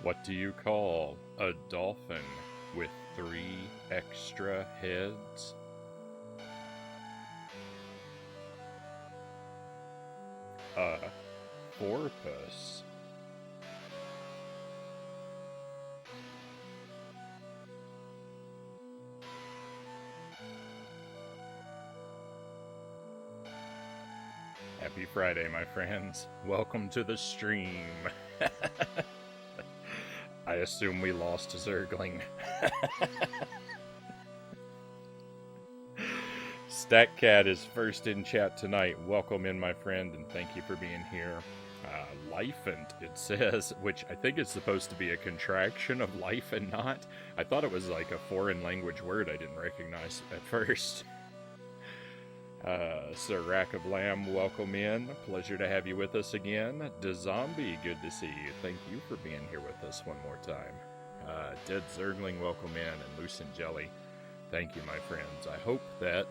What do you call a dolphin with 3 extra heads? A porpoise. Happy Friday, my friends. Welcome to the stream. I assume we lost Zergling. Statcat is first in chat tonight. Welcome in, my friend, and thank you for being here. Lifant, it says, which I think is supposed to be a contraction of life and not. I thought it was like a foreign language word I didn't recognize at first. Sir Rack of Lamb, welcome in. Pleasure to have you with us again. DeZombie, good to see you. Thank you for being here with us one more time. Dead Zergling, welcome in. And Lucent Jelly, thank you, my friends. I hope that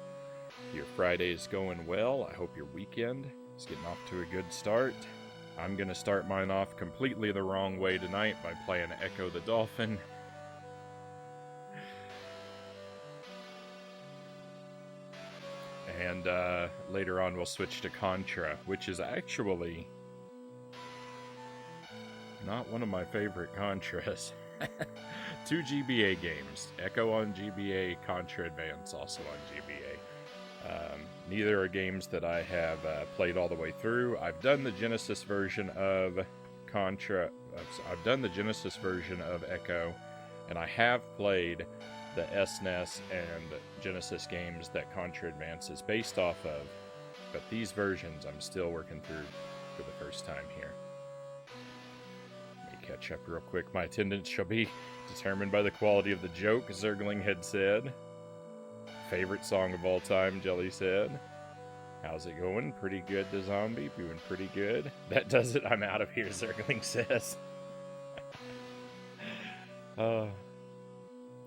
your Friday is going well. I hope your weekend is getting off to a good start. I'm going to start mine off completely the wrong way tonight by playing Ecco the Dolphin. And later on we'll switch to Contra, which is actually not one of my favorite Contras. 2 GBA games. Ecco on GBA, Contra Advance also on GBA. Neither are games that I have played all the way through. I've done the Genesis version of Contra. I've done the Genesis version of Ecco, and I have played the SNES and Genesis games that Contra Advance is based off of, but these versions I'm still working through for the first time here. Let me catch up real quick. My attendance shall be determined by the quality of the joke, Zergling had said. Favorite song of all time, Jelly said. How's it going? Pretty good, the zombie. Doing pretty good. That does it. I'm out of here, Zergling says.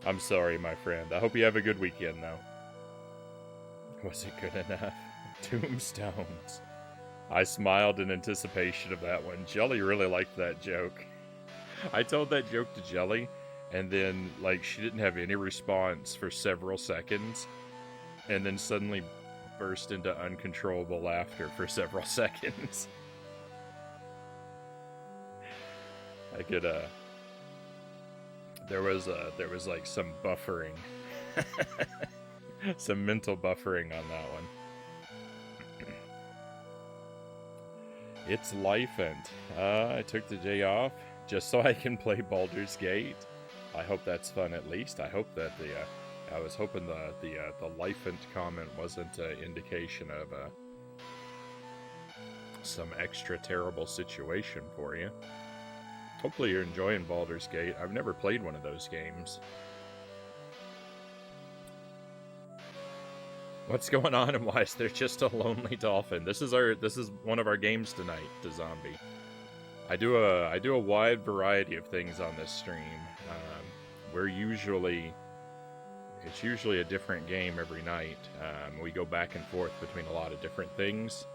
I'm sorry, my friend. I hope you have a good weekend, though. Was it good enough? Tombstones. I smiled in anticipation of that one. Jelly really liked that joke. I told that joke to Jelly, and then, like, she didn't have any response for several seconds, and then suddenly burst into uncontrollable laughter for several seconds. I could, There was like some buffering. Some mental buffering on that one. It's Lifant. I took the day off just so I can play Baldur's Gate. I hope that's fun at least. I hope that I was hoping the Lifant comment wasn't an indication of some extra terrible situation for you. Hopefully you're enjoying Baldur's Gate. I've never played one of those games. What's going on and why is there just a lonely dolphin? This is one of our games tonight, the zombie. I do a wide variety of things on this stream. It's usually a different game every night. We go back and forth between a lot of different things.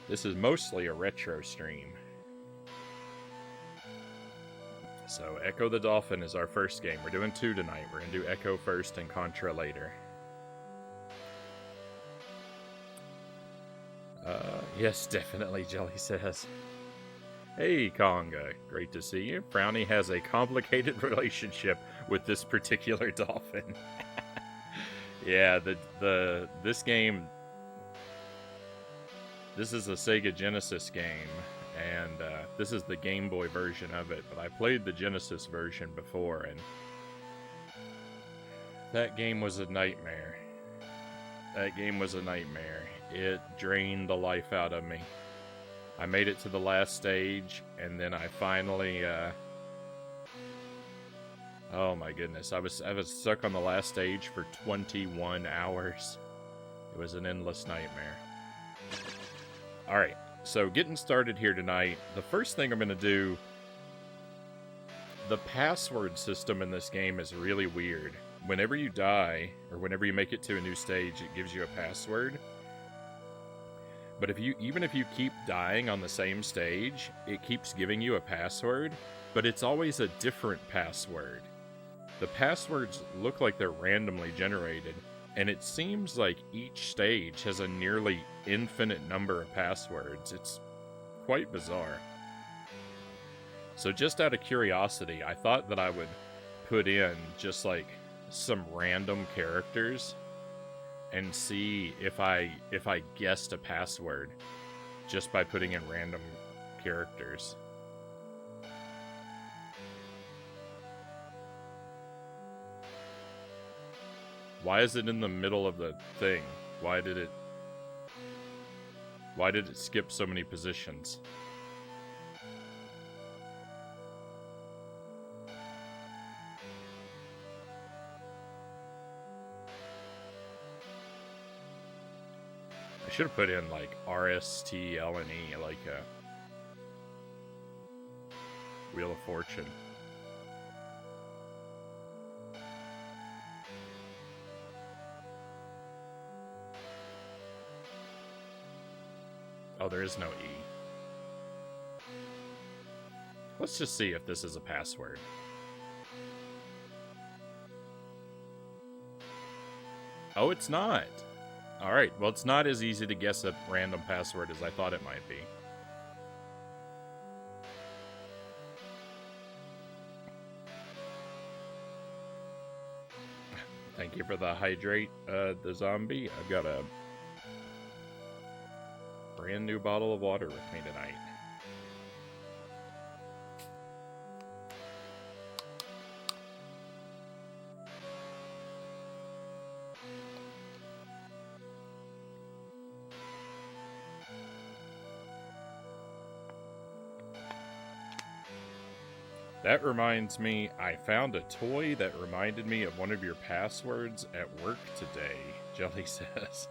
This is mostly a retro stream. So, Ecco the Dolphin is our first game. We're doing 2 tonight. We're going to do Ecco first and Contra later. Yes, definitely, Jelly says. Hey, Conga. Great to see you. Frownie has a complicated relationship with this particular dolphin. Yeah, this game... This is a Sega Genesis game. And this is the Game Boy version of it, but I played the Genesis version before, and that game was a nightmare. That game was a nightmare. It drained the life out of me. I made it to the last stage, and then I finally, oh my goodness, I was stuck on the last stage for 21 hours. It was an endless nightmare. Alright. So, getting started here tonight, the first thing I'm going to do, the password system in this game is really weird. Whenever you die, or whenever you make it to a new stage, it gives you a password. But even if you keep dying on the same stage, it keeps giving you a password, but it's always a different password. The passwords look like they're randomly generated, and it seems like each stage has a nearly infinite number of passwords. It's quite bizarre. So just out of curiosity, I thought that I would put in just like some random characters and see if I guessed a password just by putting in random characters. Why is it in the middle of the thing? Why did it skip so many positions? I should have put in like RSTLNE, like a Wheel of Fortune. Oh, there is no E. Let's just see if this is a password. Oh, it's not. Alright, well, it's not as easy to guess a random password as I thought it might be. Thank you for the hydrate, the zombie. I've got a brand new bottle of water with me tonight. That reminds me, I found a toy that reminded me of one of your passwords at work today, Jelly says.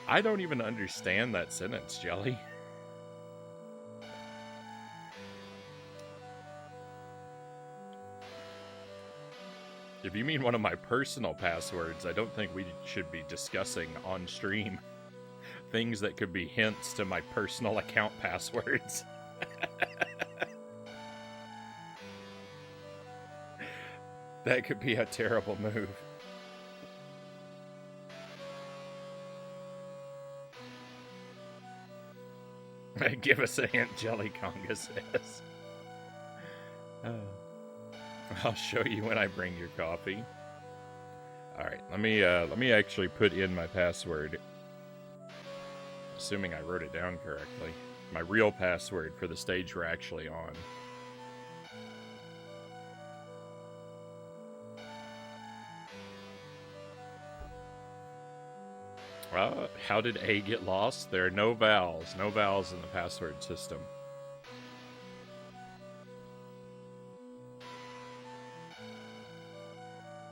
I don't even understand that sentence, Jelly. If you mean one of my personal passwords, I don't think we should be discussing on stream things that could be hints to my personal account passwords. That could be a terrible move. Give us a hint, Jelly Conga says. I'll show you when I bring your coffee. Alright, let me actually put in my password. Assuming I wrote it down correctly. My real password for the stage we're actually on. How did A get lost? There are no vowels in the password system.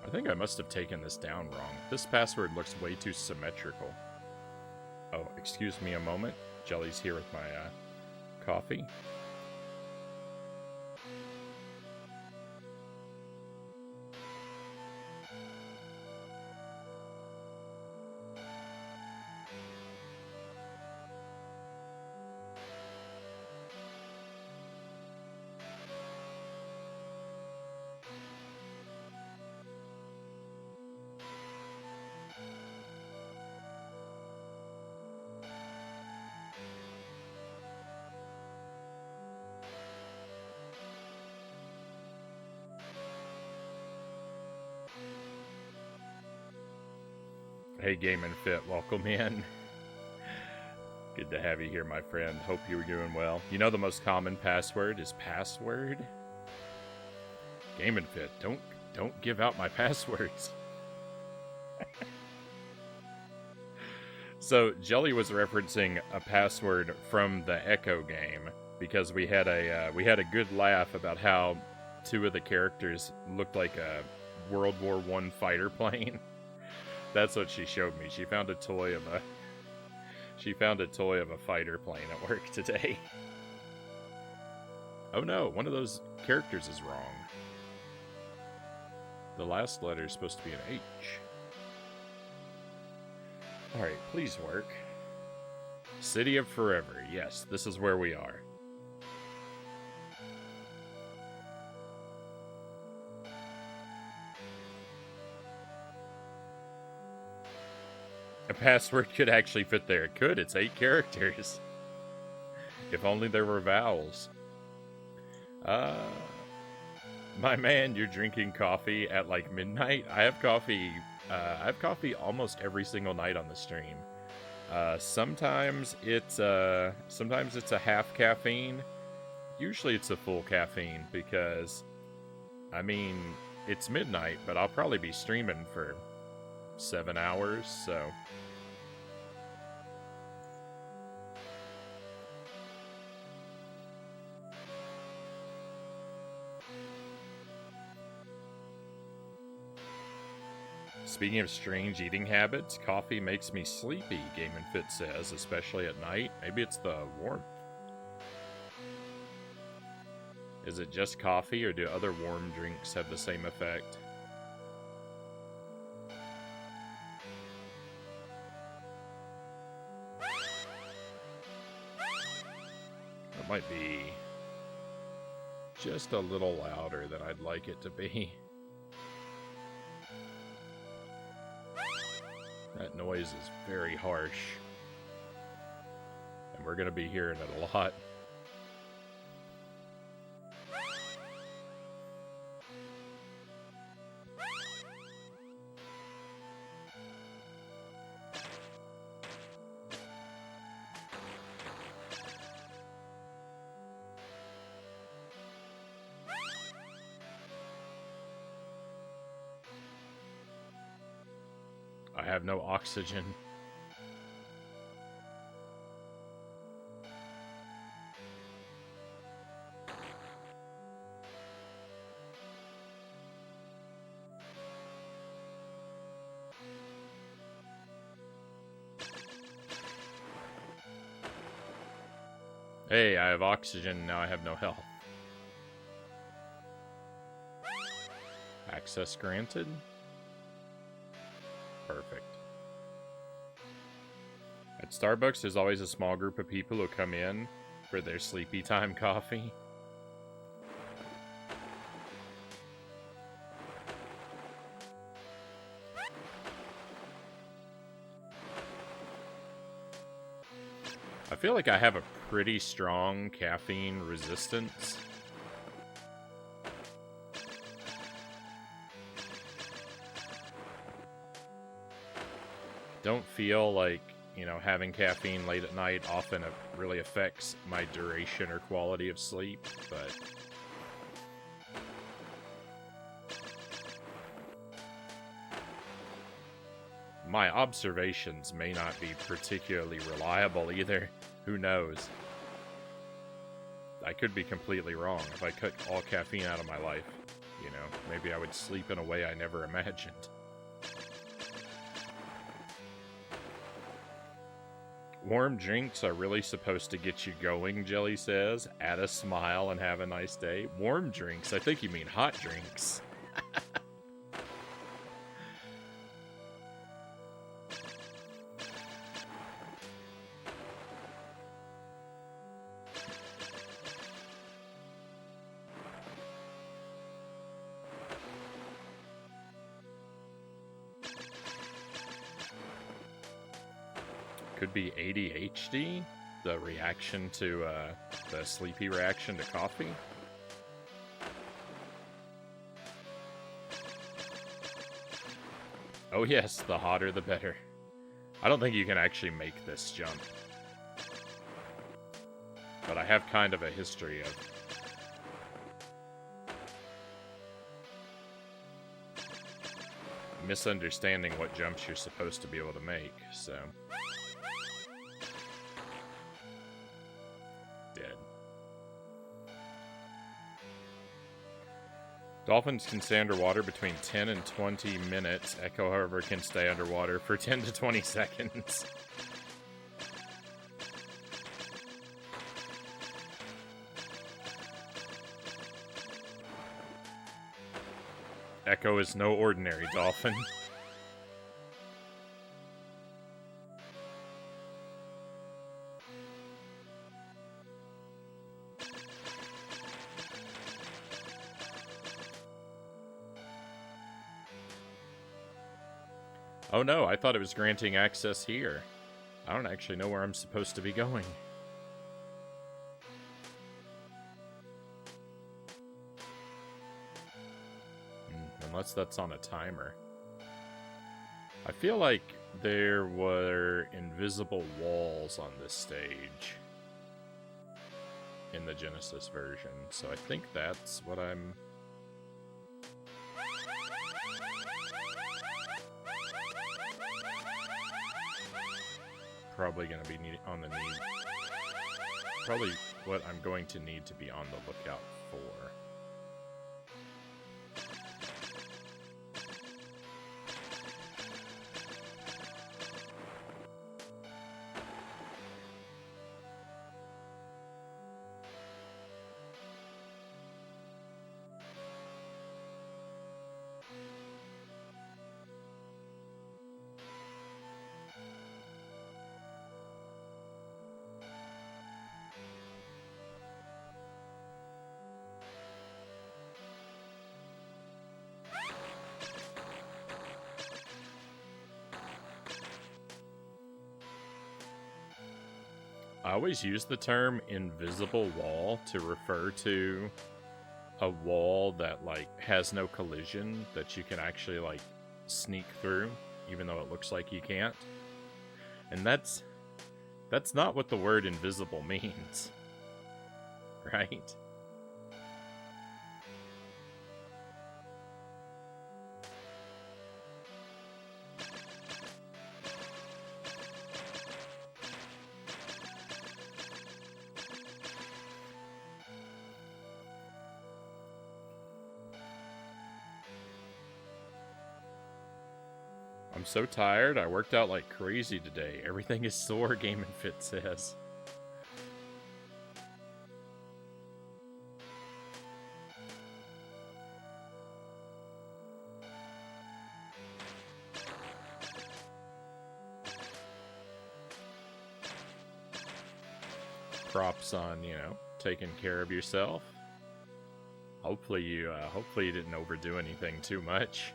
I think I must have taken this down wrong. This password looks way too symmetrical. Oh, excuse me a moment. Jelly's here with my coffee. Hey, Game and Fit, welcome in. Good to have you here, my friend. Hope you were doing well. You know the most common password is password? Game and Fit, don't give out my passwords. So, Jelly was referencing a password from the Echo game because we had a good laugh about how two of the characters looked like a World War I fighter plane. That's what she showed me. She found a toy of a fighter plane at work today. Oh no, one of those characters is wrong. The last letter is supposed to be an H. Alright, please work. City of Forever. Yes, this is where we are. A password could actually fit there. It could. It's 8 characters. If only there were vowels. My man, you're drinking coffee at like midnight? I have coffee almost every single night on the stream. Sometimes it's a half caffeine. Usually it's a full caffeine because, I mean, it's midnight, but I'll probably be streaming for 7 hours, so... Speaking of strange eating habits, coffee makes me sleepy, Game & Fit says, especially at night. Maybe it's the warmth. Is it just coffee, or do other warm drinks have the same effect? It might be just a little louder than I'd like it to be. That noise is very harsh. And we're going to be hearing it a lot. I have no oxygen. Hey, I have oxygen, now I have no health. Access granted? Perfect. At Starbucks, there's always a small group of people who come in for their sleepy time coffee. I feel like I have a pretty strong caffeine resistance. Don't feel like, you know, having caffeine late at night often really affects my duration or quality of sleep, but... my observations may not be particularly reliable either. Who knows? I could be completely wrong. If I cut all caffeine out of my life, you know, maybe I would sleep in a way I never imagined. Warm drinks are really supposed to get you going, Jelly says. Add a smile and have a nice day. Warm drinks? I think you mean hot drinks. Could be ADHD, the reaction to, the sleepy reaction to coffee. Oh yes, the hotter the better. I don't think you can actually make this jump. But I have kind of a history of misunderstanding what jumps you're supposed to be able to make, so... Dolphins can stay underwater between 10 and 20 minutes. Echo, however, can stay underwater for 10 to 20 seconds. Echo is no ordinary dolphin. Oh no, I thought it was granting access here. I don't actually know where I'm supposed to be going. Unless that's on a timer. I feel like there were invisible walls on this stage in the Genesis version, so I think that's what I'm... probably going to be on the need... probably what I'm going to need to be on the lookout for. I always use the term invisible wall to refer to a wall that, like, has no collision, that you can actually, like, sneak through, even though it looks like you can't. And that's not what the word invisible means, right? I'm so tired. I worked out like crazy today. Everything is sore, Game & Fit says. Props on, you know, taking care of yourself. Hopefully you didn't overdo anything too much.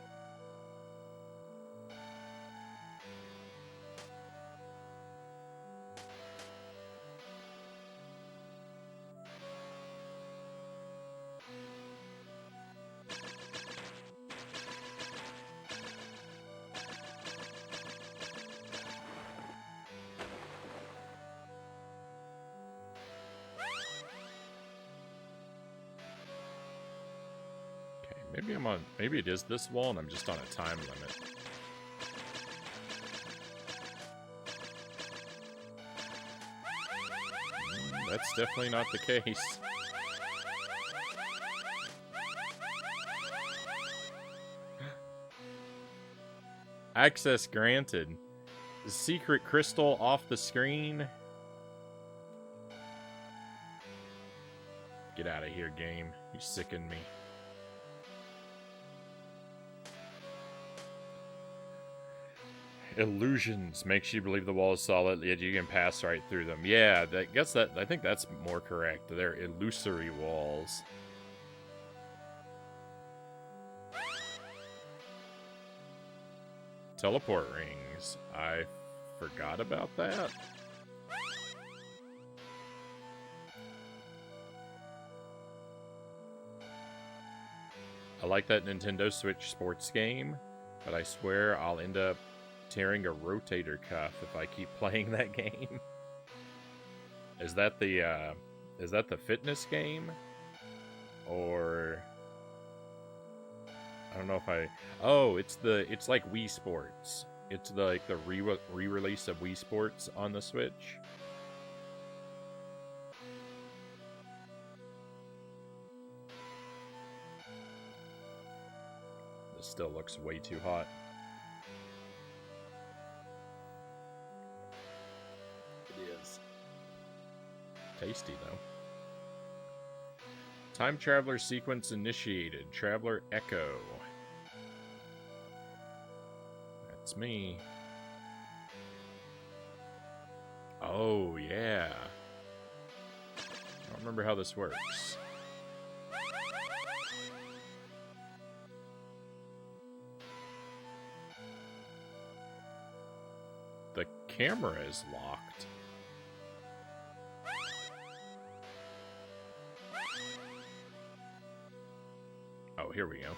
Maybe it is this wall and I'm just on a time limit. That's definitely not the case. Access granted. The secret crystal off the screen. Get out of here, game. You sicken me. Illusions makes you believe the wall is solid, yet you can pass right through them. Yeah, I think that's more correct. They're illusory walls. Teleport rings. I forgot about that. I like that Nintendo Switch sports game, but I swear I'll end up tearing a rotator cuff if I keep playing that game. Is that the fitness game? Or I don't know if it's like Wii Sports. It's like the re-release of Wii Sports on the Switch. This still looks way too hot. Tasty, though. Time Traveler sequence initiated. Traveler Echo. That's me. Oh, yeah. I don't remember how this works. camera is locked. Oh, here we go.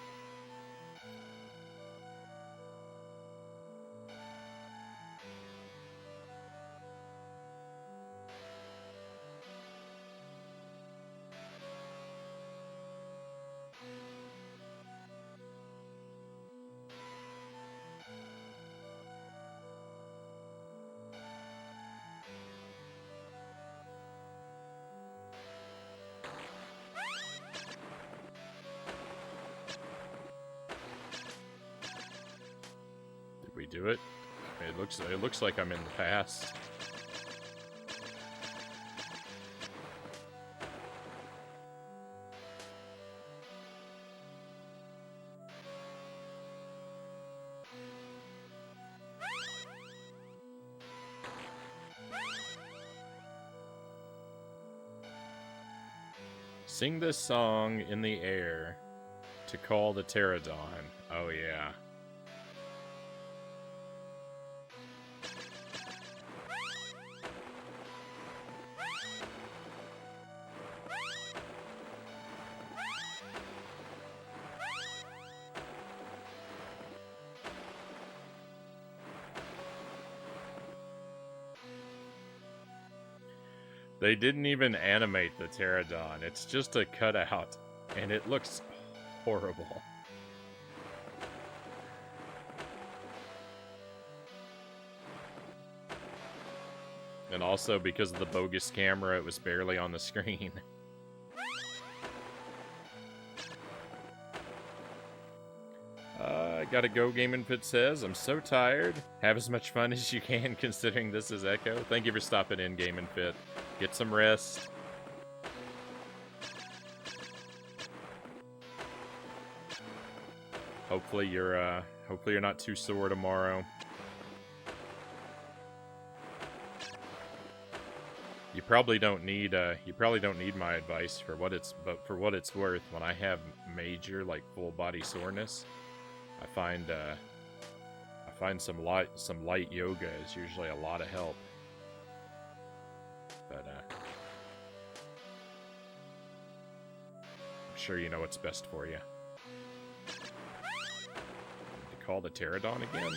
We do it. It looks like I'm in the past. Sing this song in the air to call the pterodon. Oh yeah. They didn't even animate the pterodon. It's just a cutout, and it looks horrible. And also, because of the bogus camera, it was barely on the screen. Gotta go, Game and Fit says. I'm so tired. Have as much fun as you can, considering this is Echo. Thank you for stopping in, Game and Fit. Get some rest. Hopefully you're not too sore tomorrow. You probably don't need my advice for what it's worth. When I have major, like, full body soreness, I find some light yoga is usually a lot of help. But I'm sure you know what's best for you. To call the pterodon again?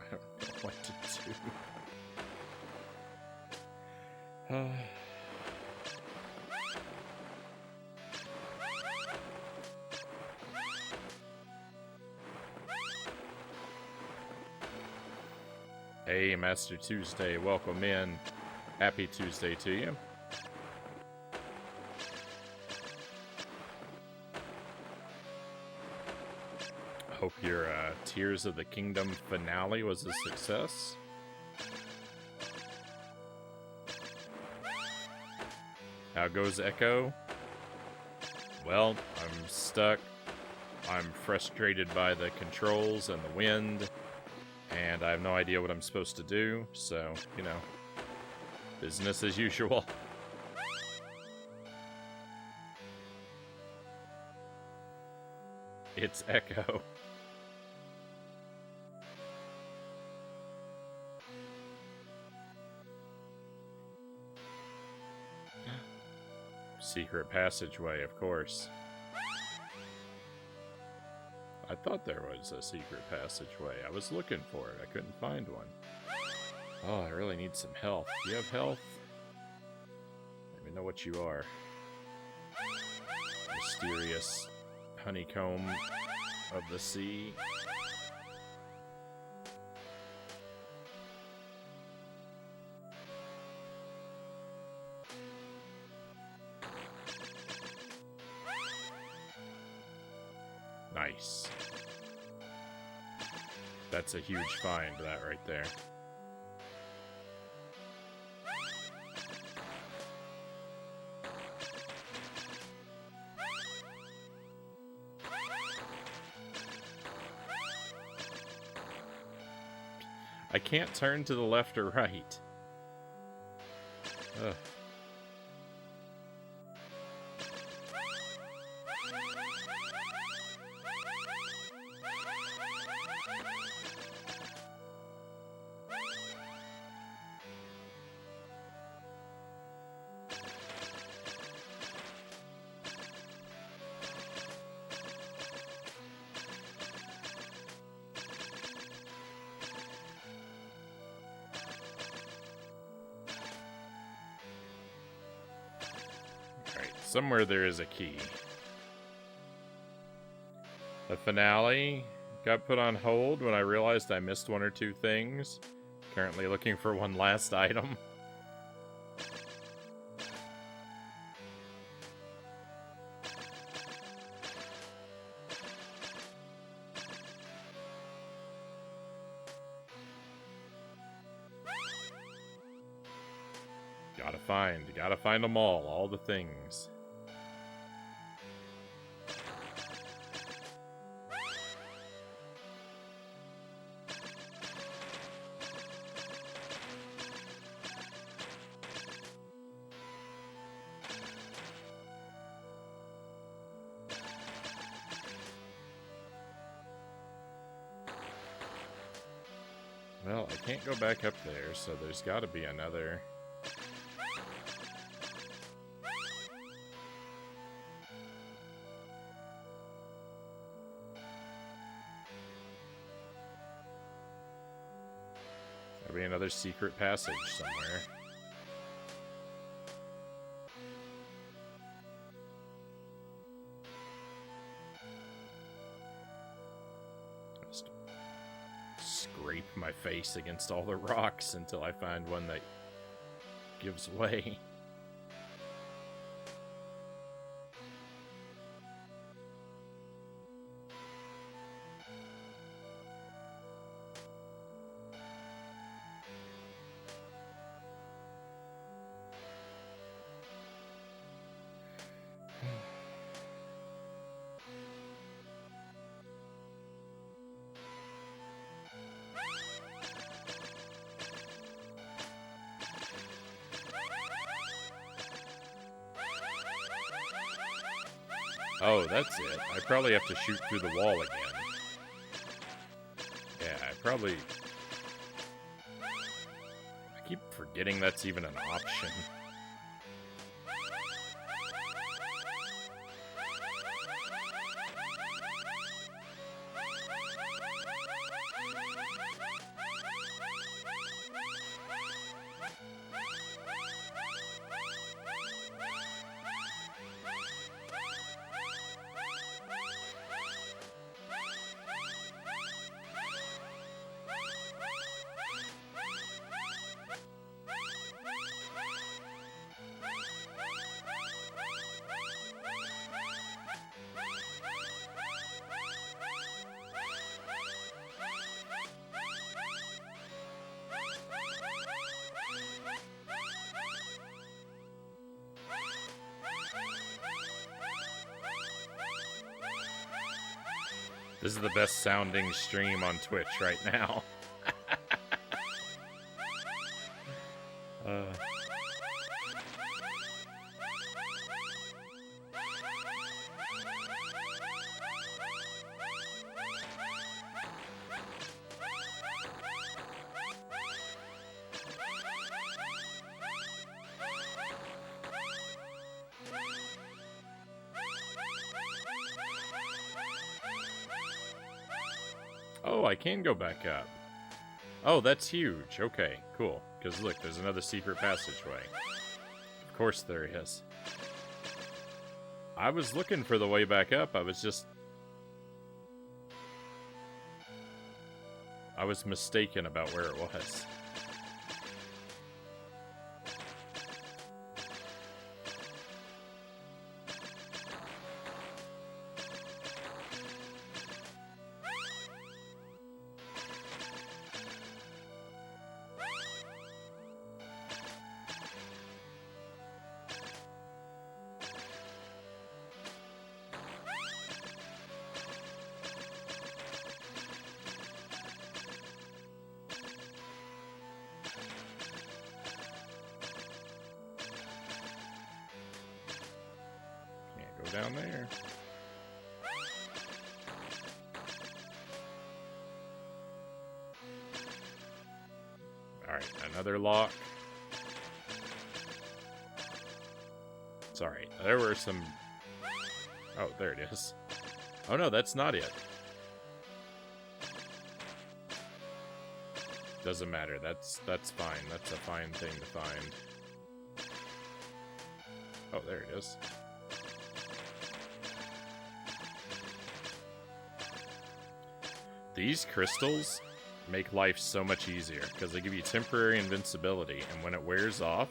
I don't know what to do. Hey, Master Tuesday, welcome in. Happy Tuesday to you. Hope your Tears of the Kingdom finale was a success. How goes Echo? Well, I'm stuck. I'm frustrated by the controls and the wind, and I have no idea what I'm supposed to do, so, you know, business as usual. It's Echo. Secret passageway, of course. I thought there was a secret passageway. I was looking for it. I couldn't find one. Oh, I really need some health. Do you have health? Let me know what you are. Mysterious honeycomb of the sea. Nice. That's a huge find, that right there. I can't turn to the left or right. Ugh. Somewhere there is a key. The finale got put on hold when I realized I missed one or two things. Currently looking for one last item. Gotta find them all the things. Well, I can't go back up there, so there's gotta be another. There'll be another secret passage somewhere. Just scrape my face against all the rocks until I find one that gives way. Oh, that's it. I probably have to shoot through the wall again. Yeah, I keep forgetting that's even an option. This is the best sounding stream on Twitch right now. Oh, I can go back up. Oh, that's huge. Okay, cool. Because look, there's another secret passageway. Of course there is. I was looking for the way back up. I was mistaken about where it was. Down there. Alright, another lock. Sorry, there were some... Oh, there it is. Oh no, that's not it. Doesn't matter, that's fine. That's a fine thing to find. Oh, there it is. These crystals make life so much easier because they give you temporary invincibility, and when it wears off,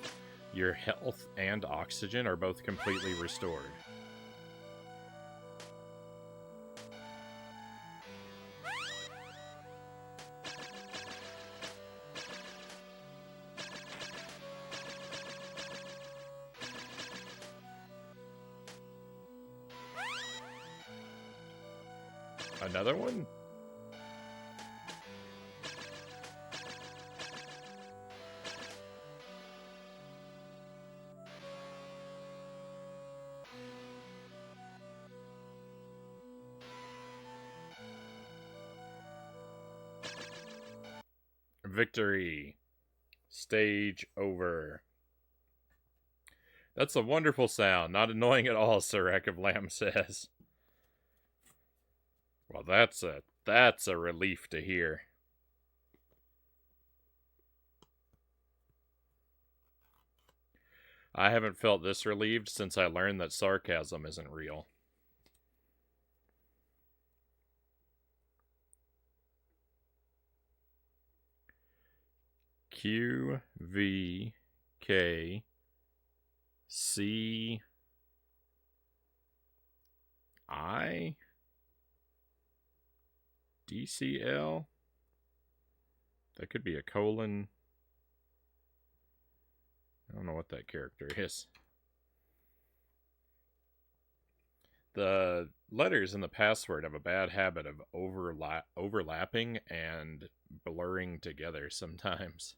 your health and oxygen are both completely restored. Another one? Victory. Stage over. That's a wonderful sound. Not annoying at all, Sarek of Lamb says. Well, that's a relief to hear. I haven't felt this relieved since I learned that sarcasm isn't real. Q, V, K, C, I, D, C, L? That could be a colon. I don't know what that character is. The letters in the password have a bad habit of overlapping and blurring together sometimes.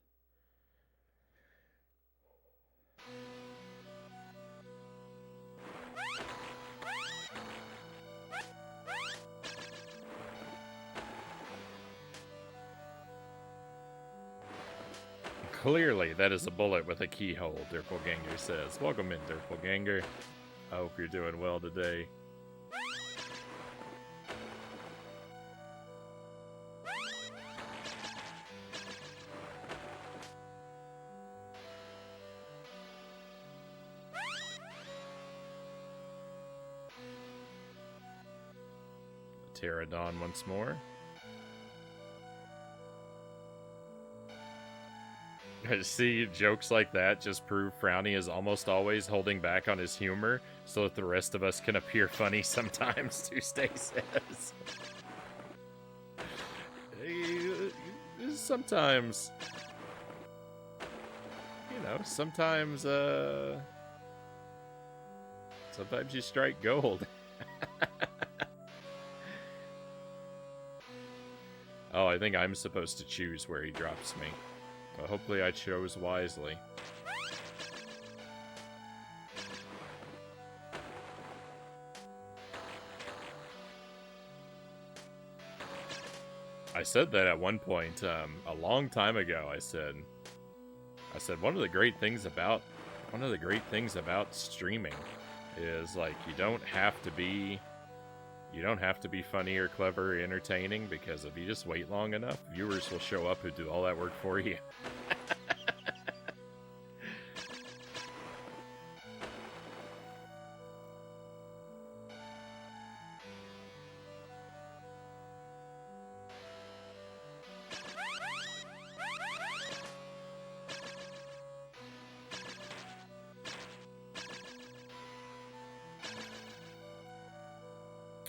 Clearly, that is a bullet with a keyhole, Dirpelganger says. Welcome in, Dirpelganger. I hope you're doing well today. Pterodon once more. See, jokes like that just prove Frownie is almost always holding back on his humor so that the rest of us can appear funny sometimes, Tuesday says. Sometimes, you know, sometimes you strike gold. think I'm supposed to choose where he drops me. But hopefully I chose wisely. I said that at one point, a long time ago. I said one of the great things about streaming is like you don't have to be funny or clever or entertaining, because if you just wait long enough, viewers will show up who do all that work for you.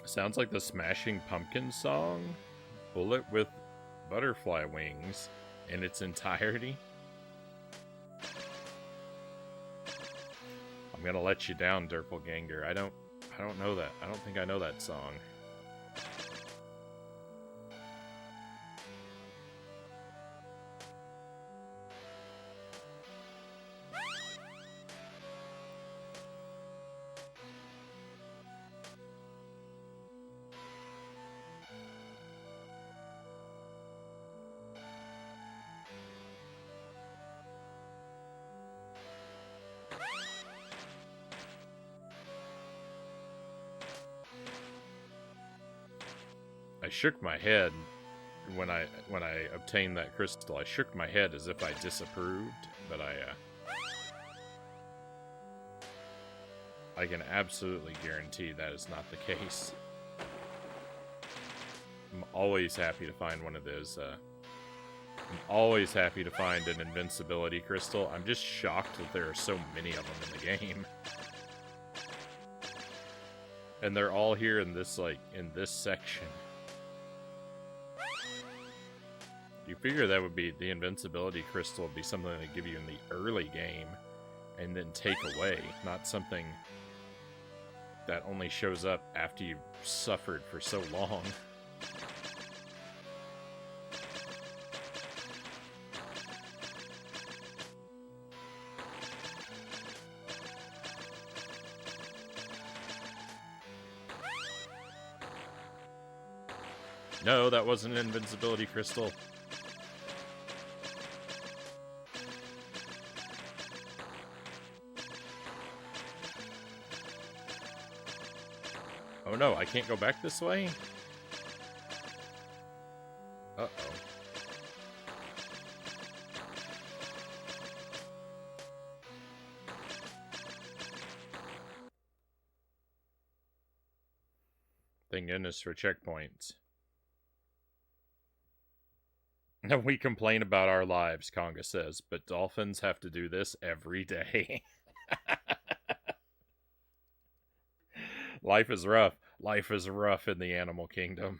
Sounds like the Smashing Pumpkins song, Bullet with Butterfly Wings, in its entirety. I'm gonna let you down, Doppelganger. I don't know that. I don't think I know that song. I shook my head when I obtained that crystal. I shook my head as if I disapproved, but I can absolutely guarantee that is not the case. I'm always happy to find one of those. I'm always happy to find an invincibility crystal. I'm just shocked that there are so many of them in the game. And they're all here in this, in this section. You figure that would be, the invincibility crystal would be something they give you in the early game and then take away, not something that only shows up after you've suffered for so long. No, that wasn't an invincibility crystal. Oh no, I can't go back this way? Uh-oh. Thank goodness for checkpoints. We complain about our lives, Conga says, but dolphins have to do this every day. Life is rough. Life is rough in the animal kingdom.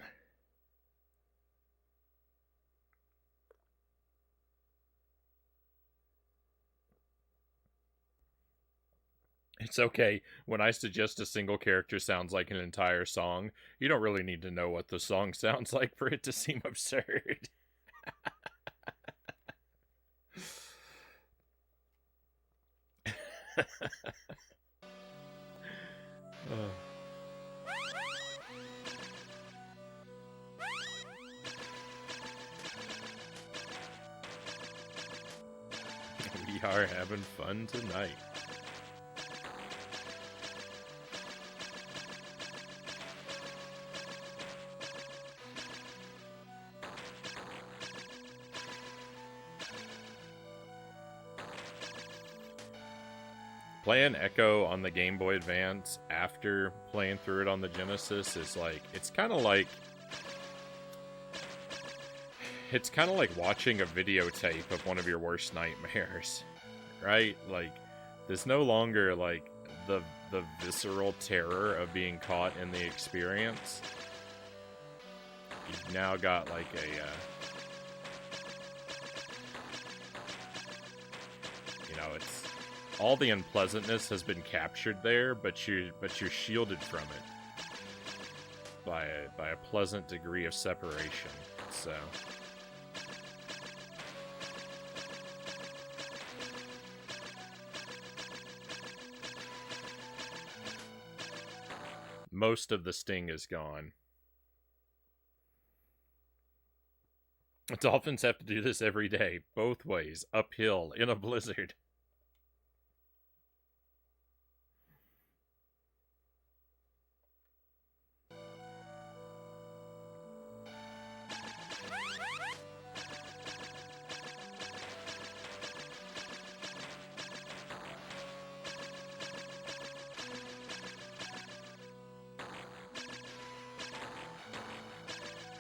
It's okay. When I suggest a single character sounds like an entire song, you don't really need to know what the song sounds like for it to seem absurd. We are having fun tonight. Playing Echo on the Game Boy Advance after playing through it on the Genesis is like, it's kind of like watching a videotape of one of your worst nightmares, right? Like, there's no longer like the visceral terror of being caught in the experience. You've now got like it's all the unpleasantness has been captured there, but you're shielded from it by a pleasant degree of separation. So Most of the sting is gone. Dolphins have to do this every day, both ways, uphill, in a blizzard.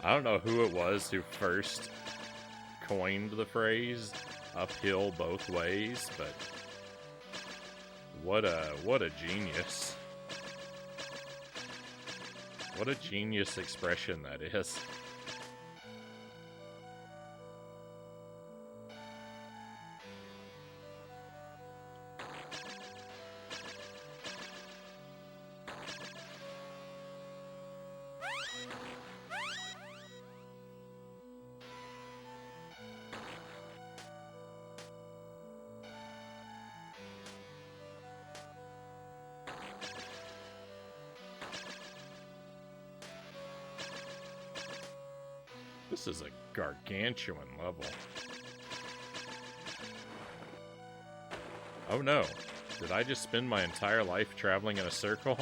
I don't know who it was who first coined the phrase uphill both ways, but what a genius. What a genius expression that is. This is a gargantuan level. Oh no. Did I just spend my entire life traveling in a circle?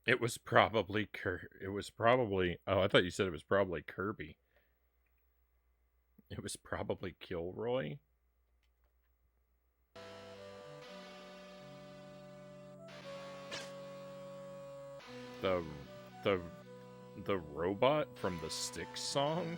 It was probably oh, I thought you said it was probably Kirby. It was probably Kilroy. The the the robot from the Styx song?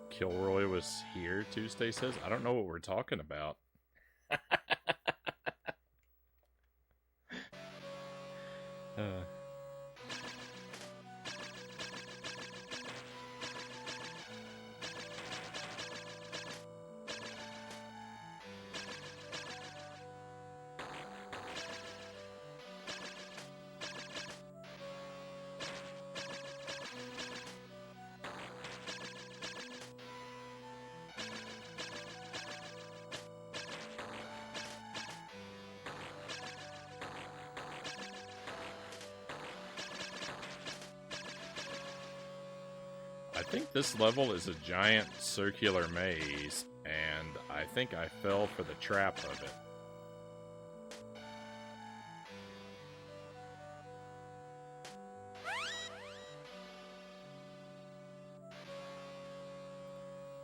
Kilroy was here, Tuesday says. I don't know what we're talking about. I think this level is a giant circular maze, and I think I fell for the trap of it.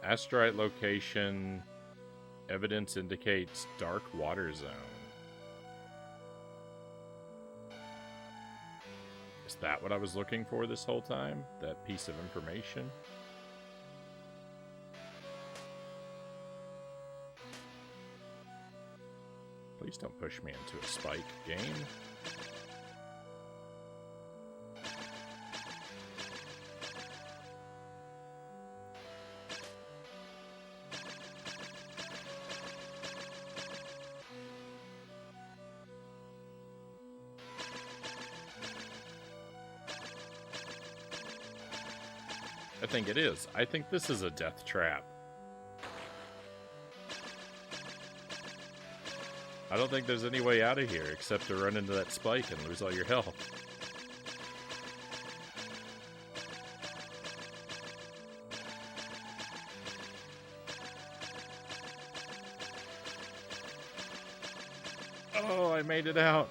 Asteroid location, evidence indicates dark water zone. Is that what I was looking for this whole time? That piece of information? Please don't push me into a spike game. I think it is. I think this is a death trap. I don't think there's any way out of here except to run into that spike and lose all your health. Oh, I made it out.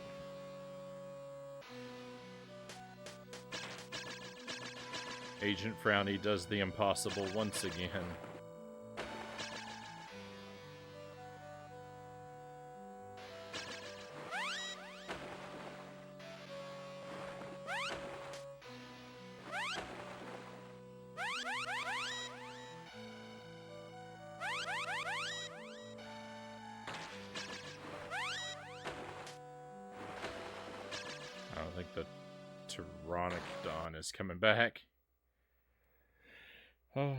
Agent Frownie does the impossible once again. I don't think the Pteranodon is coming back. Oh.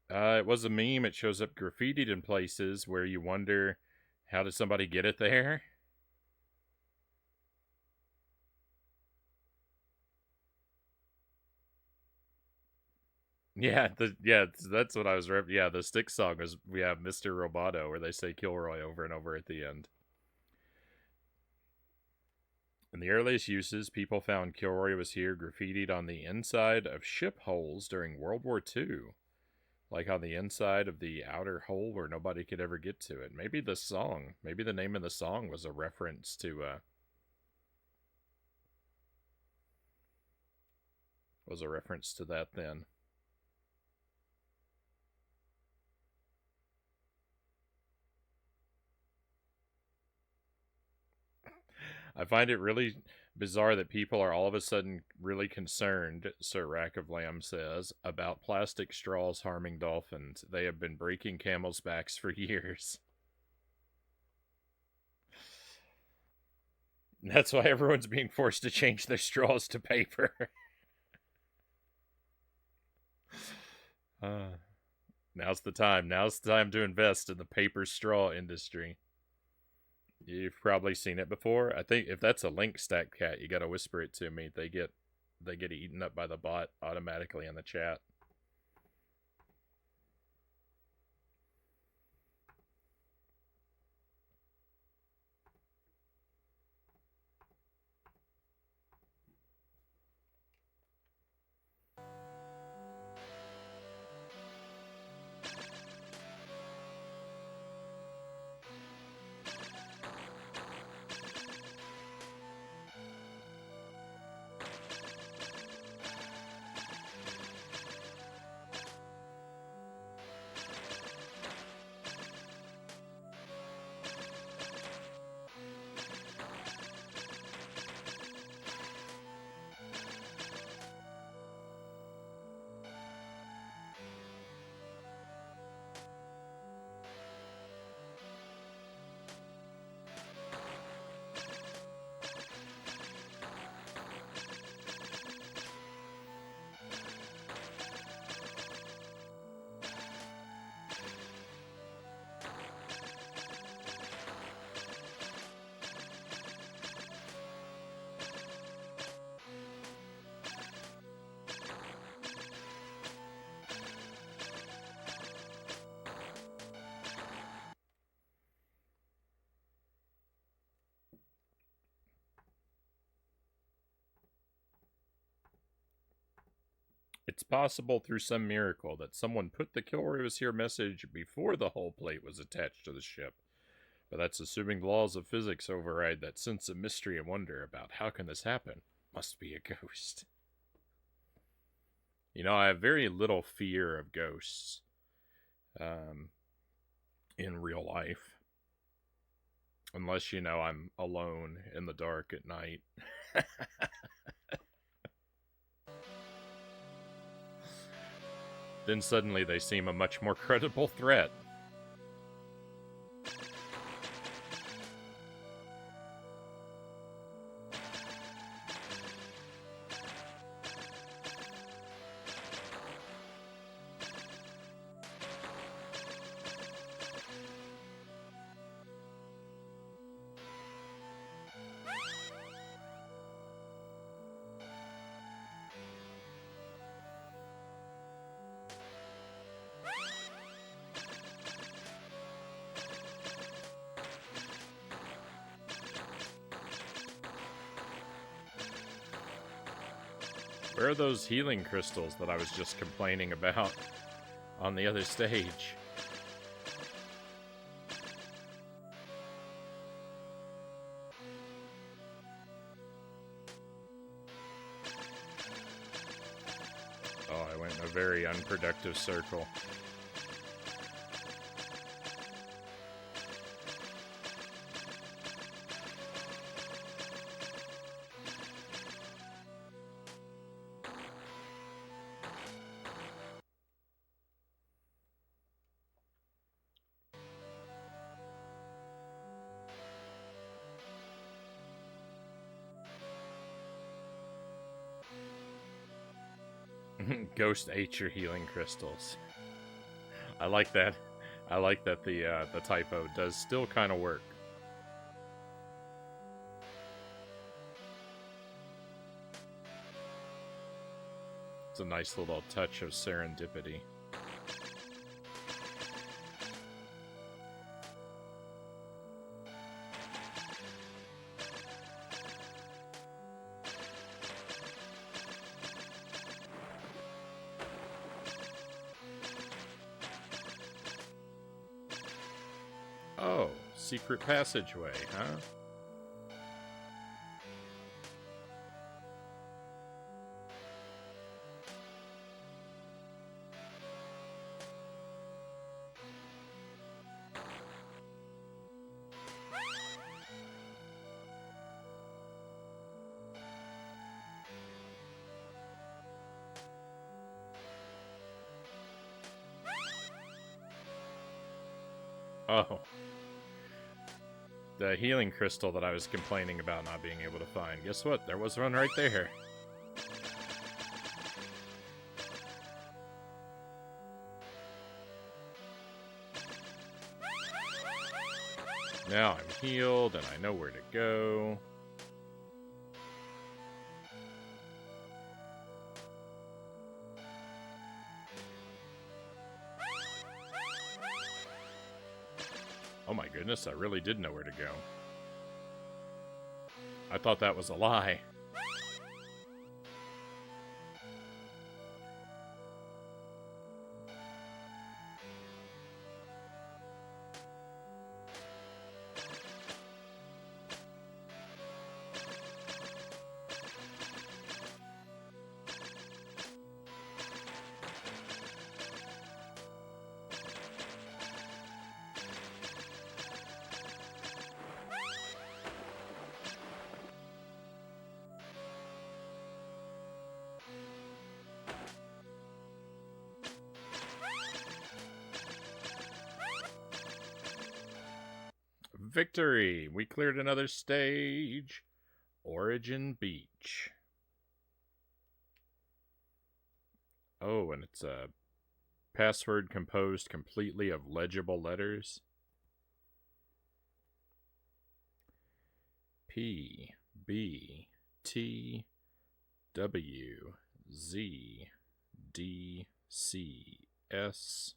It was a meme. It shows up graffitied in places where you wonder, how did somebody get it there? Yeah, that's what I was. Yeah, the stick song is we have Mr. Roboto, where they say Kilroy over and over at the end. In the earliest uses, people found Kilroy was here graffitied on the inside of ship hulls during World War II. Like on the inside of the outer hole where nobody could ever get to it. Maybe the song, maybe the name of the song was a reference to, that then. I find it really bizarre that people are all of a sudden really concerned, Sir Rack of Lamb says, about plastic straws harming dolphins. They have been breaking camels' backs for years. That's why everyone's being forced to change their straws to paper. Now's the time. Now's the time to invest in the paper straw industry. You've probably seen it before. I think if that's a link stack cat, you gotta whisper it to me. They get eaten up by the bot automatically in the chat. It's possible through some miracle that someone put the Kilroy was here message before the hull plate was attached to the ship. But that's assuming the laws of physics override that sense of mystery and wonder about how can this happen? Must be a ghost. You know, I have very little fear of ghosts in real life. Unless, you know, I'm alone in the dark at night. Then suddenly they seem a much more credible threat. Where are those healing crystals that I was just complaining about on the other stage? Oh, I went in a very unproductive circle. Ghost ate your healing crystals. I like that. I like that the typo does still kind of work. It's a nice little touch of serendipity. Oh, secret passageway, huh? Oh. The healing crystal that I was complaining about not being able to find. Guess what? There was one right there. Now I'm healed and I know where to go. Oh my goodness, I really did know where to go. I thought that was a lie. Victory! We cleared another stage. Origin Beach. Oh, and it's a password composed completely of legible letters. P, B, T, W, Z, D, C, S.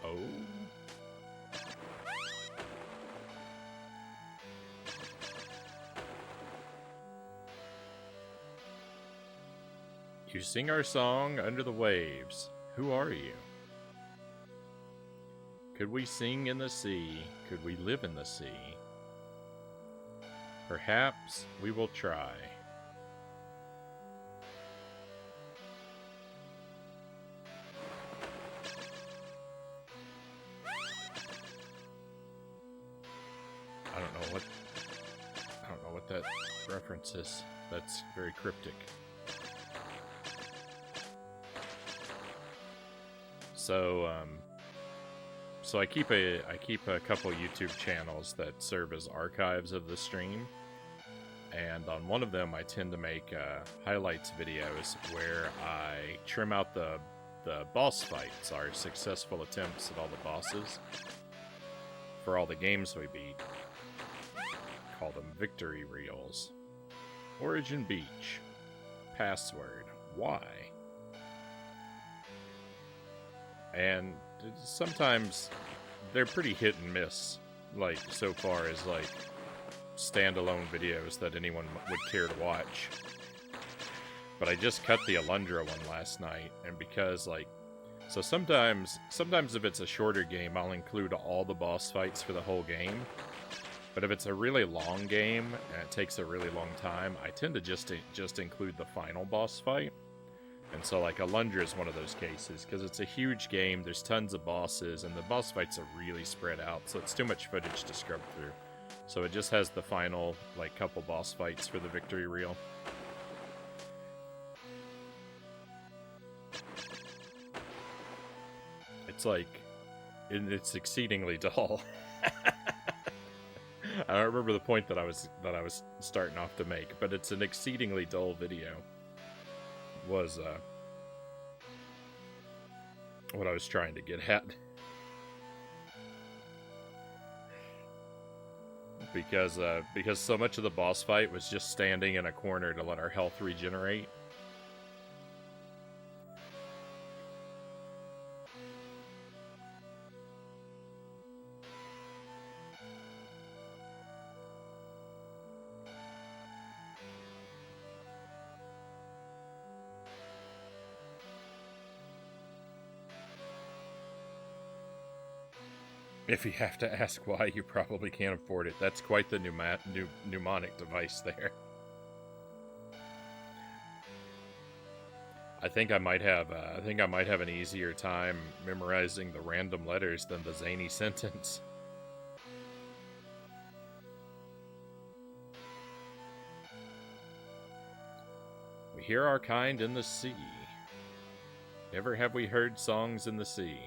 Oh. You sing our song under the waves. Who are you? Could we sing in the sea? Could we live in the sea? Perhaps we will try. I don't know what that reference is. That's very cryptic. So I keep a couple YouTube channels that serve as archives of the stream, and on one of them I tend to make highlights videos where I trim out the boss fights, our successful attempts at all the bosses for all the games we beat. Call them victory reels. Origin Beach. Password. Why? And sometimes they're pretty hit and miss, like, so far as, like, standalone videos that anyone would care to watch. But I just cut the Alundra one last night, and because, like, so sometimes if it's a shorter game, I'll include all the boss fights for the whole game. But if it's a really long game, and it takes a really long time, I tend to just include the final boss fight. And so, like, Alundra is one of those cases, because it's a huge game, there's tons of bosses, and the boss fights are really spread out, so it's too much footage to scrub through. So it just has the final, like, couple boss fights for the victory reel. It's like, it's exceedingly dull. I don't remember the point that I was starting off to make, but it's an exceedingly dull video. Was what I was trying to get at. Because so much of the boss fight was just standing in a corner to let our health regenerate. If you have to ask why, you probably can't afford it. That's quite the mnemonic device there. I think I might have an easier time memorizing the random letters than the zany sentence. We hear our kind in the sea. Never have we heard songs in the sea.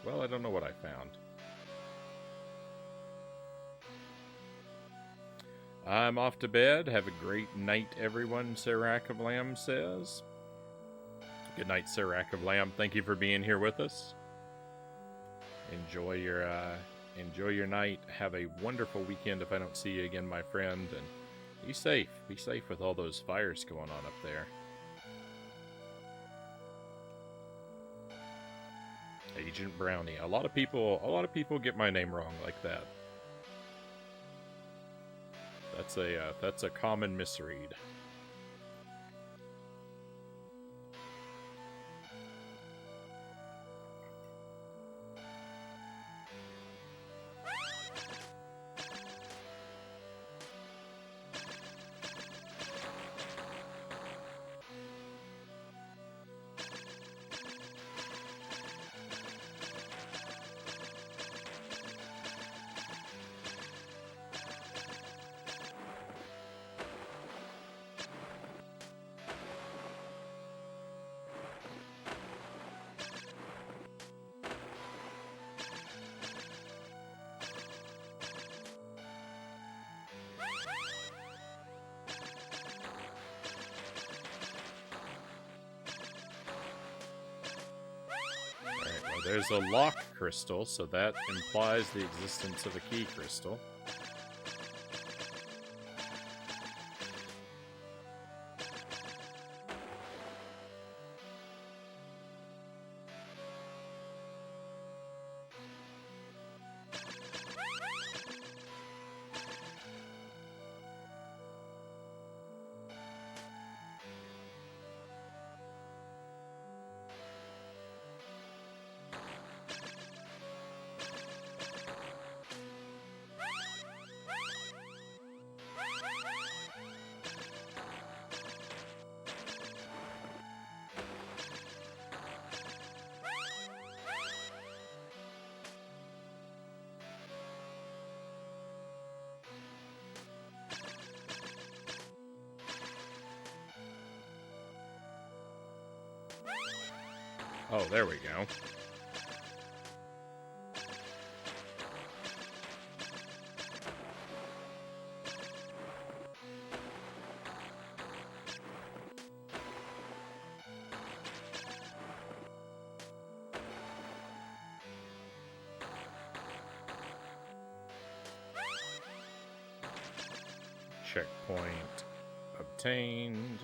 Well, I don't know what I found. I'm off to bed. Have a great night, everyone, Serac of Lamb says. Good night, Serac of Lamb. Thank you for being here with us. Enjoy your night. Have a wonderful weekend if I don't see you again, my friend. And be safe. Be safe with all those fires going on up there. Agent Brownie. A lot of people get my name wrong like that. That's a common misread. There's a lock crystal, so that implies the existence of a key crystal. Oh, there we go. Checkpoint obtained.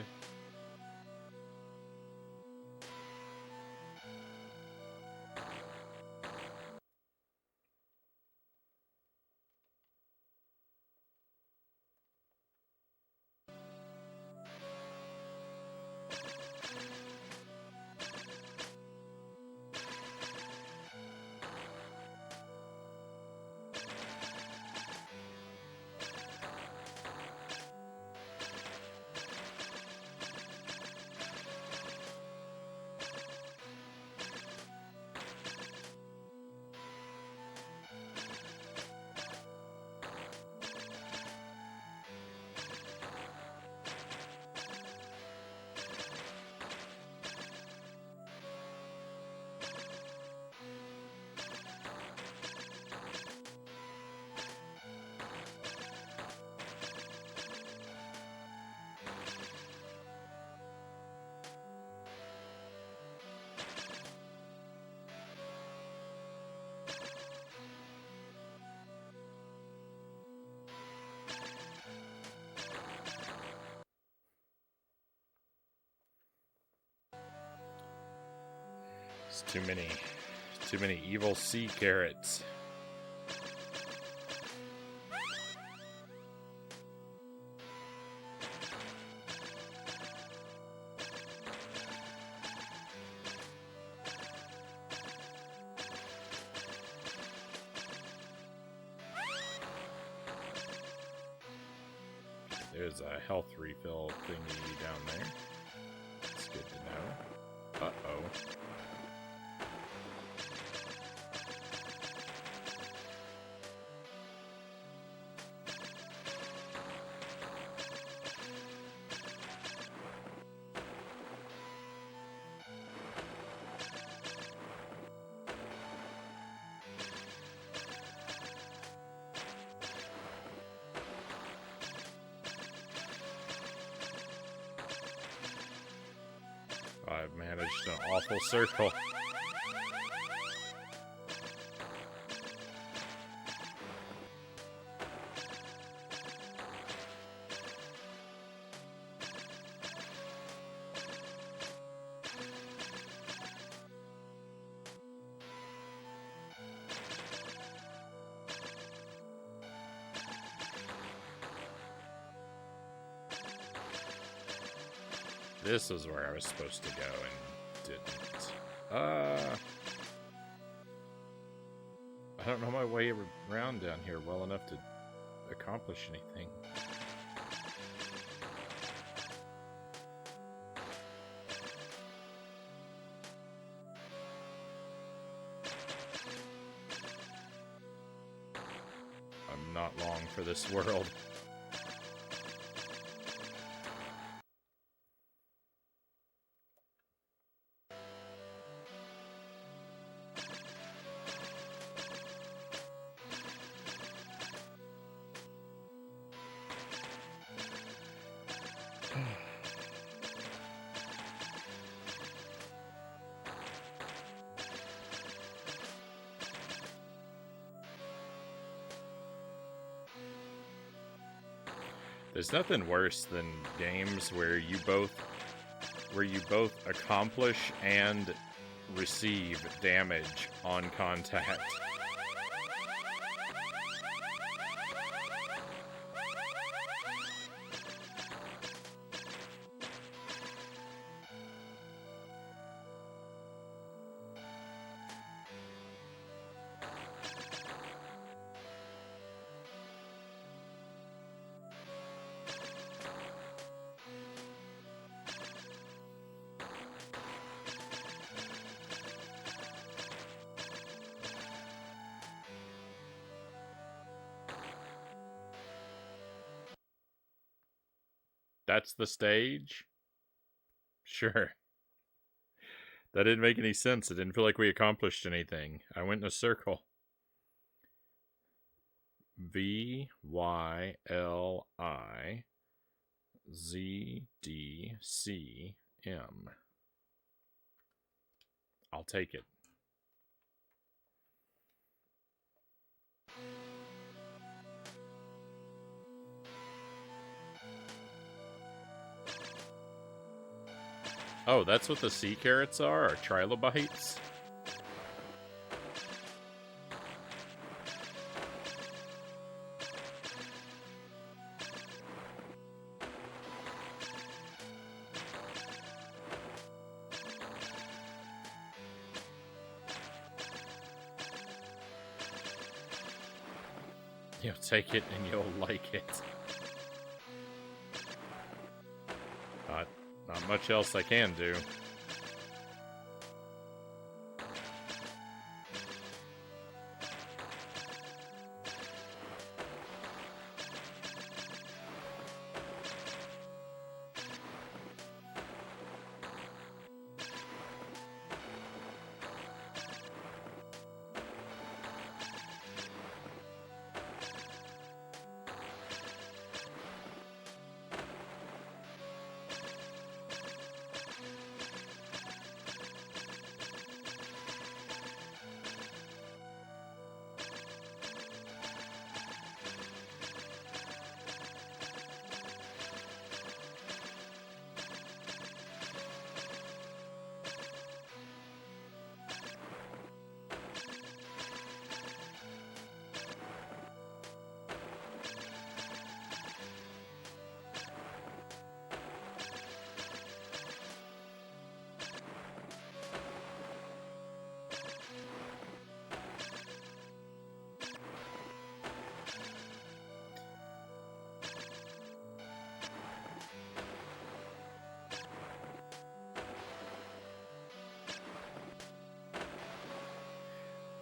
It's too many evil sea carrots. There's a health refill thingy down there. It's good to know. Uh-oh. I've managed an awful circle. This is where I was supposed to go and didn't. I don't know my way around down here well enough to accomplish anything. I'm not long for this world. There's nothing worse than games where you both accomplish and receive damage on contact. That's the stage? Sure. That didn't make any sense. It didn't feel like we accomplished anything. I went in a circle. VYLIZDCM. I'll take it. Oh, that's what the sea carrots are, or trilobites? You'll take it and you'll like it. Not much else I can do.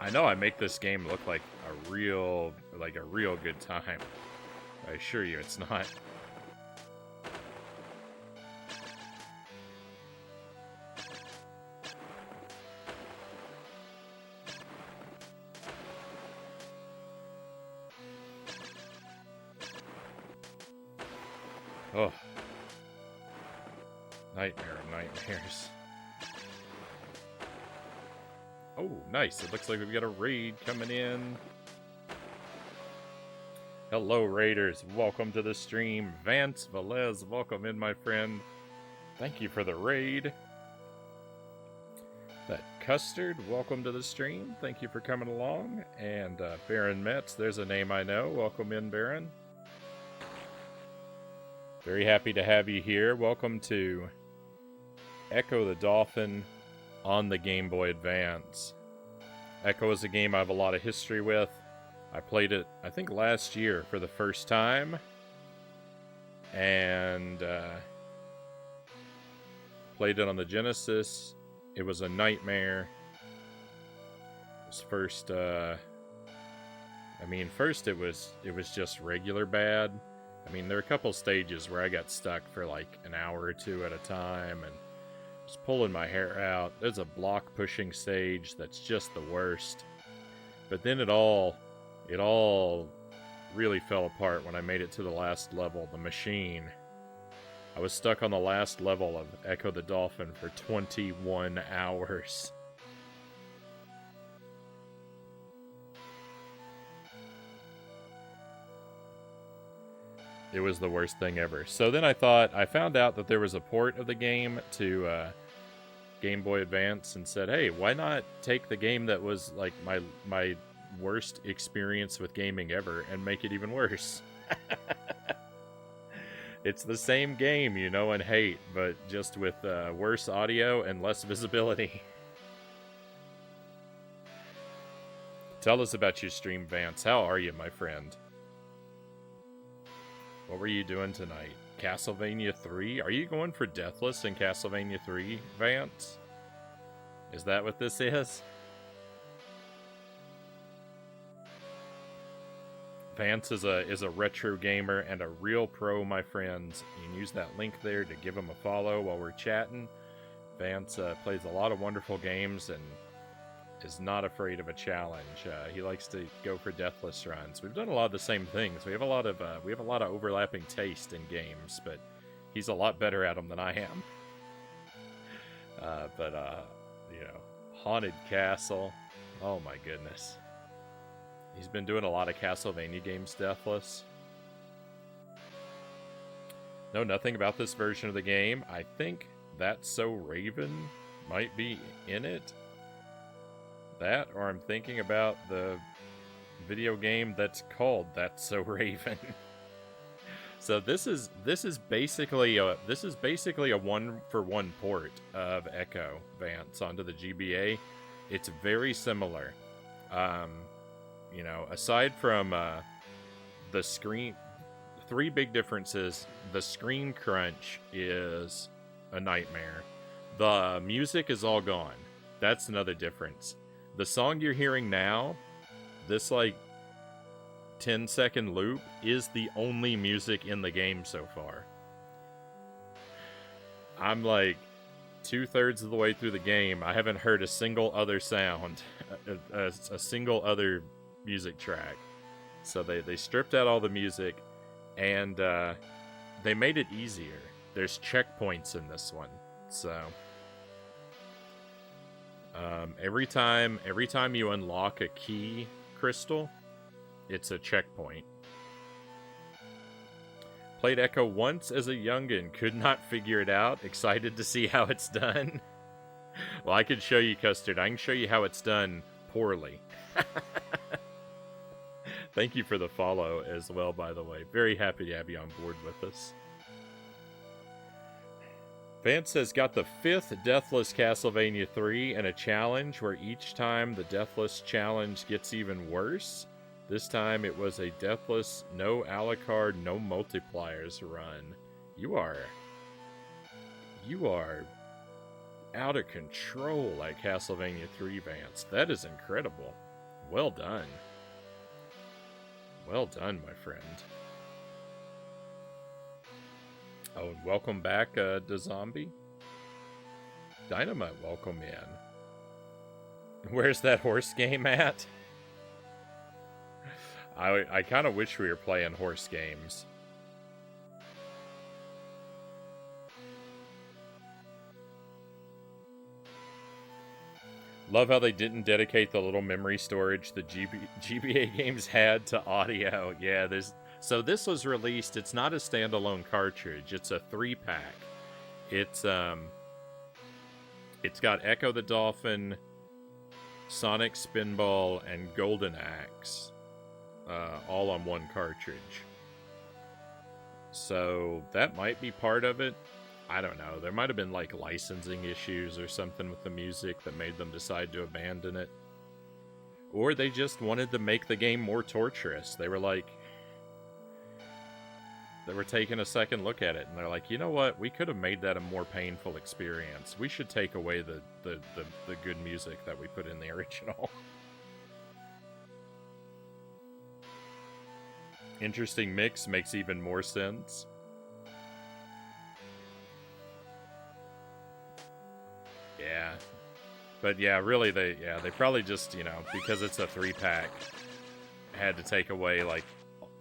I know I make this game look like a real good time. I assure you it's not. Oh. Nightmare of nightmares. Oh, nice. It looks like we've got a raid coming in. Hello, raiders. Welcome to the stream. Vance Velez, welcome in, my friend. Thank you for the raid. That Custard, welcome to the stream. Thank you for coming along. And Baron Metz, there's a name I know. Welcome in, Baron. Very happy to have you here. Welcome to Ecco the Dolphin on the Game Boy Advance. Ecco is a game I have a lot of history with. I played it, I think, last year for the first time. And played it on the Genesis. It was a nightmare. It was first it was just regular bad. I mean, there were a couple stages where I got stuck for like an hour or two at a time and was pulling my hair out. There's a block pushing stage that's just the worst. But then it all really fell apart when I made it to the last level, the machine. I was stuck on the last level of Ecco the Dolphin for 21 hours. It was the worst thing ever. So then I found out that there was a port of the game to Game Boy Advance and said, hey, why not take the game that was like my worst experience with gaming ever and make it even worse? It's the same game you know and hate, but just with worse audio and less visibility. Tell us about your stream, Vance. How are you, my friend? What were you doing tonight? Castlevania 3? Are you going for Deathless in Castlevania 3, Vance? Is that what this is? Vance is a retro gamer and a real pro, my friends. You can use that link there to give him a follow while we're chatting. Vance plays a lot of wonderful games and is not afraid of a challenge. He likes to go for deathless runs. We've done a lot of the same things. We have a lot of overlapping taste in games, but he's a lot better at them than I am. You know, Haunted Castle. Oh my goodness. He's been doing a lot of Castlevania games deathless. Know nothing about this version of the game. I think That's So Raven might be in it. That, or I'm thinking about the video game that's called That's So Raven. So this is basically a 1-for-1 port of Echo Vance onto the GBA. It's very similar. You know, aside from the screen, 3 big differences. The screen crunch is a nightmare. The music is all gone. That's another difference. The song you're hearing now, this like 10-second loop, is the only music in the game so far. I'm like 2/3 of the way through the game. I haven't heard a single other sound, a single other music track. So they stripped out all the music, and they made it easier. There's checkpoints in this one, so every time you unlock a key crystal, it's a checkpoint. Played Echo once as a youngin', could not figure it out. Excited to see how it's done. Well, I could show you, Custard. I can show you how it's done poorly. Thank you for the follow as well, by the way. Very happy to have you on board with us. Vance has got the 5th Deathless Castlevania 3 and a challenge where each time the Deathless challenge gets even worse. This time it was a Deathless, no Alucard, no multipliers run. You are out of control at Castlevania 3, Vance. That is incredible. Well done. Well done, my friend. Oh, and welcome back, DeZombie. Dynamite, welcome in. Where's that horse game at? I kind of wish we were playing horse games. Love how they didn't dedicate the little memory storage the GBA games had to audio. Yeah, so this was released. It's not a standalone cartridge. It's a 3-pack. It's got Ecco the Dolphin, Sonic Spinball, and Golden Axe, all on one cartridge. So that might be part of it. I don't know. There might have been like licensing issues or something with the music that made them decide to abandon it. Or they just wanted to make the game more torturous. They were taking a second look at it, and they're like, you know what? We could have made that a more painful experience. We should take away the good music that we put in the original. Interesting mix makes even more sense. Yeah. But yeah, really they probably just, you know, because it's a 3-pack, had to take away, like,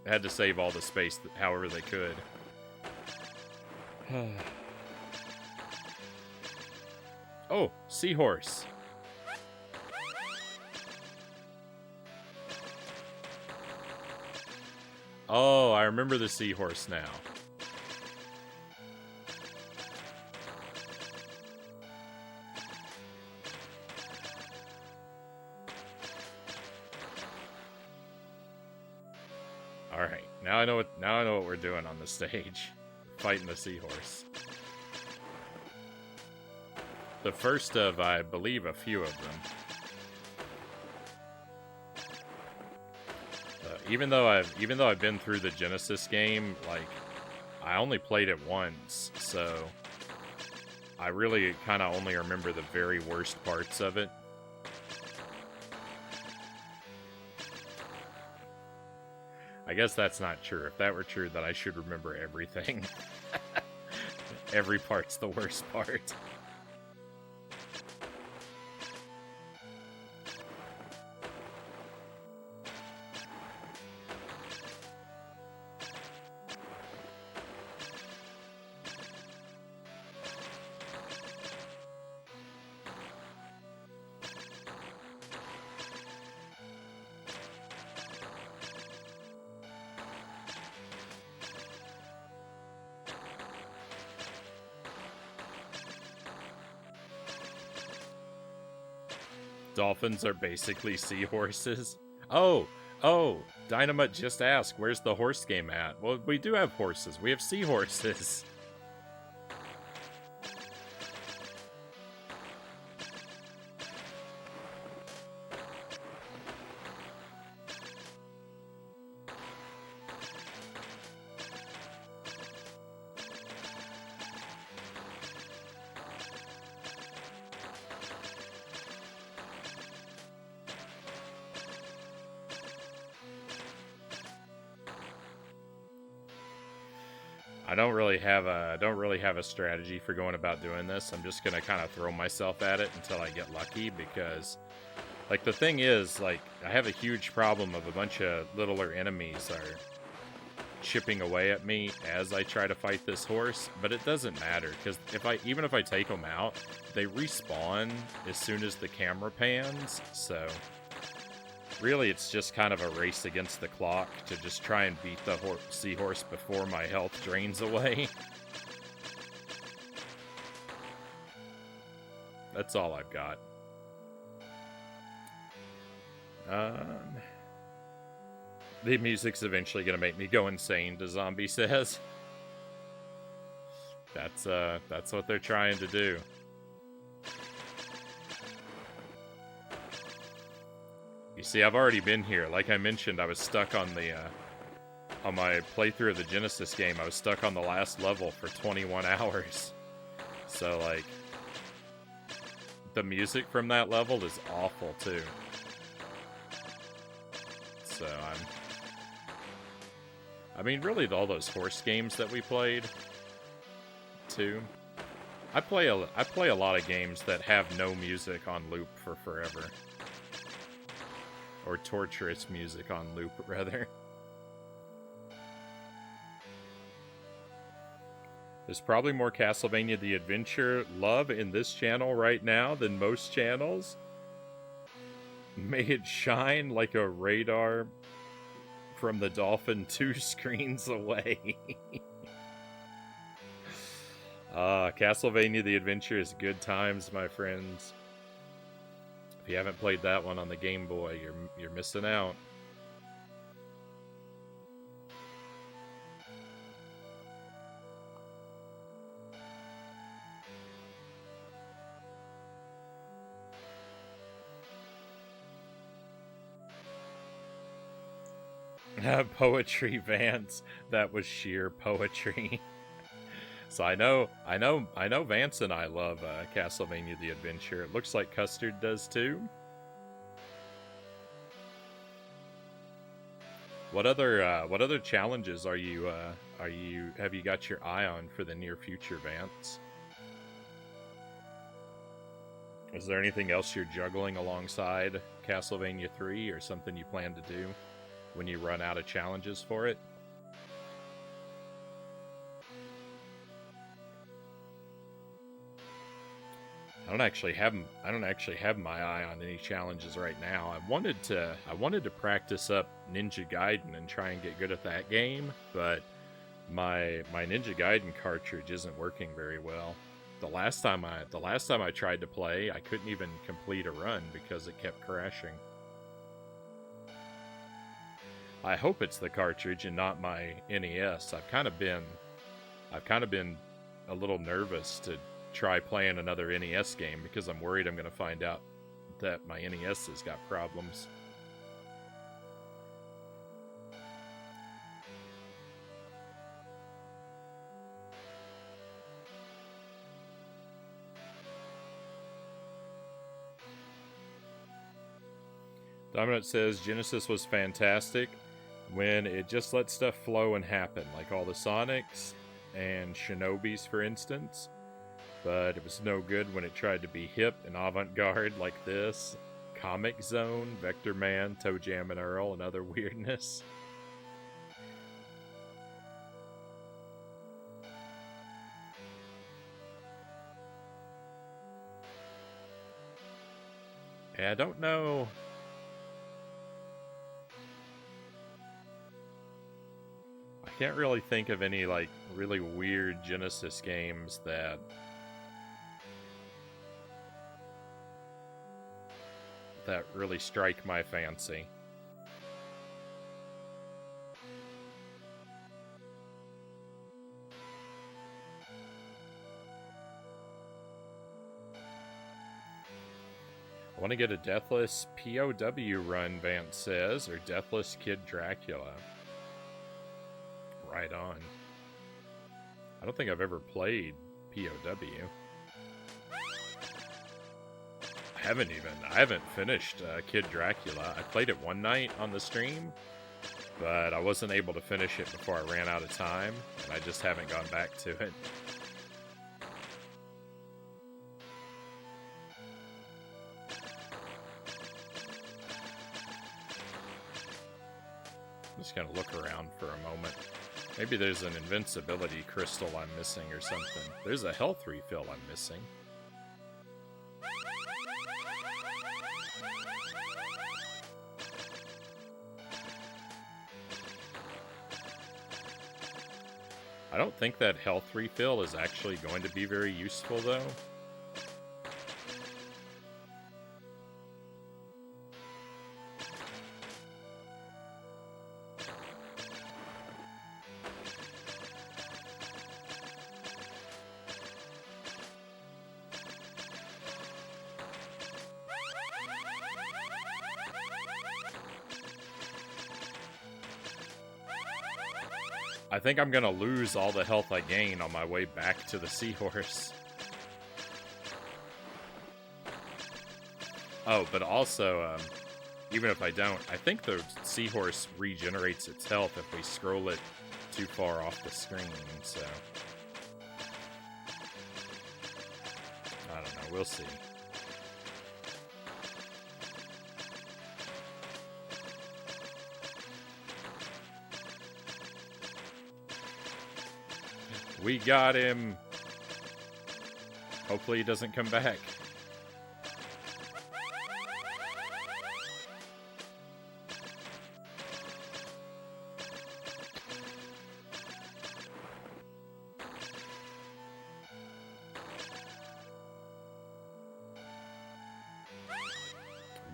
had to save all the space however they could. Oh, seahorse. Oh, I remember the seahorse now. All right, now I know what we're doing on the stage, fighting the seahorse. The first of, I believe, a few of them. Even though I've been through the Genesis game, like, I only played it once, so I really kind of only remember the very worst parts of it. I guess that's not true. If that were true, then I should remember everything. Every part's the worst part. Dolphins are basically seahorses. Oh, Dynamite just asked, where's the horse game at? Well, we do have horses. We have seahorses. I don't really have a strategy for going about doing this. I'm just gonna kind of throw myself at it until I get lucky, because like the thing is, like, I have a huge problem of a bunch of littler enemies are chipping away at me as I try to fight this horse, but it doesn't matter, because even if I take them out, they respawn as soon as the camera pans, so really it's just kind of a race against the clock to just try and beat the seahorse before my health drains away. That's all I've got. The music's eventually gonna make me go insane, the zombie says. That's what they're trying to do. You see, I've already been here. Like I mentioned, I was stuck on the on my playthrough of the Genesis game. I was stuck on the last level for 21 hours. So like, the music from that level is awful too. So I mean, really, all those horse games that we played, too. I play a lot of games that have no music on loop for forever, or torturous music on loop, rather. There's probably more Castlevania the Adventure love in this channel right now than most channels. May it shine like a radar from the Dolphin 2 screens away. Castlevania the Adventure is good times, my friends. If you haven't played that one on the Game Boy, you're missing out. Poetry, Vance. That was sheer poetry. So I know Vance and I love Castlevania the Adventure. It looks like Custard does too. What other challenges have you got your eye on for the near future, Vance? Is there anything else you're juggling alongside Castlevania 3, or something you plan to do when you run out of challenges for it? I don't actually have my eye on any challenges right now. I wanted to practice up Ninja Gaiden and try and get good at that game, but my Ninja Gaiden cartridge isn't working very well. The last time I tried to play, I couldn't even complete a run because it kept crashing. I hope it's the cartridge and not my NES. I've kind of been a little nervous to try playing another NES game because I'm worried I'm going to find out that my NES has got problems. Dominant says Genesis was fantastic when it just let stuff flow and happen, like all the Sonics and Shinobis, for instance. But it was no good when it tried to be hip and avant-garde like this. Comic Zone, Vector Man, Toe Jam and Earl, and other weirdness. Yeah, I don't know. I can't really think of any, like, really weird Genesis games that that really strike my fancy. I want to get a Deathless POW run, Vance says, or Deathless Kid Dracula. Right on. I don't think I've ever played POW. I haven't finished Kid Dracula. I played it one night on the stream, but I wasn't able to finish it before I ran out of time, and I just haven't gone back to it. I'm just gonna look around for a moment. Maybe there's an invincibility crystal I'm missing or something. There's a health refill I'm missing. I don't think that health refill is actually going to be very useful, though. I think I'm gonna lose all the health I gain on my way back to the seahorse. Oh, but also, even if I don't, I think the seahorse regenerates its health if we scroll it too far off the screen, so... I don't know, we'll see. We got him! Hopefully he doesn't come back.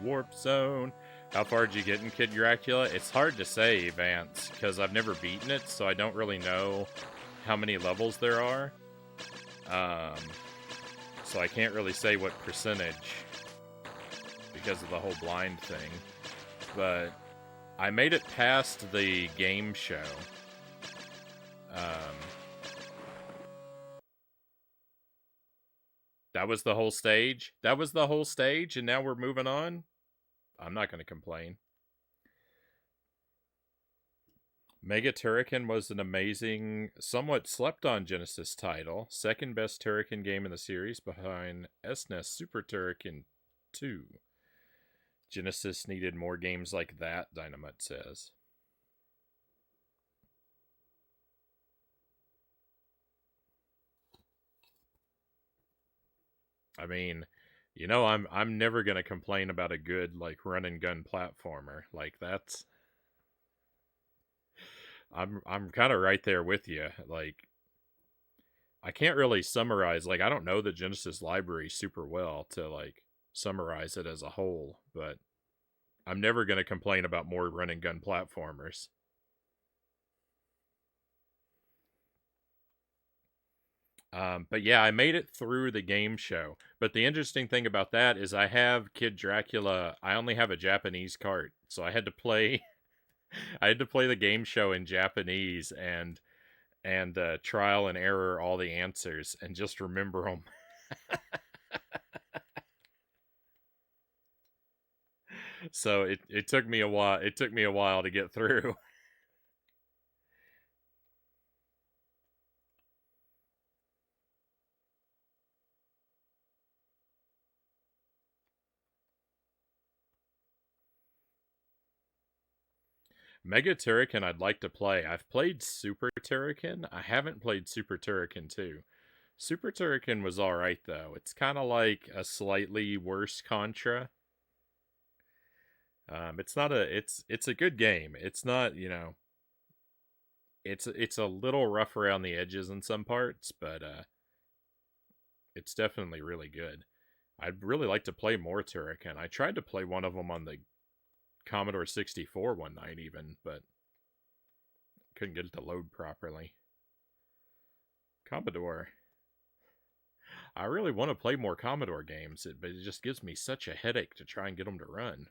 Warp zone. How far did you get in Kid Dracula? It's hard to say, Vance, because I've never beaten it, so I don't really know how many levels there are. So I can't really say what percentage because of the whole blind thing. But I made it past the game show. That was the whole stage? That was the whole stage, and now we're moving on? I'm not going to complain. Mega Turrican was an amazing, somewhat slept-on Genesis title. Second best Turrican game in the series behind SNES Super Turrican 2. Genesis needed more games like that, Dynamite says. I mean, you know, I'm never gonna complain about a good like run and gun platformer. Like that's I'm kind of right there with you. Like I can't really summarize, like I don't know the Genesis library super well to like summarize it as a whole, but I'm never going to complain about more run and gun platformers. But yeah, I made it through the game show. But the interesting thing about that is I have Kid Dracula. I only have a Japanese cart, so I had to play. I had to play the game show in Japanese and trial and error all the answers and just remember them. So it took me a while. It took me a while to get through. Mega Turrican I'd like to play. I've played Super Turrican. I haven't played Super Turrican 2. Super Turrican was alright though. It's kind of like a slightly worse Contra. It's not a it's a good game. It's not, you know, it's a little rough around the edges in some parts, but it's definitely really good. I'd really like to play more Turrican. I tried to play one of them on the Commodore 64 one night even, but couldn't get it to load properly. Commodore. I really want to play more Commodore games, but it just gives me such a headache to try and get them to run.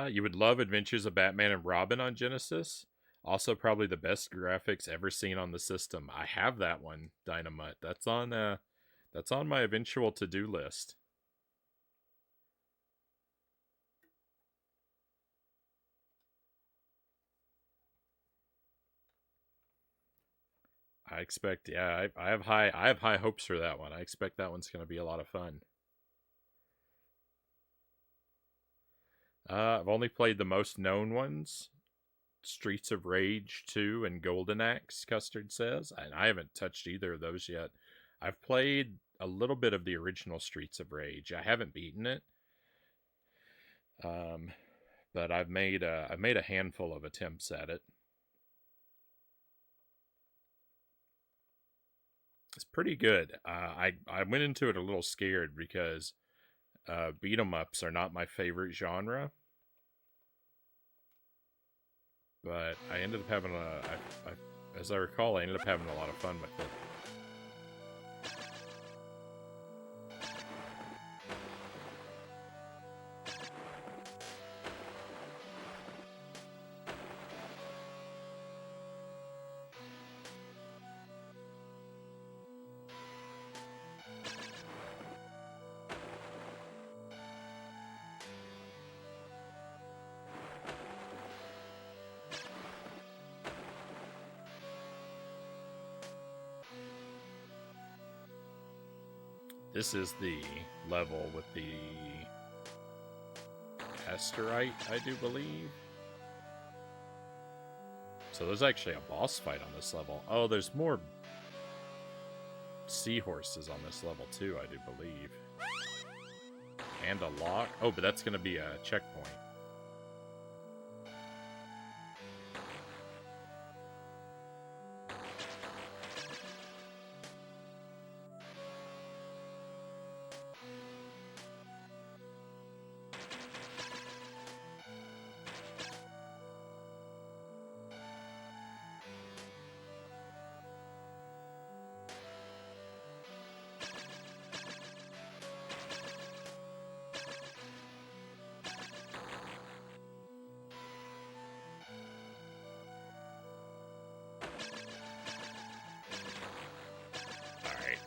You would love Adventures of Batman and Robin on Genesis. Also, probably the best graphics ever seen on the system. I have that one, Dynamite. That's on my eventual to-do list. I expect, yeah, I have high hopes for that one. I expect that one's going to be a lot of fun. I've only played the most known ones, Streets of Rage 2 and Golden Axe, Custard says, and I haven't touched either of those yet. I've played a little bit of the original Streets of Rage. I haven't beaten it, but I've made a handful of attempts at it. It's pretty good. I went into it a little scared because beat 'em ups are not my favorite genre, but I ended up having as I recall, I ended up having a lot of fun with it. This is the level with the Asterite, I do believe. So there's actually a boss fight on this level. Oh, there's more seahorses on this level too, I do believe. And a lock. Oh, but that's going to be a checkpoint.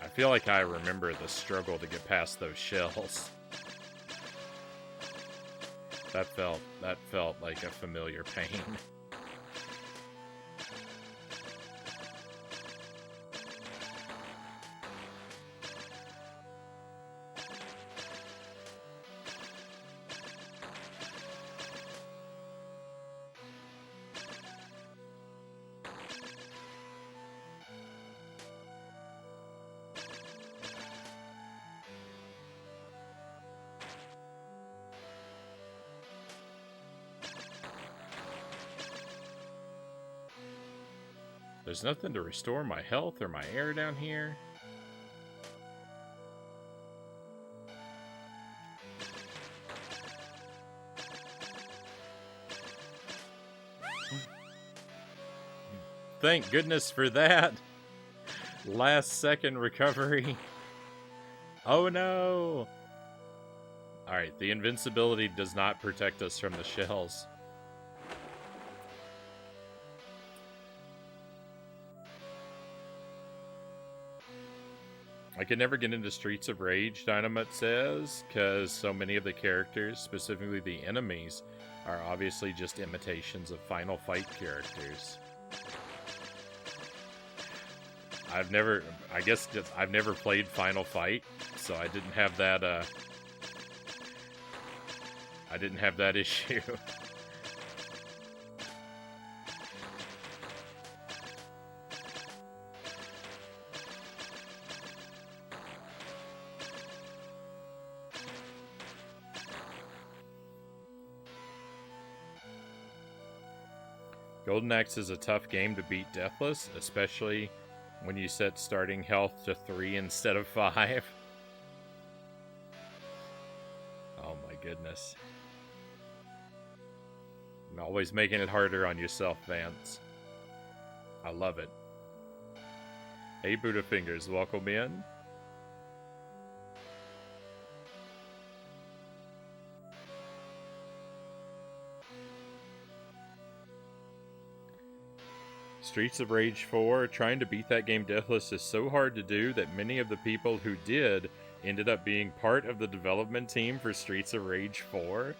I feel like I remember the struggle to get past those shells. That felt like a familiar pain. There's nothing to restore my health or my air down here. Thank goodness for that. Last second recovery. Oh no! Alright, the invincibility does not protect us from the shells. I could never get into Streets of Rage, Dynamite says, because so many of the characters, specifically the enemies, are obviously just imitations of Final Fight characters. I've never played Final Fight, so I didn't have that issue. Golden Axe is a tough game to beat Deathless, especially when you set starting health to 3 instead of 5. Oh my goodness. I'm always making it harder on yourself, Vance. I love it. Hey, Buddha Fingers, welcome in. Streets of Rage 4, trying to beat that game Deathless is so hard to do that many of the people who did ended up being part of the development team for Streets of Rage 4.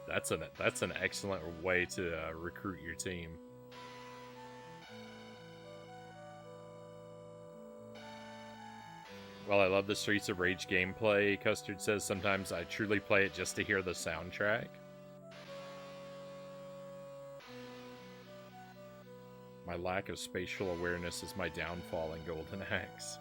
That's an excellent way to recruit your team. Well, I love the Streets of Rage gameplay. Custard says sometimes I truly play it just to hear the soundtrack. My lack of spatial awareness is my downfall in Golden Axe.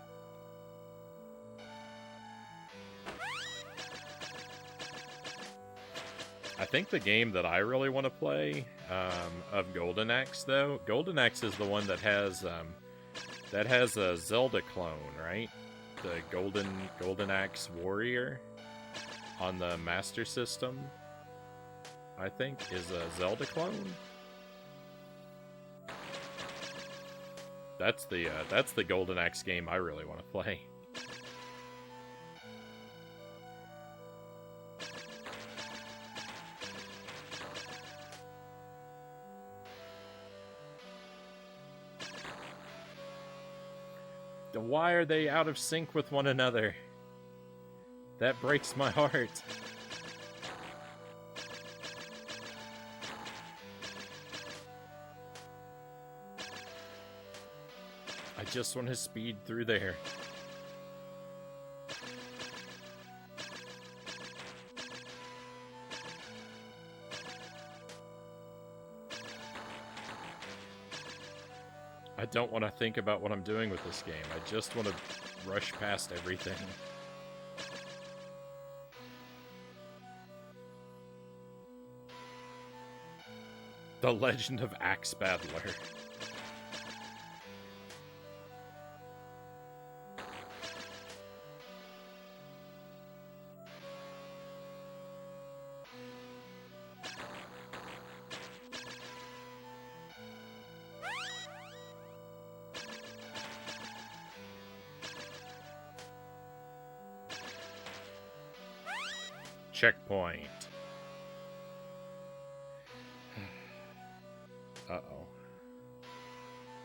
I think the game that I really want to play of Golden Axe, though, Golden Axe is the one that has a Zelda clone, right? The Golden Axe Warrior on the Master System, I think, is a Zelda clone. That's the Golden Axe game I really want to play. Why are they out of sync with one another? That breaks my heart. I just want to speed through there. I don't want to think about what I'm doing with this game. I just want to rush past everything. The Legend of Axe Battler. Checkpoint. Uh-oh.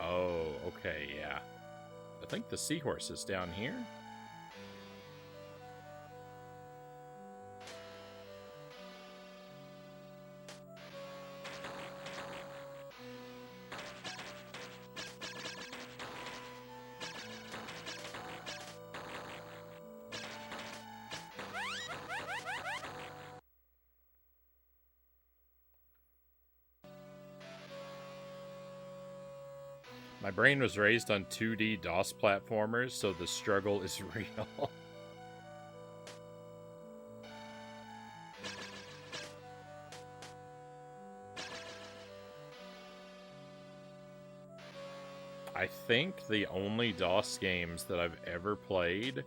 Oh, okay, yeah. I think the seahorse is down here. My brain was raised on 2D DOS platformers, so the struggle is real. I think the only DOS games that I've ever played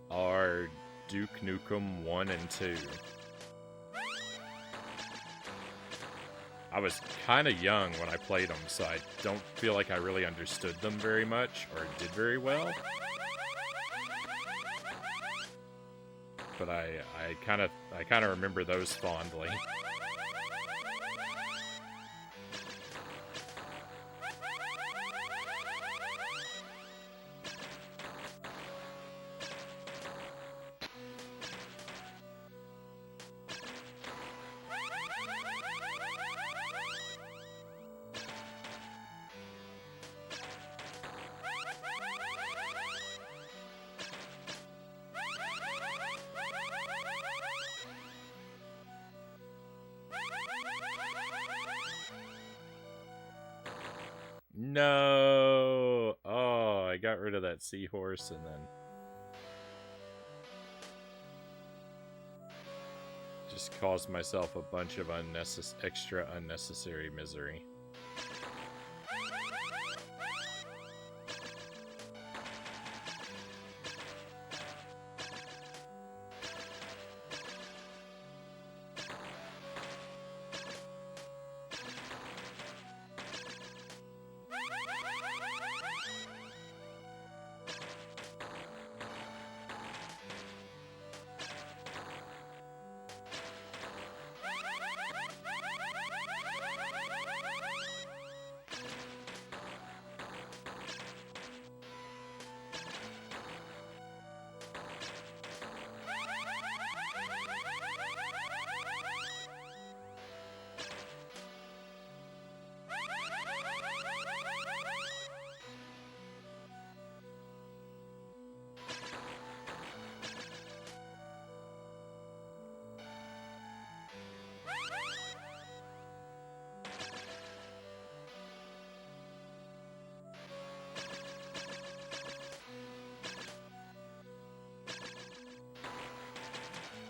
are Duke Nukem 1 and 2. I was kind of young when I played them, so I don't feel like I really understood them very much or did very well. But I kind of remember those fondly. No! Oh, I got rid of that seahorse and then... Just caused myself a bunch of extra unnecessary misery.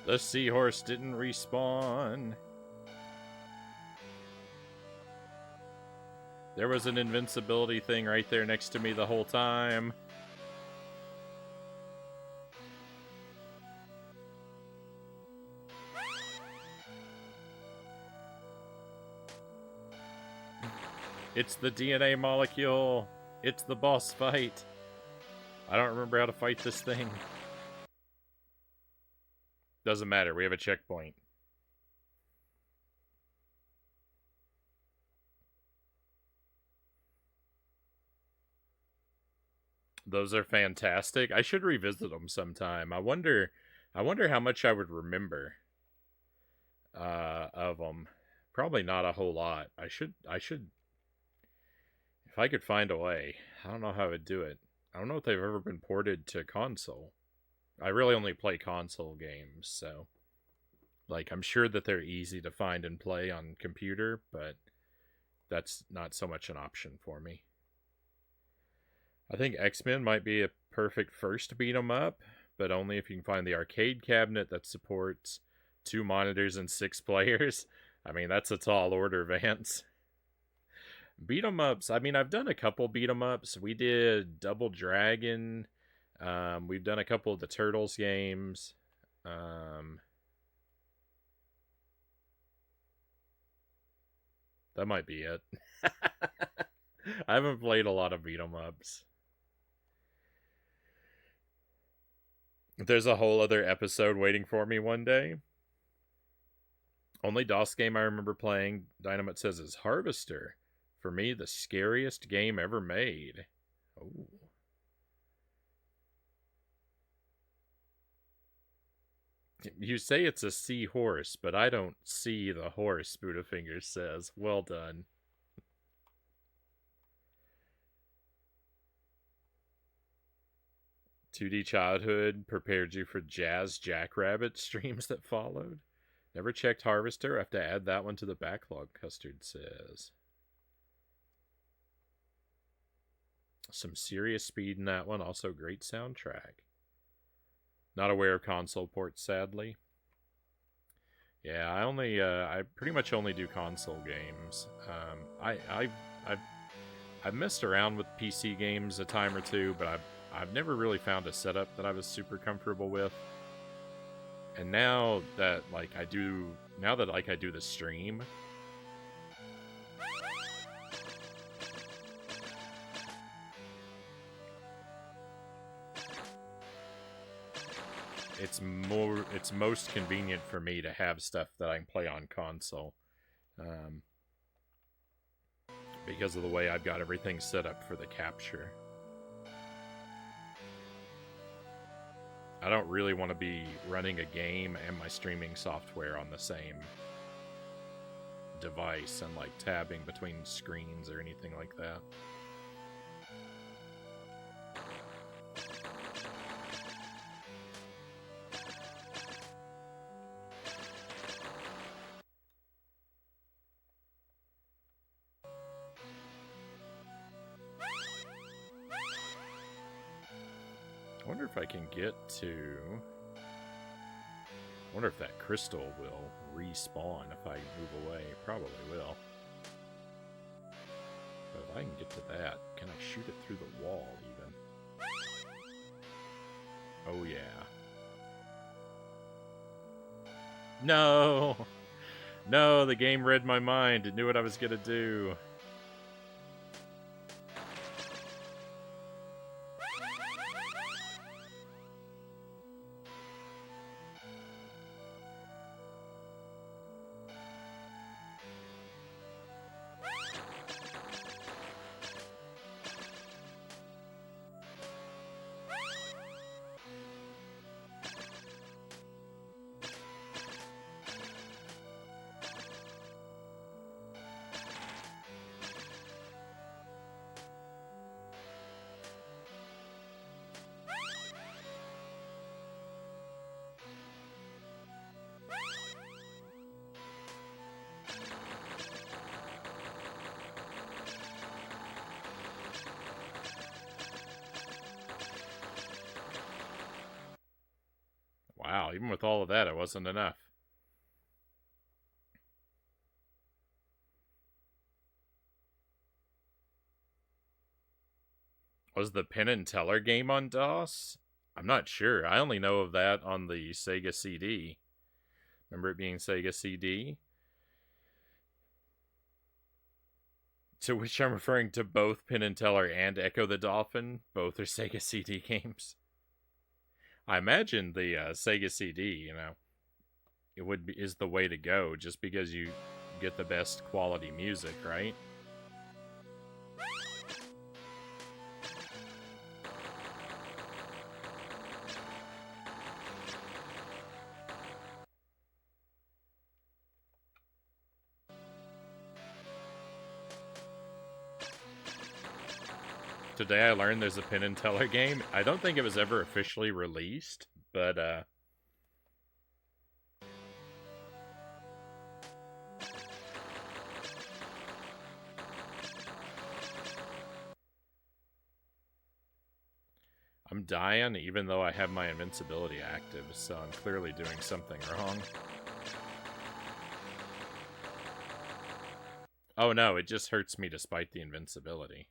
The seahorse didn't respawn. There was an invincibility thing right there next to me the whole time. It's the DNA molecule. It's the boss fight. I don't remember how to fight this thing. Doesn't matter, we have a checkpoint. Those are fantastic. I should revisit them sometime. I wonder how much I would remember of them. Probably not a whole lot. I should if I could find a way. I don't know how I would do it. I don't know if they've ever been ported to console. I really only play console games, so like I'm sure that they're easy to find and play on computer, but that's not so much an option for me. I think X-Men might be a perfect first beat 'em up, but only if you can find the arcade cabinet that supports 2 monitors and 6 players. I mean, that's a tall order, Vance. Beat 'em ups. I mean, I've done a couple beat 'em ups. We did Double Dragon. We've done a couple of the Turtles games. That might be it. I haven't played a lot of beat 'em ups. There's a whole other episode waiting for me one day. Only DOS game I remember playing, Dynamite says, is Harvester. For me, the scariest game ever made. Oh. You say it's a seahorse, but I don't see the horse, Budafingers says. Well done. "2D childhood prepared you for Jazz Jackrabbit streams that followed. Never checked Harvester. I have to add that one to the backlog," Custard says. Some serious speed in that one. Also, great soundtrack. Not aware of console ports, sadly. Yeah, I pretty much only do console games. I've messed around with PC games a time or two, but I've never really found a setup that I was super comfortable with. And now that I do the stream, it's most convenient for me to have stuff that I can play on console. Because of the way I've got everything set up for the capture. I don't really want to be running a game and my streaming software on the same device and tabbing between screens or anything like that. I wonder if I can get to... I wonder if that crystal will respawn if I move away. Probably will. But if I can get to that, can I shoot it through the wall even? Oh yeah. No! No, the game read my mind. It knew what I was gonna do. Wow, even with all of that, it wasn't enough. Was the Penn and Teller game on DOS? I'm not sure. I only know of that on the Sega CD. Remember it being Sega CD? To which I'm referring to both Penn and Teller and Ecco the Dolphin. Both are Sega CD games. I imagine the Sega CD, it is the way to go, just because you get the best quality music, right? Today I learned there's a Penn and Teller game. I don't think it was ever officially released, but I'm dying even though I have my invincibility active, so I'm clearly doing something wrong. Oh no, it just hurts me despite the invincibility.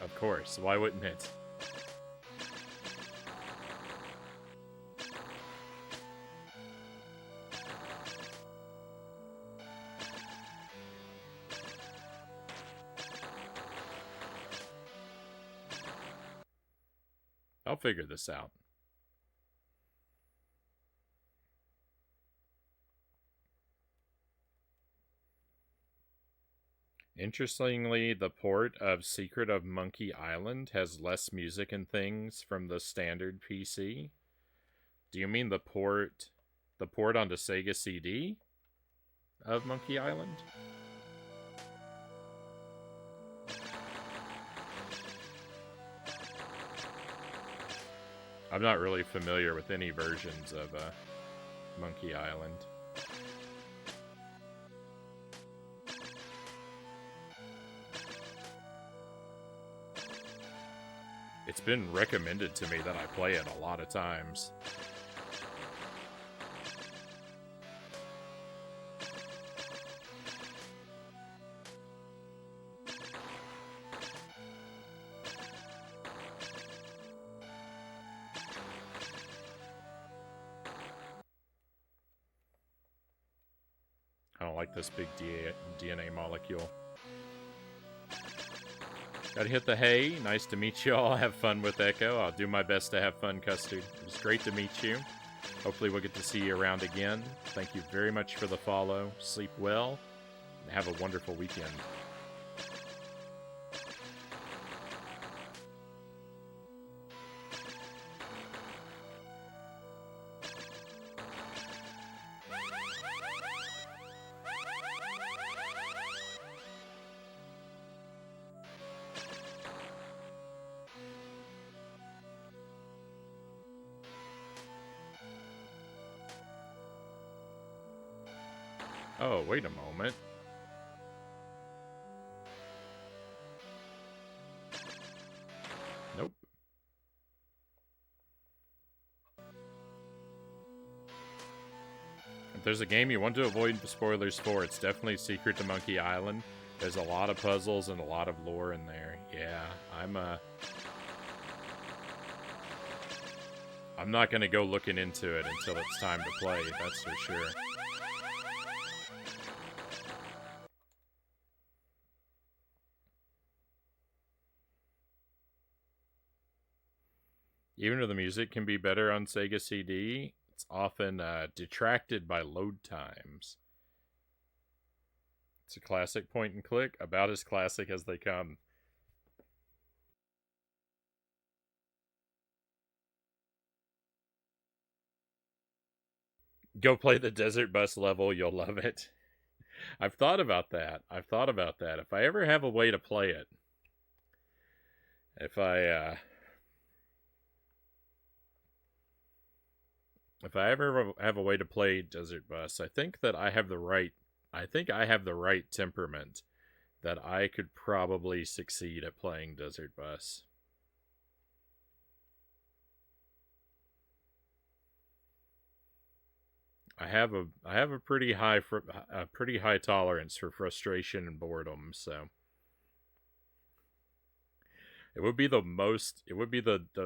Of course, why wouldn't it? I'll figure this out. Interestingly, the port of Secret of Monkey Island has less music and things from the standard PC. Do you mean the port onto Sega CD of Monkey Island? I'm not really familiar with any versions of Monkey Island. It's been recommended to me that I play it a lot of times. I don't like this big DNA molecule. Gotta hit the hay. Nice to meet you all. Have fun with Echo. I'll do my best to have fun, Custard. It was great to meet you. Hopefully we'll get to see you around again. Thank you very much for the follow. Sleep well, and have a wonderful weekend. Oh, wait a moment. Nope. If there's a game you want to avoid spoilers for, it's definitely Secret to Monkey Island. There's a lot of puzzles and a lot of lore in there. Yeah, I'm not going to go looking into it until it's time to play, that's for sure. Even though the music can be better on Sega CD, it's often detracted by load times. It's a classic point and click, about as classic as they come. Go play the Desert Bus level, you'll love it. I've thought about that. If I ever have a way to play it, if I ever have a way to play Desert Bus, I think that I have the right temperament that I could probably succeed at playing Desert Bus. I have a pretty high tolerance for frustration and boredom, so it would be the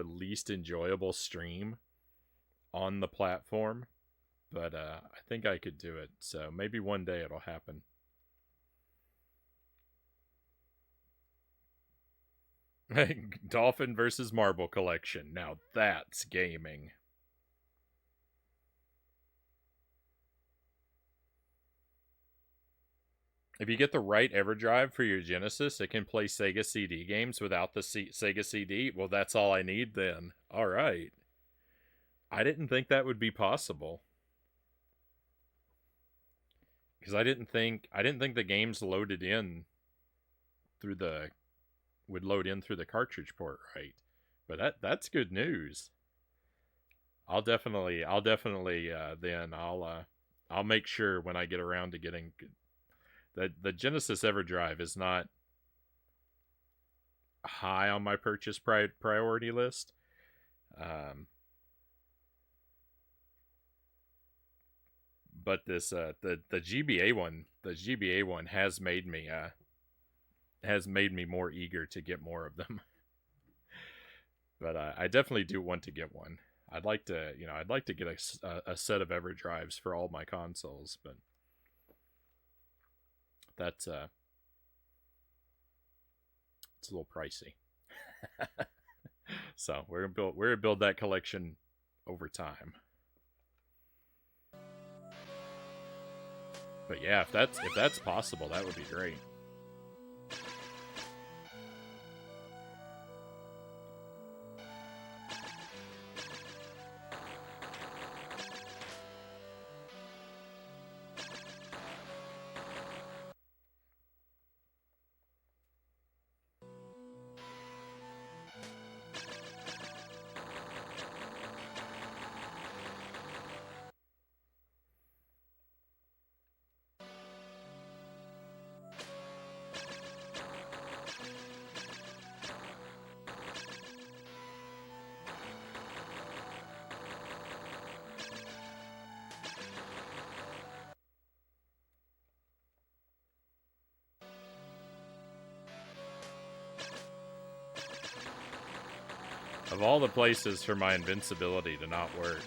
least enjoyable stream on the platform, but I think I could do it, so maybe one day it'll happen. Dolphin versus Marble Collection. Now that's gaming. If you get the right EverDrive for your Genesis, it can play Sega CD games without the Sega CD. Well, that's all I need then. All right. I didn't think that would be possible. Because I didn't think the games loaded in would load in through the cartridge port, right? But that's good news. I'll definitely then I'll make sure when I get around to getting the Genesis EverDrive is not high on my purchase priority list. But this the GBA one has made me more eager to get more of them. But I definitely do want to get one. I'd like to get a set of EverDrives for all my consoles, but that's it's a little pricey. So we're gonna build that collection over time. But yeah, if that's possible, that would be great. Of all the places for my invincibility to not work.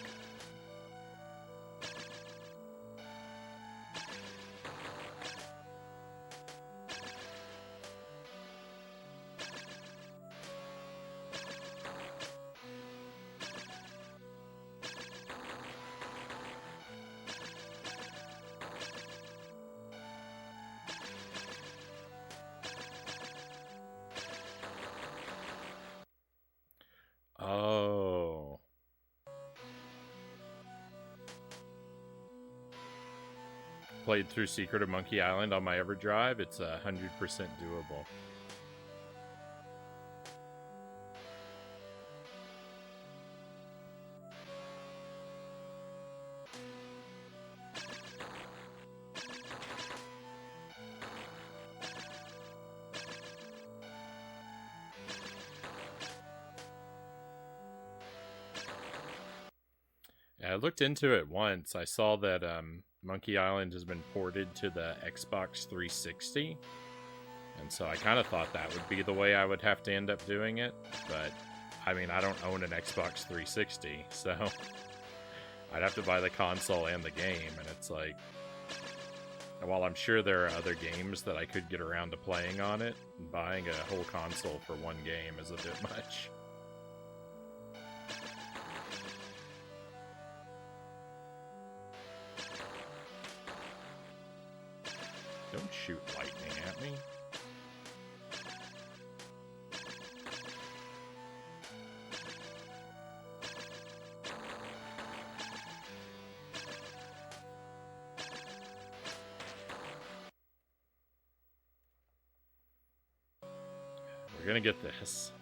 Oh. Played through Secret of Monkey Island on my EverDrive. It's 100% doable. I looked into it once. I saw that Monkey Island has been ported to the Xbox 360, and so I kind of thought that would be the way I would have to end up doing it. But I mean, I don't own an Xbox 360, so I'd have to buy the console and the game, and it's like, while I'm sure there are other games that I could get around to playing on it, buying a whole console for one game is a bit much. Don't shoot lightning at me. We're gonna get this.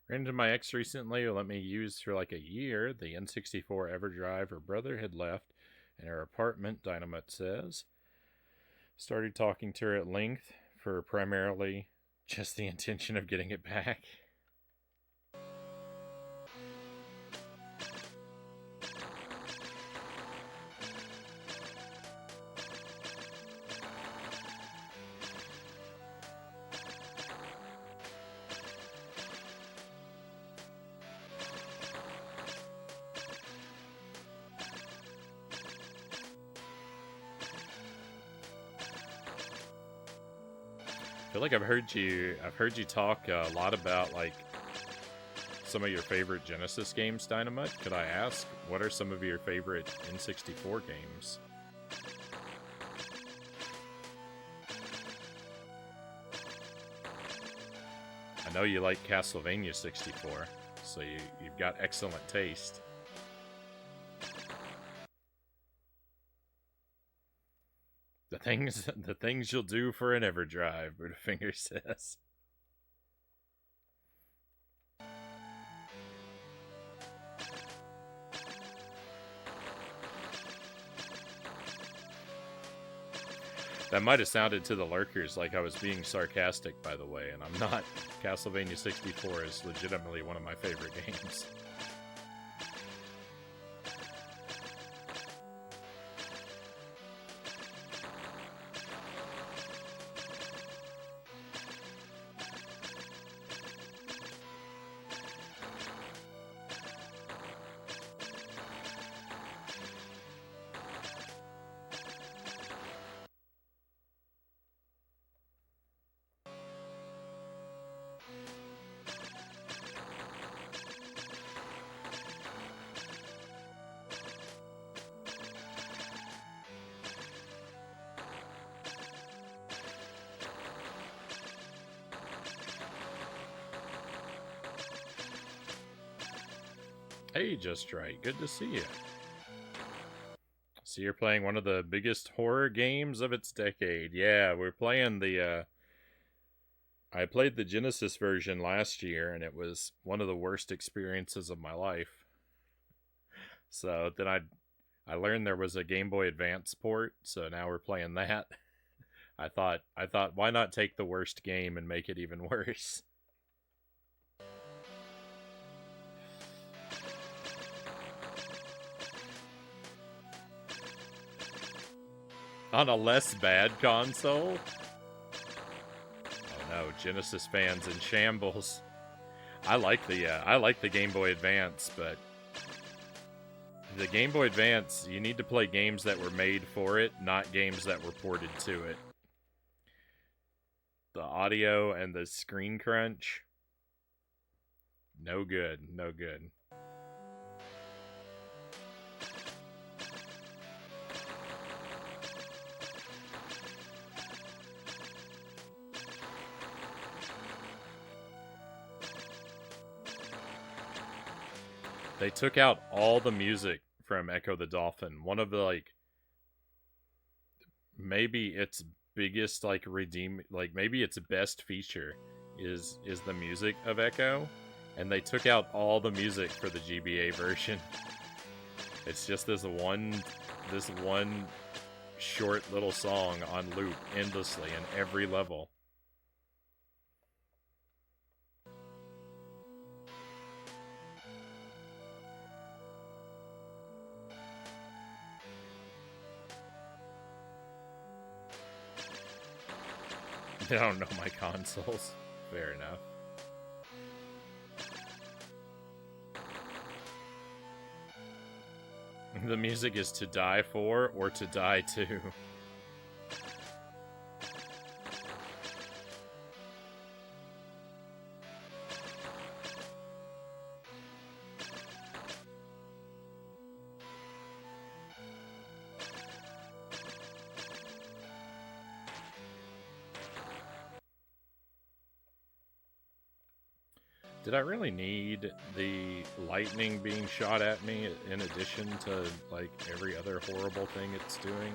Ran into my ex recently who let me use for like a year the N64 EverDrive her brother had left in her apartment, Dynamite says. Started talking to her at length for primarily just the intention of getting it back. I feel like I've heard you talk a lot about like some of your favorite Genesis games, Dynamite. Could I ask, what are some of your favorite N64 games? I know you like Castlevania 64, so you've got excellent taste. The things you'll do for an EverDrive, Buddhafinger says. That might have sounded to the lurkers like I was being sarcastic, by the way, and I'm not. Castlevania 64 is legitimately one of my favorite games. Hey, Just Right. Good to see you. So you're playing one of the biggest horror games of its decade. Yeah, we're playing the, I played the Genesis version last year, and it was one of the worst experiences of my life. So then I learned there was a Game Boy Advance port, so now we're playing that. I thought, why not take the worst game and make it even worse? On a less bad console? Oh no, Genesis fans in shambles. I like the Game Boy Advance, but the Game Boy Advance, you need to play games that were made for it, not games that were ported to it. The audio and the screen crunch, no good, no good. They took out all the music from Ecco the Dolphin. One of the maybe its biggest maybe its best feature is the music of Echo, and they took out all the music for the GBA version. It's just this one short little song on loop endlessly in every level. They don't know my consoles. Fair enough. The music is To Die For or To Die To. Did I really need the lightning being shot at me in addition to, like, every other horrible thing it's doing?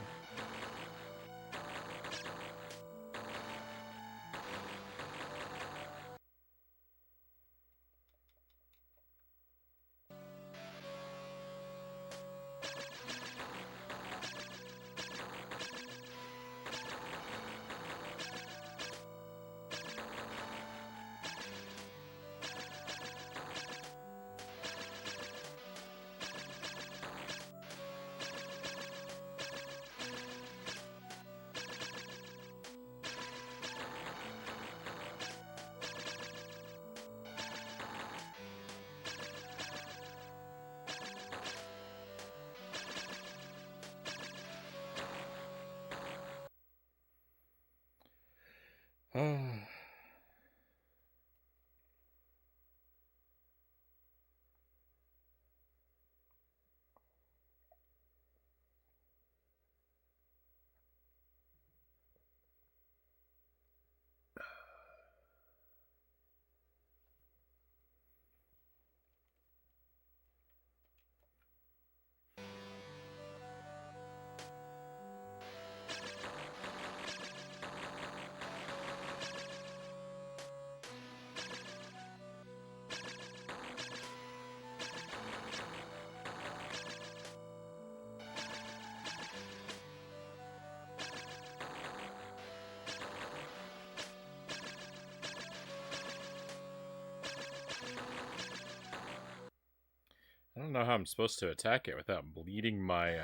I don't know how I'm supposed to attack it without bleeding my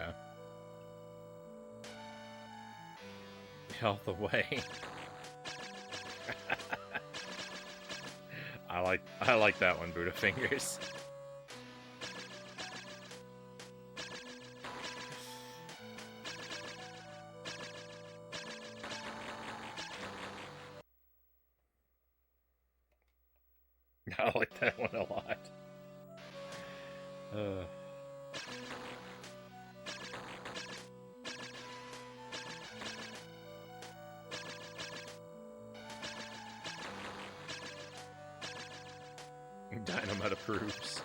health away. I like that one, Buddha Fingers. I like that one a lot. Dynamite approves.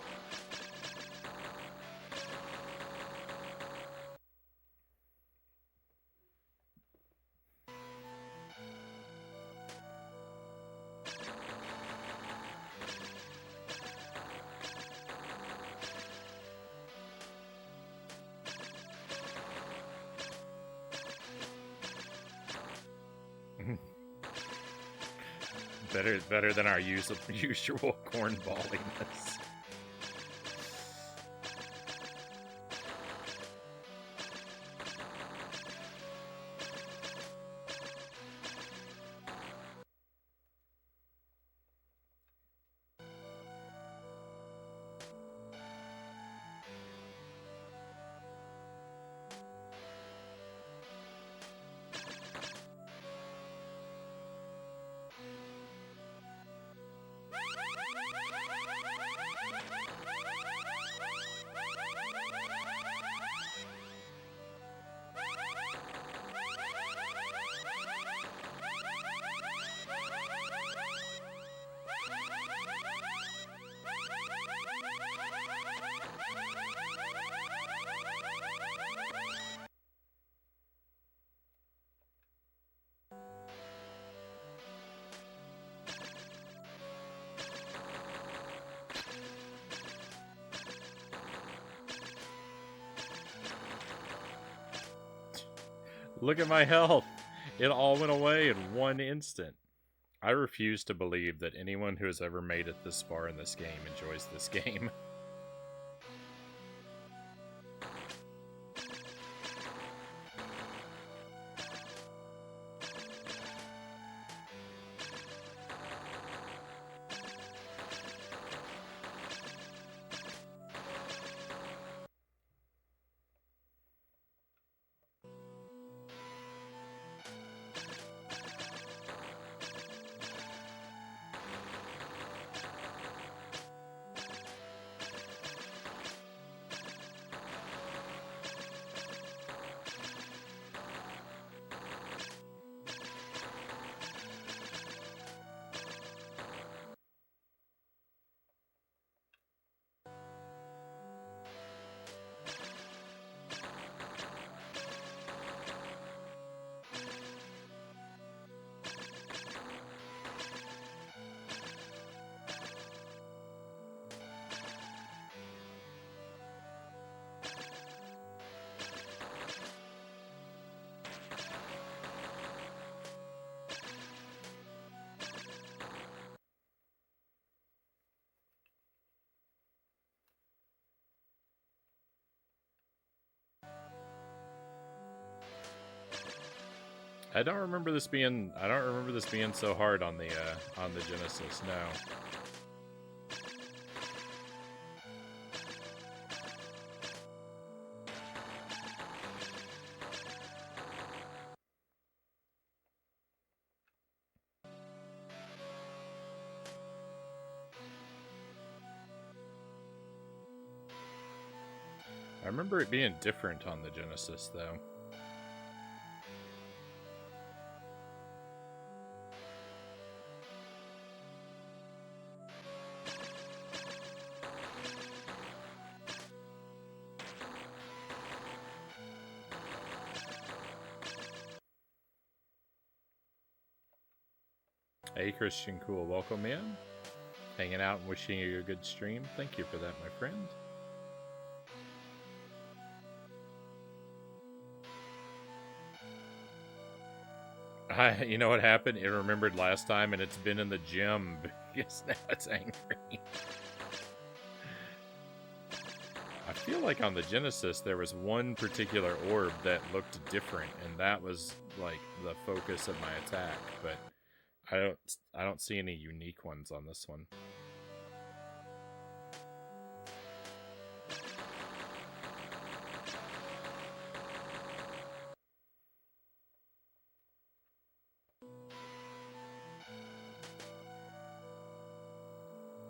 Better than our usual cornballiness. Look at my health. It all went away in one instant. I refuse to believe that anyone who has ever made it this far in this game enjoys this game. I don't remember this being so hard on the Genesis. No. I remember it being different on the Genesis, though. Hey, Christian Cool, welcome in. Hanging out and wishing you a good stream. Thank you for that, my friend. You know what happened? It remembered last time, and it's been in the gym because now it's angry. I feel like on the Genesis there was one particular orb that looked different, and that was like the focus of my attack. But I don't see any unique ones on this one.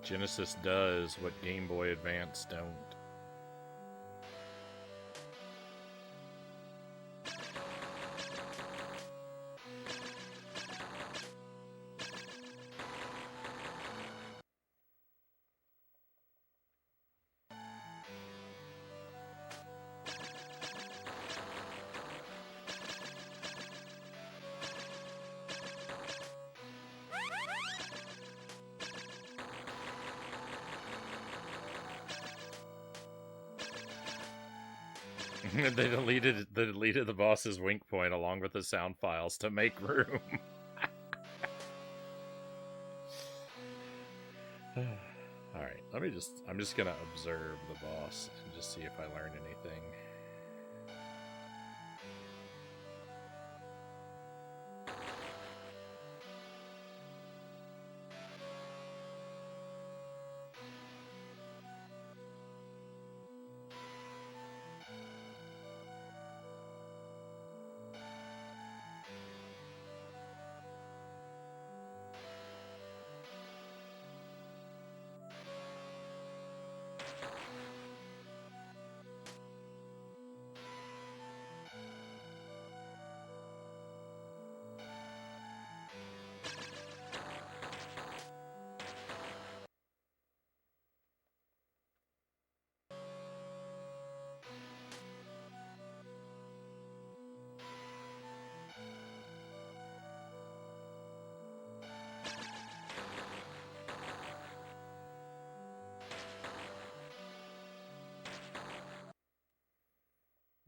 Genesis does what Game Boy Advance don't. They deleted the boss's wink point along with the sound files to make room. All right, I'm just gonna observe the boss and just see if I learn anything.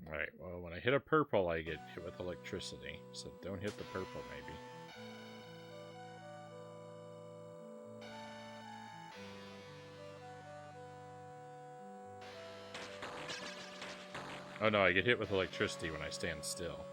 Alright, well, when I hit a purple, I get hit with electricity, so don't hit the purple, maybe. Oh no, I get hit with electricity when I stand still.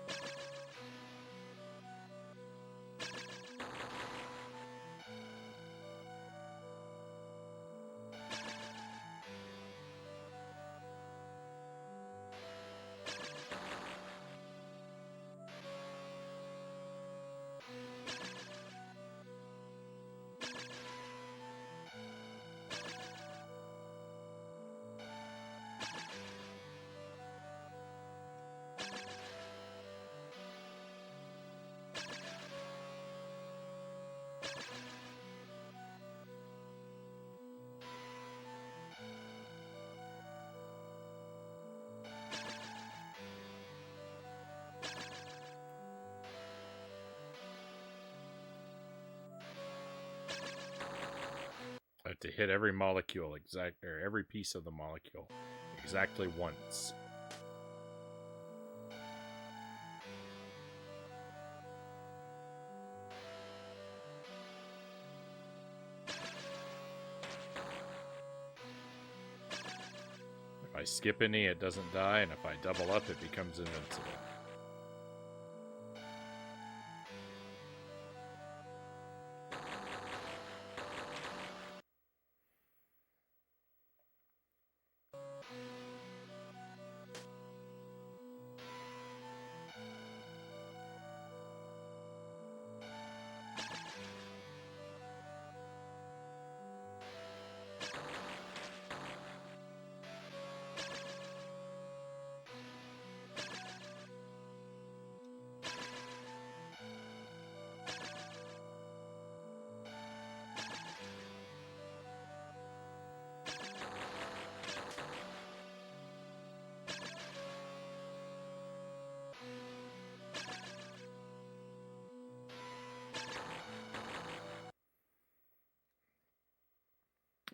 I have to hit every molecule or every piece of the molecule exactly once. If I skip any, it doesn't die, and if I double up, it becomes invincible.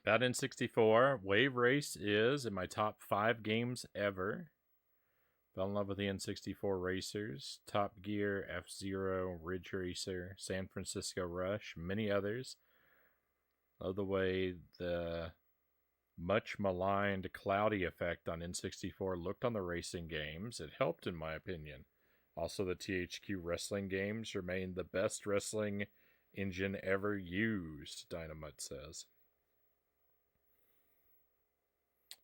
That N64, Wave Race is in my top 5 games ever. Fell in love with the N64 racers, Top Gear, F-Zero, Ridge Racer, San Francisco Rush, many others. Love the way the much maligned cloudy effect on N64 looked on the racing games. It helped, in my opinion. Also, the THQ wrestling games remain the best wrestling engine ever used, Dynamite says.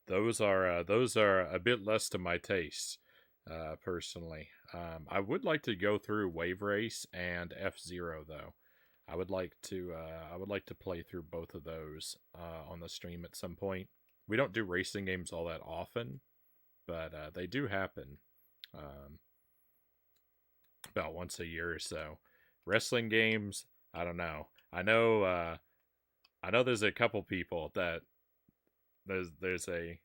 Those are a bit less to my taste, personally. I would like to go through Wave Race and F-Zero though. I would like to play through both of those on the stream at some point. We don't do racing games all that often, but they do happen about once a year or so. Wrestling games, I don't know. I know there's a couple people that there's a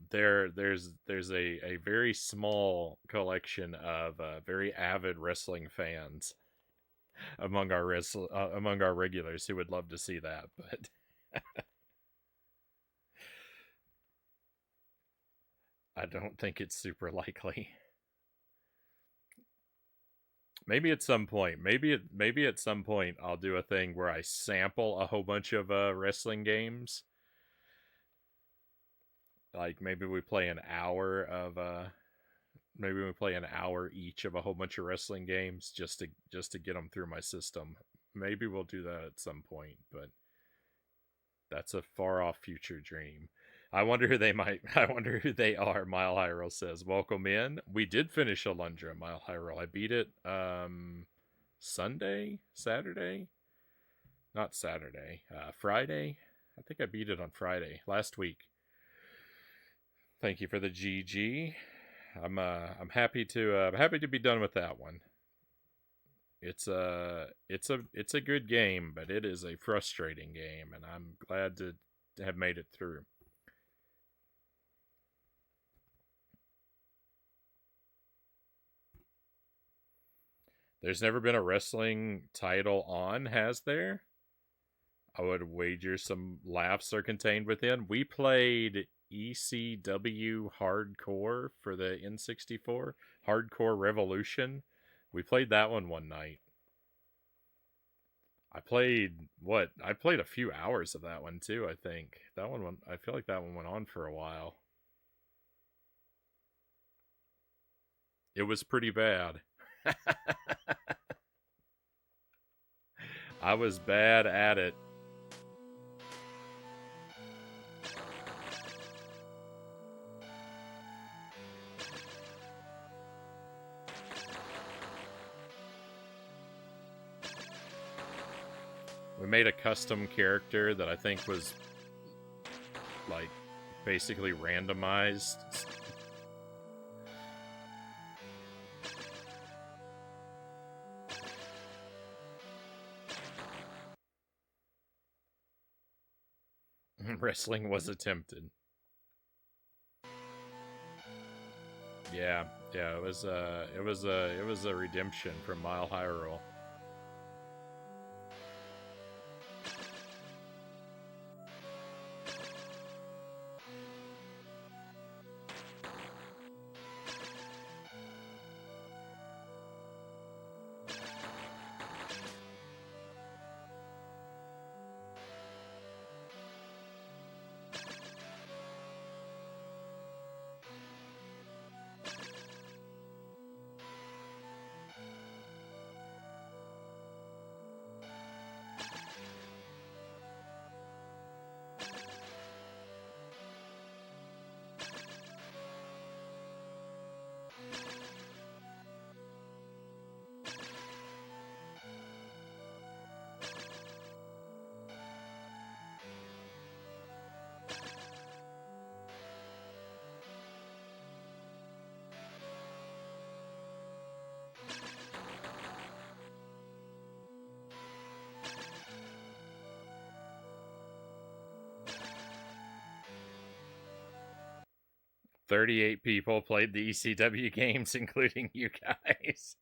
there's a very small collection of very avid wrestling fans among our regulars who would love to see that, but I don't think it's super likely. Maybe at some point. Maybe at some point I'll do a thing where I sample a whole bunch of wrestling games. Like maybe we play an hour of maybe we play an hour each of a whole bunch of wrestling games just to get them through my system. Maybe we'll do that at some point, but that's a far off future dream. I wonder who they might. I wonder who they are. Mile High Roll says, "Welcome in." We did finish Alundra, Mile High Roll. I beat it Sunday, Saturday, not Saturday, Friday. I think I beat it on Friday last week. Thank you for the GG. I'm happy to be done with that one. It's a good game, but it is a frustrating game, and I'm glad to have made it through. There's never been a wrestling title on, has there? I would wager some laughs are contained within. We played ECW Hardcore for the N64, Hardcore Revolution. We played that one night. I played I played a few hours of that one too, I think. That one I feel like that one went on for a while. It was pretty bad. I was bad at it. We made a custom character that I think was like basically randomized. Wrestling was attempted. Yeah, it was a redemption from Mile High Roll. "38 people played the ECW games, including you guys."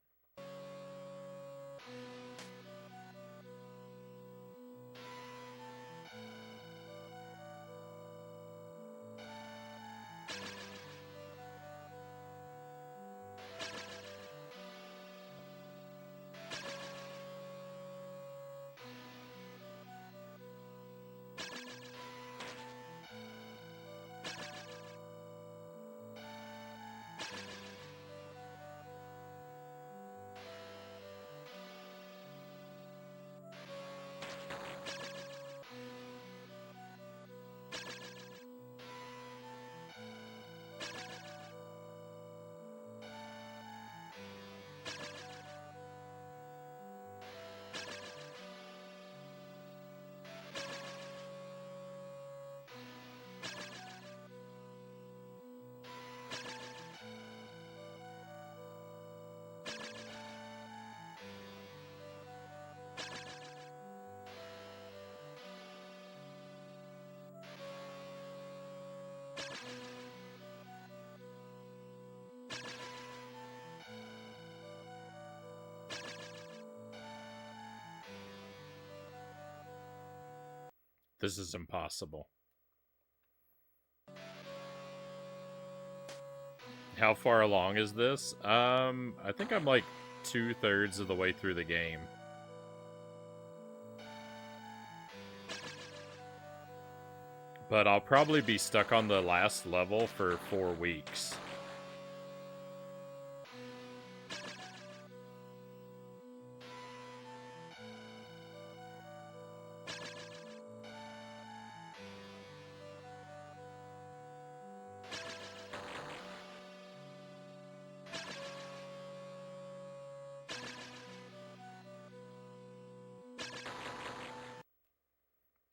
This is impossible. How far along is this? I think I'm like 2/3 of the way through the game. But I'll probably be stuck on the last level for 4 weeks.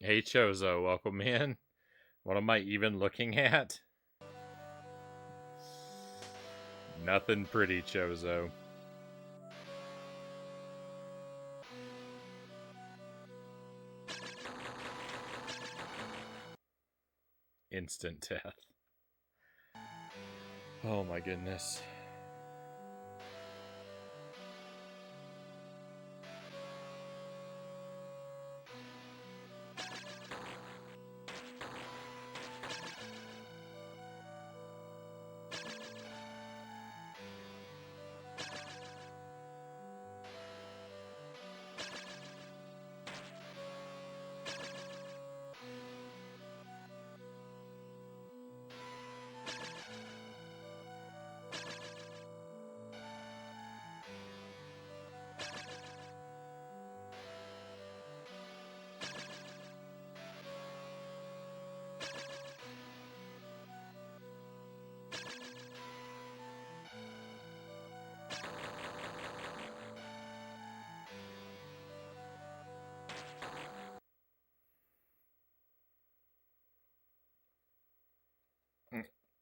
Hey Chozo, welcome in. What am I even looking at? Nothing pretty, Chozo. Instant death. Oh my goodness.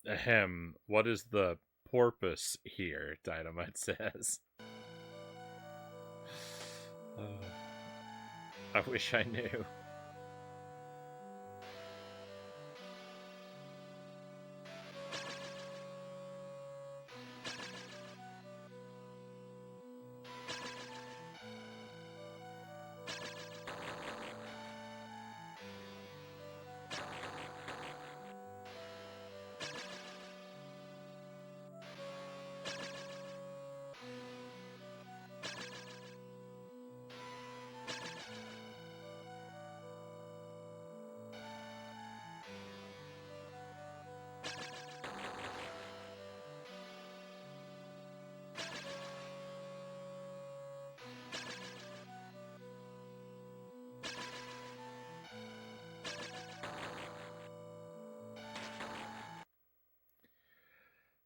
Ahem, what is the porpoise here? Dynamite says. I wish I knew.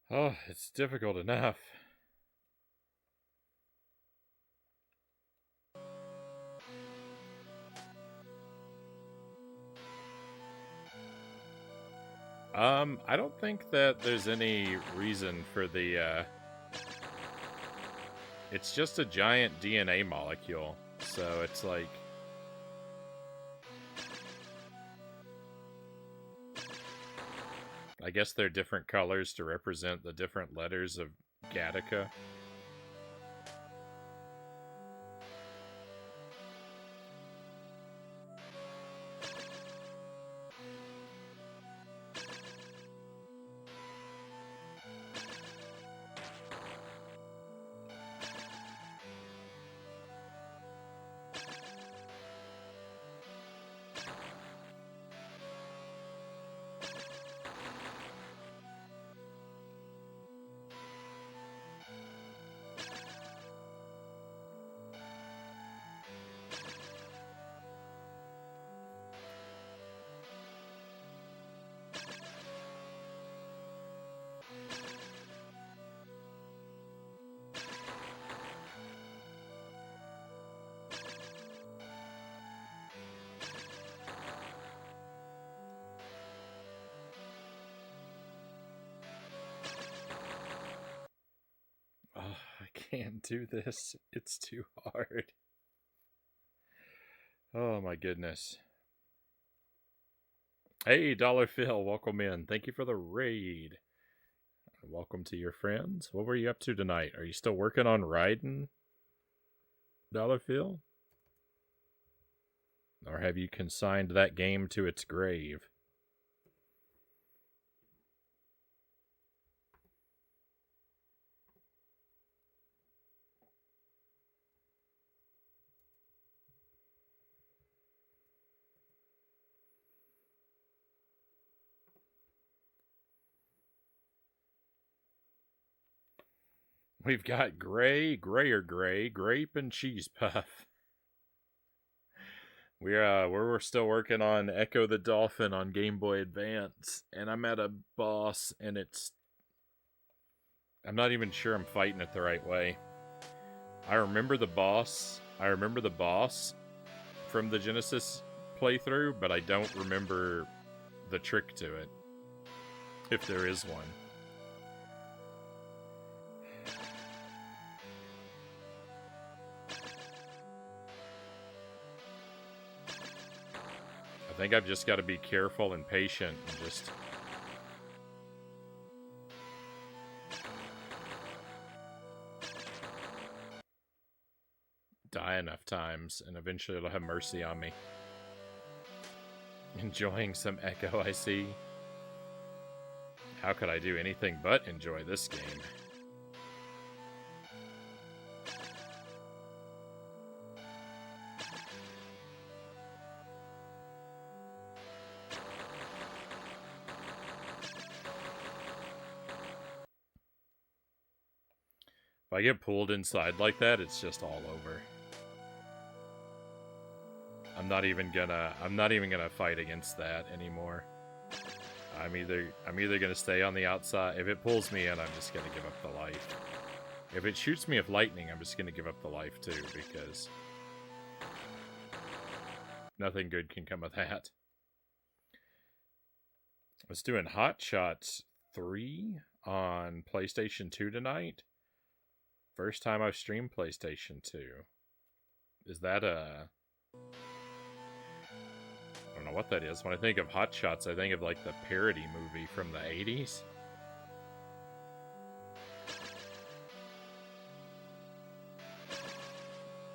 Oh, it's difficult enough. I don't think that there's any reason for the, it's just a giant DNA molecule, so it's like... I guess they're different colors to represent the different letters of Gattaca. Oh, I can't do this. It's too hard. Oh my goodness. Hey, Dollar Phil, welcome in. Thank you for the raid. Welcome to your friends. What were you up to tonight? Are you still working on Raiden, Dollar Phil? Or have you consigned that game to its grave? We've got grayer gray, grape, and cheese puff. We're still working on Ecco the Dolphin on Game Boy Advance, and I'm at a boss, and I'm not even sure I'm fighting it the right way. I remember the boss from the Genesis playthrough, but I don't remember the trick to it, if there is one. I think I've just got to be careful and patient and just... die enough times, and eventually it'll have mercy on me. Enjoying some Echo, I see. How could I do anything but enjoy this game? If I get pulled inside like that, it's just all over. I'm not even gonna fight against that anymore. I'm either gonna stay on the outside. If it pulls me in, I'm just gonna give up the life. If it shoots me with lightning, I'm just gonna give up the life too, because nothing good can come of that. I was doing Hot Shots 3 on PlayStation 2 tonight. First time I've streamed PlayStation 2. Is that a... I don't know what that is. When I think of Hot Shots, I think of like the parody movie from the 80s.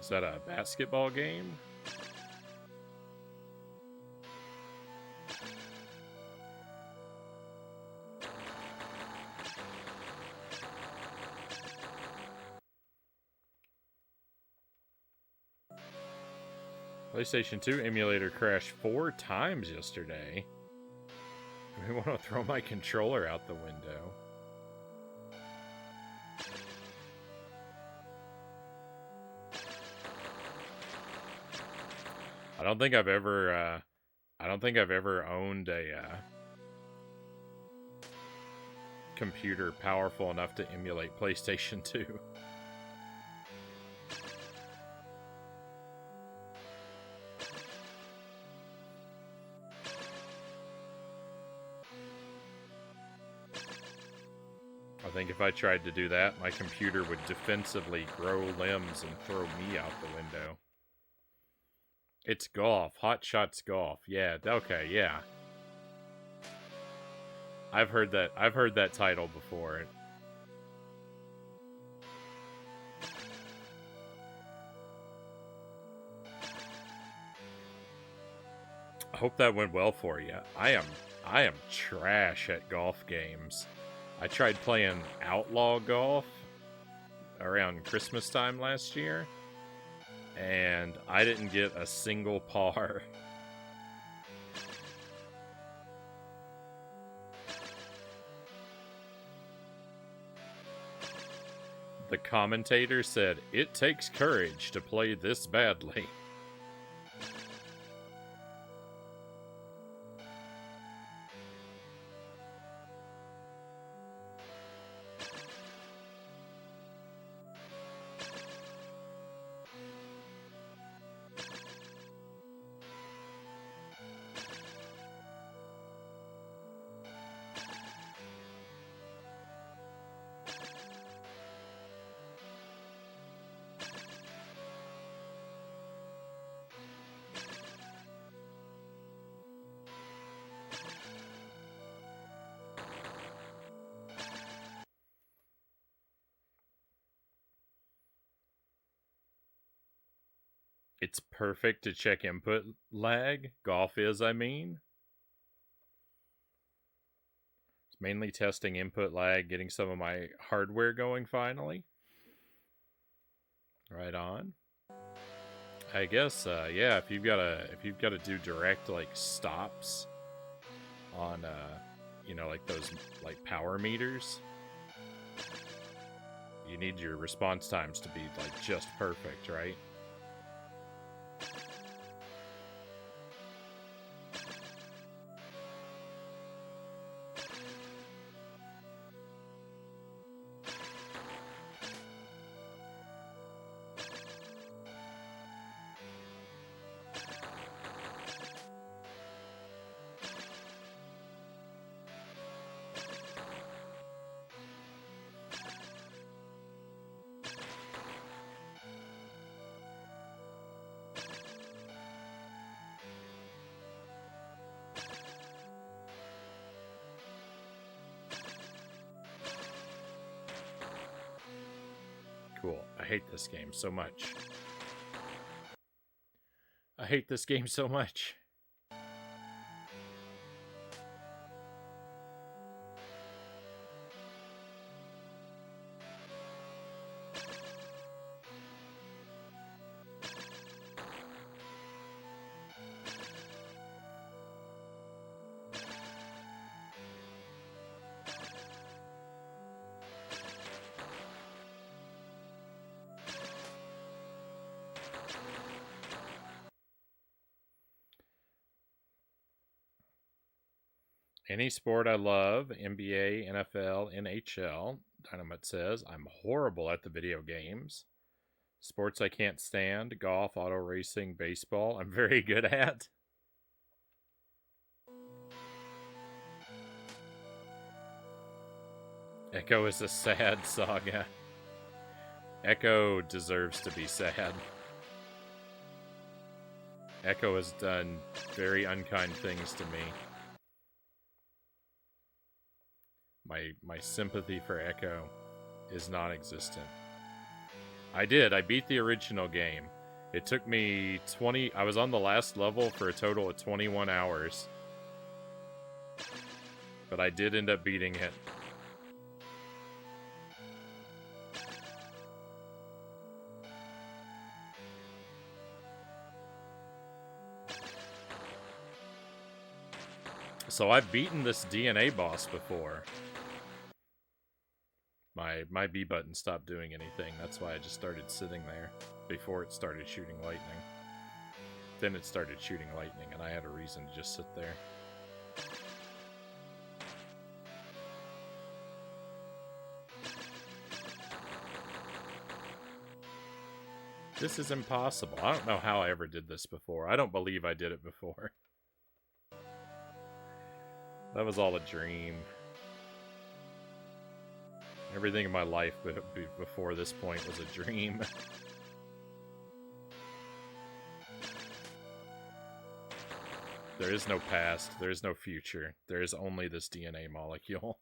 Is that a basketball game? PlayStation 2 emulator crashed 4 times yesterday. I want to throw my controller out the window. I don't think I've ever owned a computer powerful enough to emulate PlayStation 2. I think if I tried to do that, my computer would defensively grow limbs and throw me out the window. It's golf. Hot Shots Golf. Yeah, okay, yeah. I've heard that title before. I hope that went well for you. I am trash at golf games. I tried playing Outlaw Golf around Christmas time last year, and I didn't get a single par. The commentator said, "It takes courage to play this badly." It's perfect to check input lag. Golf is, I mean. It's mainly testing input lag, getting some of my hardware going finally. Right on. I guess, yeah, if you've got to do direct, like, stops on, you know, like those, like, power meters. you need your response times to be like just perfect, right? Cool. I hate this game so much. I hate this game so much. Any sport I love, NBA, NFL, NHL. Dynamite says, I'm horrible at the video games. Sports I can't stand, golf, auto racing, baseball, I'm very good at. Echo is a sad saga. Echo deserves to be sad. Echo has done very unkind things to me. My sympathy for Echo is non-existent. I beat the original game. It took me I was on the last level for a total of 21 hours. But I did end up beating it. So I've beaten this DNA boss before. My B button stopped doing anything. That's why I just started sitting there before it started shooting lightning. Then it started shooting lightning, and I had a reason to just sit there. This is impossible. I don't know how I ever did this before. I don't believe I did it before. That was all a dream. Everything in my life before this point was a dream. There is no past. There is no future. There is only this DNA molecule.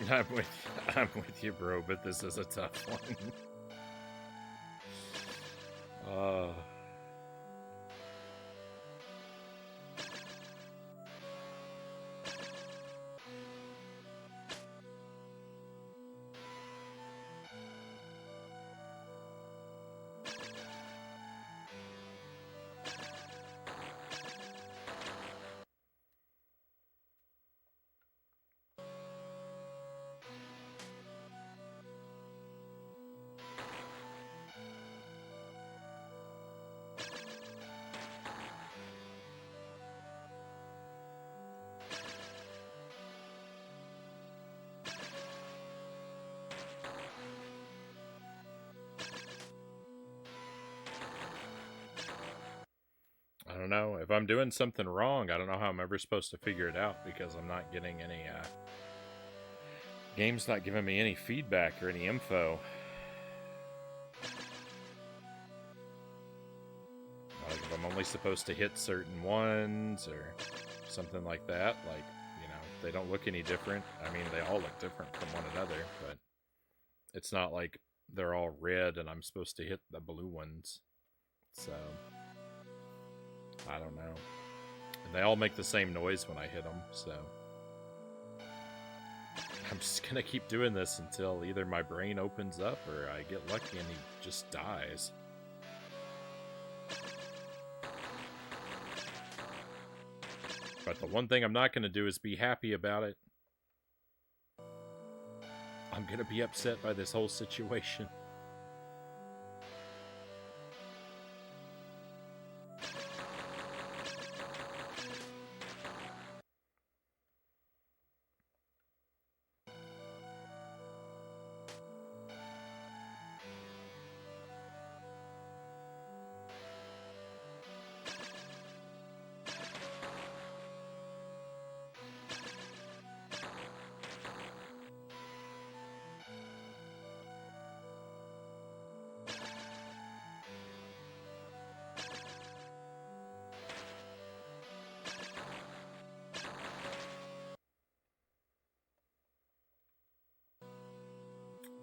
I'm with you, bro, but this is a tough one. I don't know. If I'm doing something wrong, I don't know how I'm ever supposed to figure it out because I'm not getting any, game's not giving me any feedback or any info. only supposed to hit certain ones or something like that. Like, you know, they don't look any different. I mean, they all look different from one another, but it's not like they're all red and I'm supposed to hit the blue ones. So, I don't know. And they all make the same noise when I hit them, so I'm just gonna keep doing this until either my brain opens up or I get lucky and he just dies. But the one thing I'm not gonna do is be happy about it. I'm gonna be upset by this whole situation.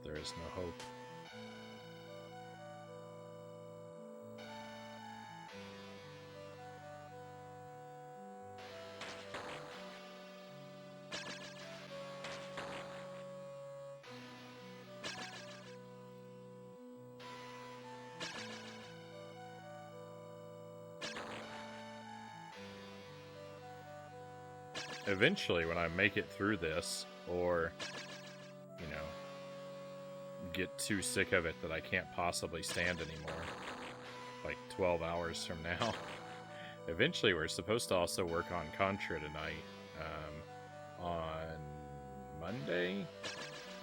There is no hope. Eventually, when I make it through this, or, you know, get too sick of it that I can't possibly stand anymore, like 12 hours from now, eventually we're supposed to also work on Contra tonight. On Monday,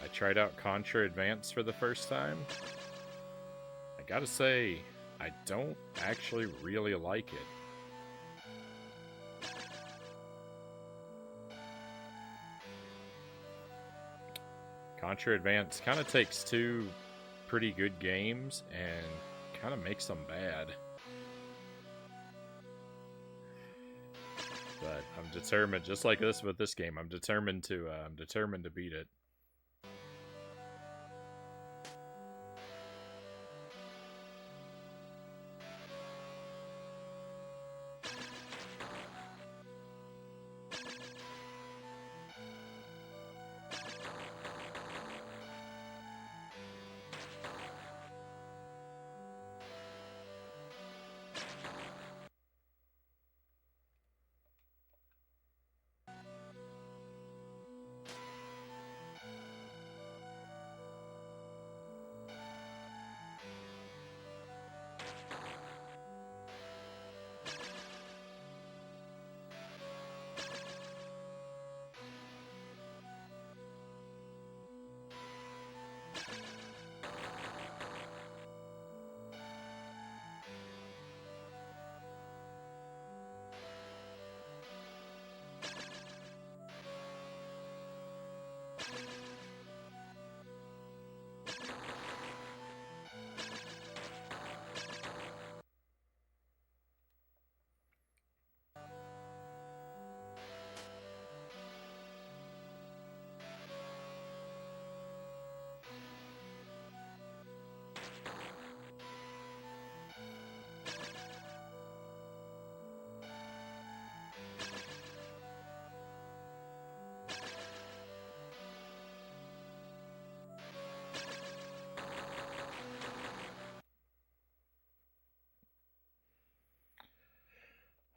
I tried out Contra Advance for the first time. I gotta say, I don't actually really like it. Contra Advance kind of takes two pretty good games and kind of makes them bad. But I'm determined, just like this with this game, I'm determined to beat it.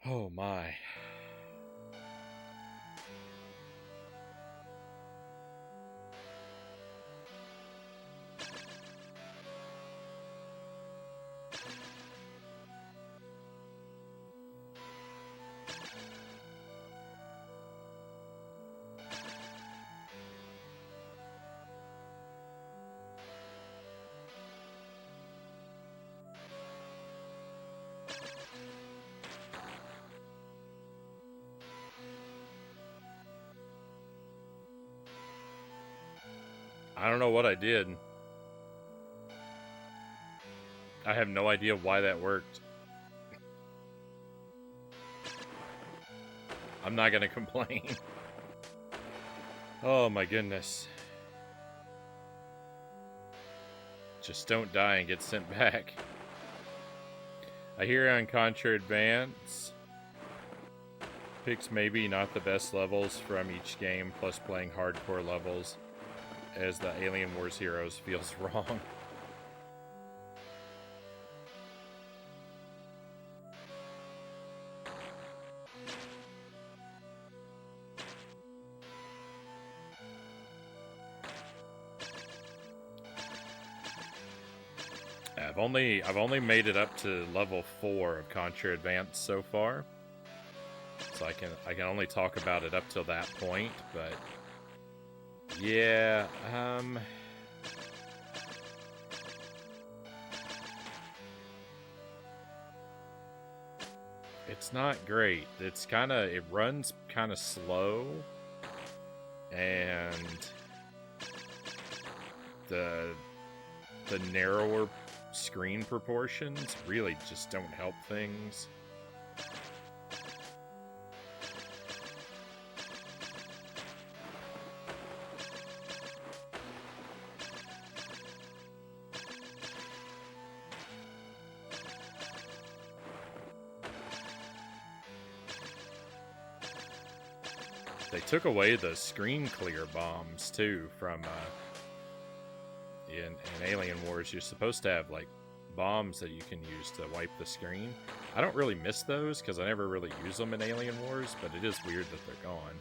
Oh my. I don't know what I did. I have no idea why that worked. I'm not gonna complain. Oh my goodness. Just don't die and get sent back. I hear on Contra Advance, picks maybe not the best levels from each game, plus playing hardcore levels as the Alien Wars heroes feels wrong. I've only made it up to level 4 of Contra Advance so far. So I can only talk about it up till that point, but yeah, it's not great. It runs kind of slow, and the narrower screen proportions really just don't help things. They took away the screen clear bombs too from in Alien Wars. You're supposed to have like bombs that you can use to wipe the screen. I don't really miss those because I never really use them in Alien Wars, but it is weird that they're gone.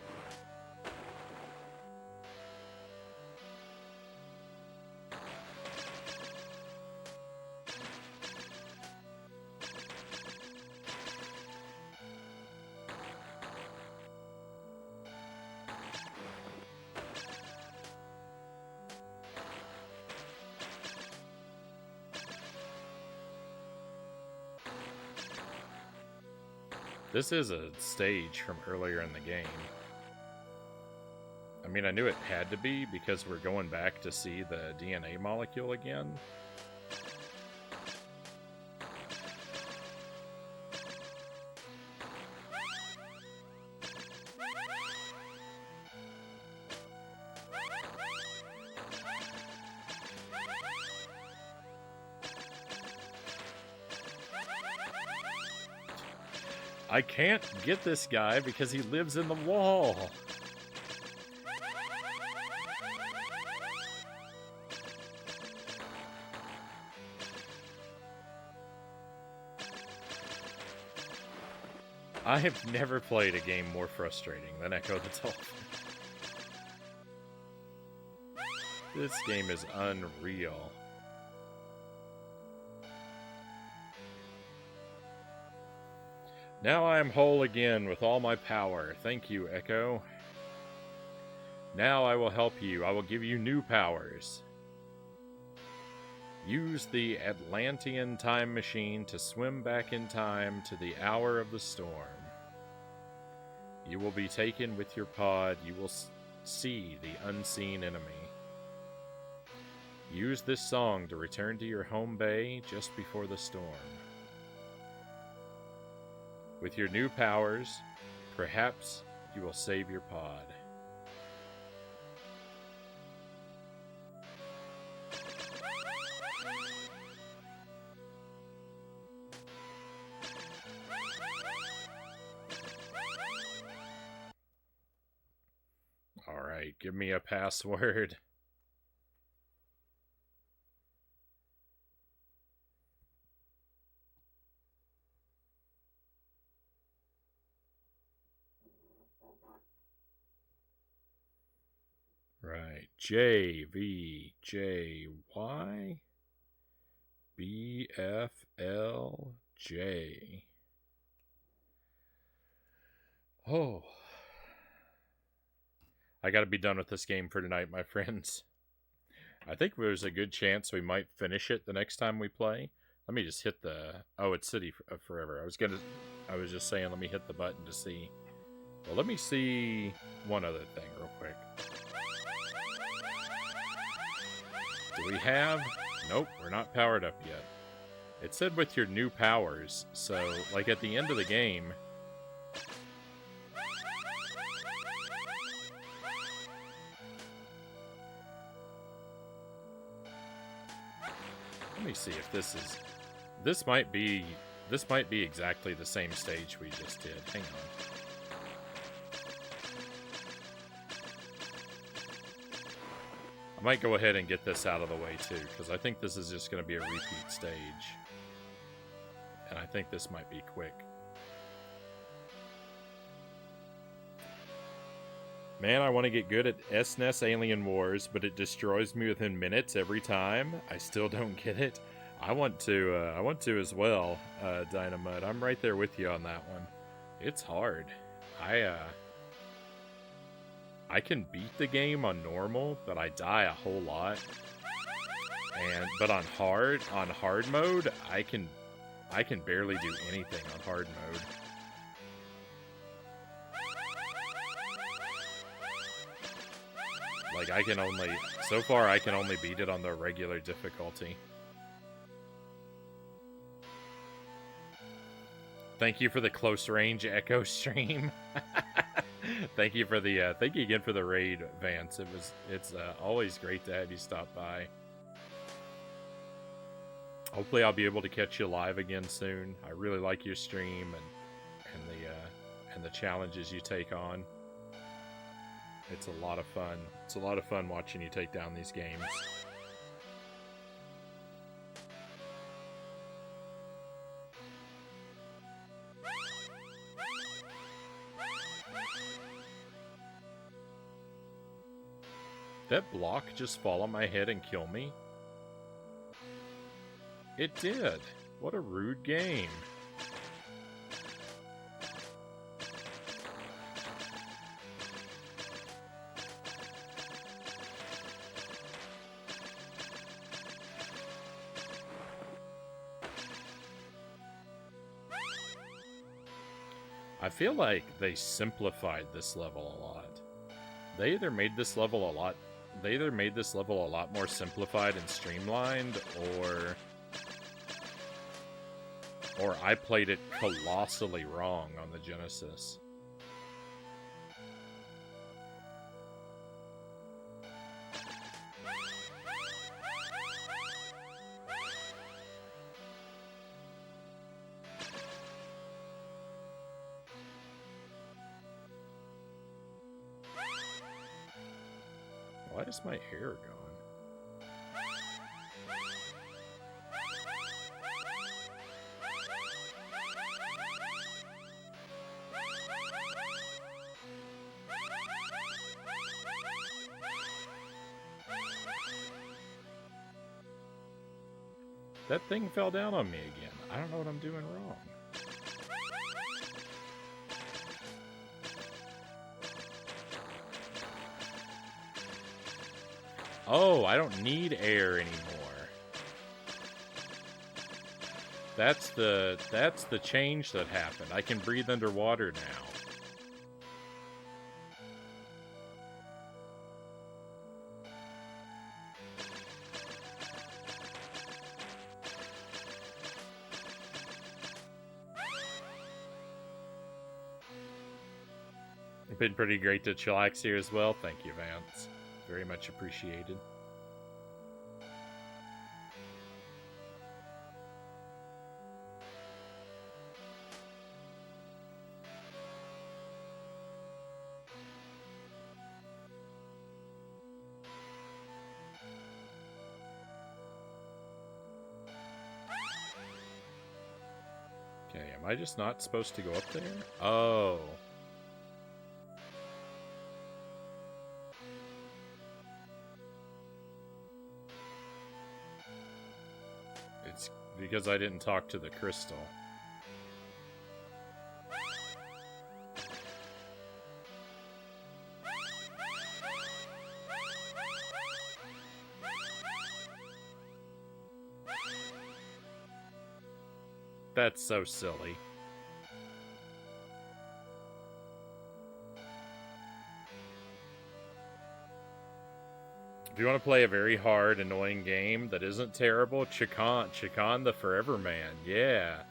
This is a stage from earlier in the game. I mean, I knew it had to be because we're going back to see the DNA molecule again. I can't get this guy because he lives in the wall. I have never played a game more frustrating than Ecco the Dolphin. This game is unreal. Now I am whole again with all my power. Thank you, Ecco. Now I will help you. I will give you new powers. Use the Atlantean time machine to swim back in time to the hour of the storm. You will be taken with your pod. You will see the unseen enemy. Use this song to return to your home bay just before the storm. With your new powers, perhaps you will save your pod. All right, give me a password. Right, JVJY BFLJ. Oh. I gotta be done with this game for tonight, my friends. I think there's a good chance we might finish it the next time we play. Let me just hit the... Oh, it's City of Forever. I was just saying, let me hit the button to see. Well, let me see one other thing real quick. Do we have... Nope, we're not powered up yet. It said with your new powers, so, like, at the end of the game... me see if this is... This might be exactly the same stage we just did. Hang on. I might go ahead and get this out of the way too, because I think this is just going to be a repeat stage. And I think this might be quick. Man, I want to get good at SNES Alien Wars, but it destroys me within minutes every time. I still don't get it. I want to as well, Dynamite. I'm right there with you on that one. It's hard. I can beat the game on normal, but I die a whole lot. But on hard mode, I can barely do anything on hard mode. Like so far I can only beat it on the regular difficulty. Thank you for the close range Echo stream. Thank you again for the raid, Vance. It's always great to have you stop by. Hopefully I'll be able to catch you live again soon. I really like your stream and the challenges you take on. It's a lot of fun. It's a lot of fun watching you take down these games. That block just fall on my head and kill me? It did. What a rude game. I feel like they simplified this level a lot. They either made this level a lot more simplified and streamlined, or I played it colossally wrong on the Genesis. Why is my hair gone? That thing fell down on me again. I don't know what I'm doing wrong. Oh, I don't need air anymore. That's the change that happened. I can breathe underwater now. It's been pretty great to chillax here as well. Thank you, Vance. Very much appreciated. Okay, am I just not supposed to go up there? Oh. It's because I didn't talk to the crystal. That's so silly. If you want to play a very hard, annoying game that isn't terrible, Chikan the Forever Man. Yeah,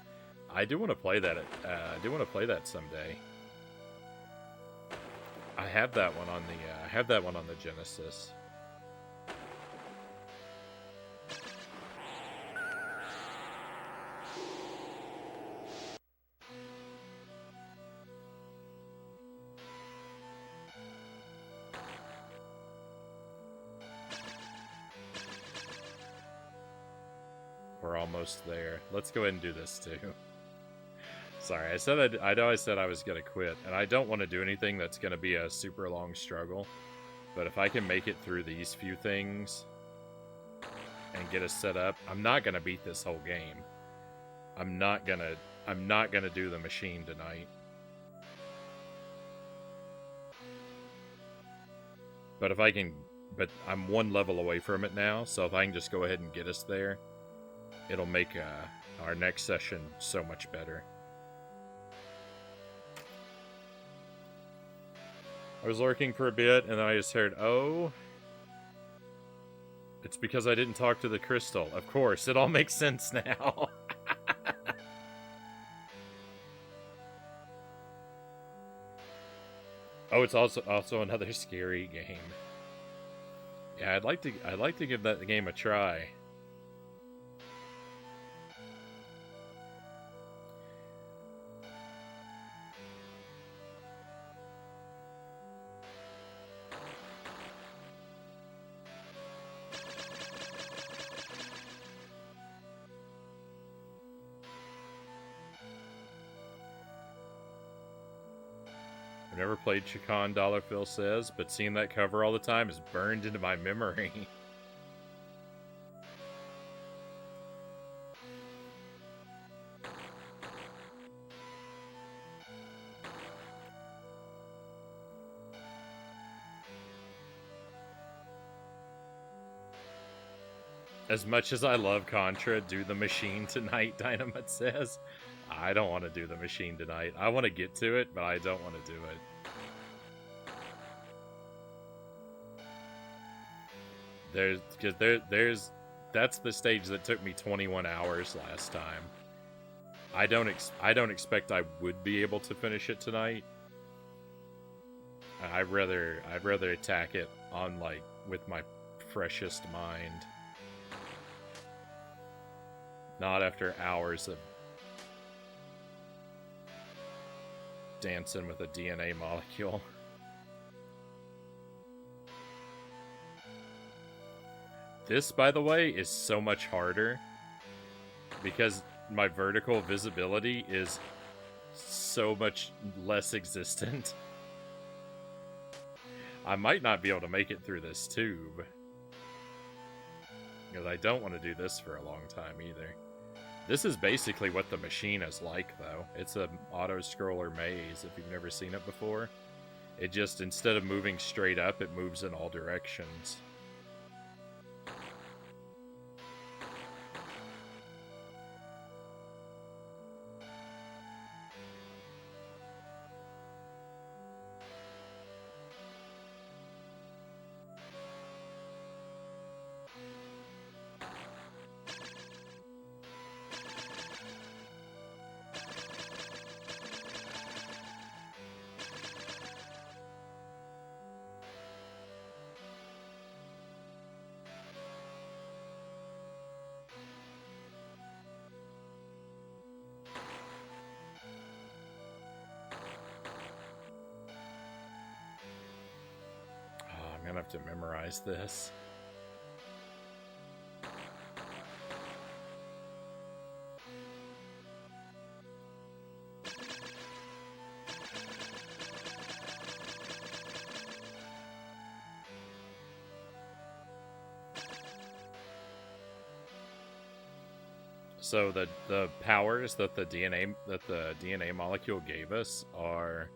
I do want to play that. I do want to play that someday. I have that one on the. I have that one on the Genesis. We're almost there. Let's go ahead and do this too. Sorry, I know I said I was gonna quit, and I don't want to do anything that's gonna be a super long struggle. But if I can make it through these few things and get us set up, I'm not gonna beat this whole game. I'm not gonna do the machine tonight. But if I can, but I'm one level away from it now, so if I can just go ahead and get us there, it'll make our next session so much better. I was lurking for a bit, and then I just heard, oh, it's because I didn't talk to the crystal. Of course, it all makes sense now. Oh, it's also another scary game. Yeah, I'd like to give that game a try. I've never played Chacon, Dollar Phil says, but seeing that cover all the time is burned into my memory. As much as I love Contra, do the machine tonight, Dynamite says. I don't want to do the machine tonight. I want to get to it, but I don't want to do it. That's the stage that took me 21 hours last time. I don't expect I would be able to finish it tonight. I'd rather attack it on with my freshest mind. Not after hours of dancing with a DNA molecule. This, by the way, is so much harder because my vertical visibility is so much less existent. I might not be able to make it through this tube. Because I don't want to do this for a long time either. This is basically what the machine is like, though. It's an auto-scroller maze, if you've never seen it before. It just, instead of moving straight up, it moves in all directions. I'm gonna have to memorize this. So the powers that the DNA molecule gave us are,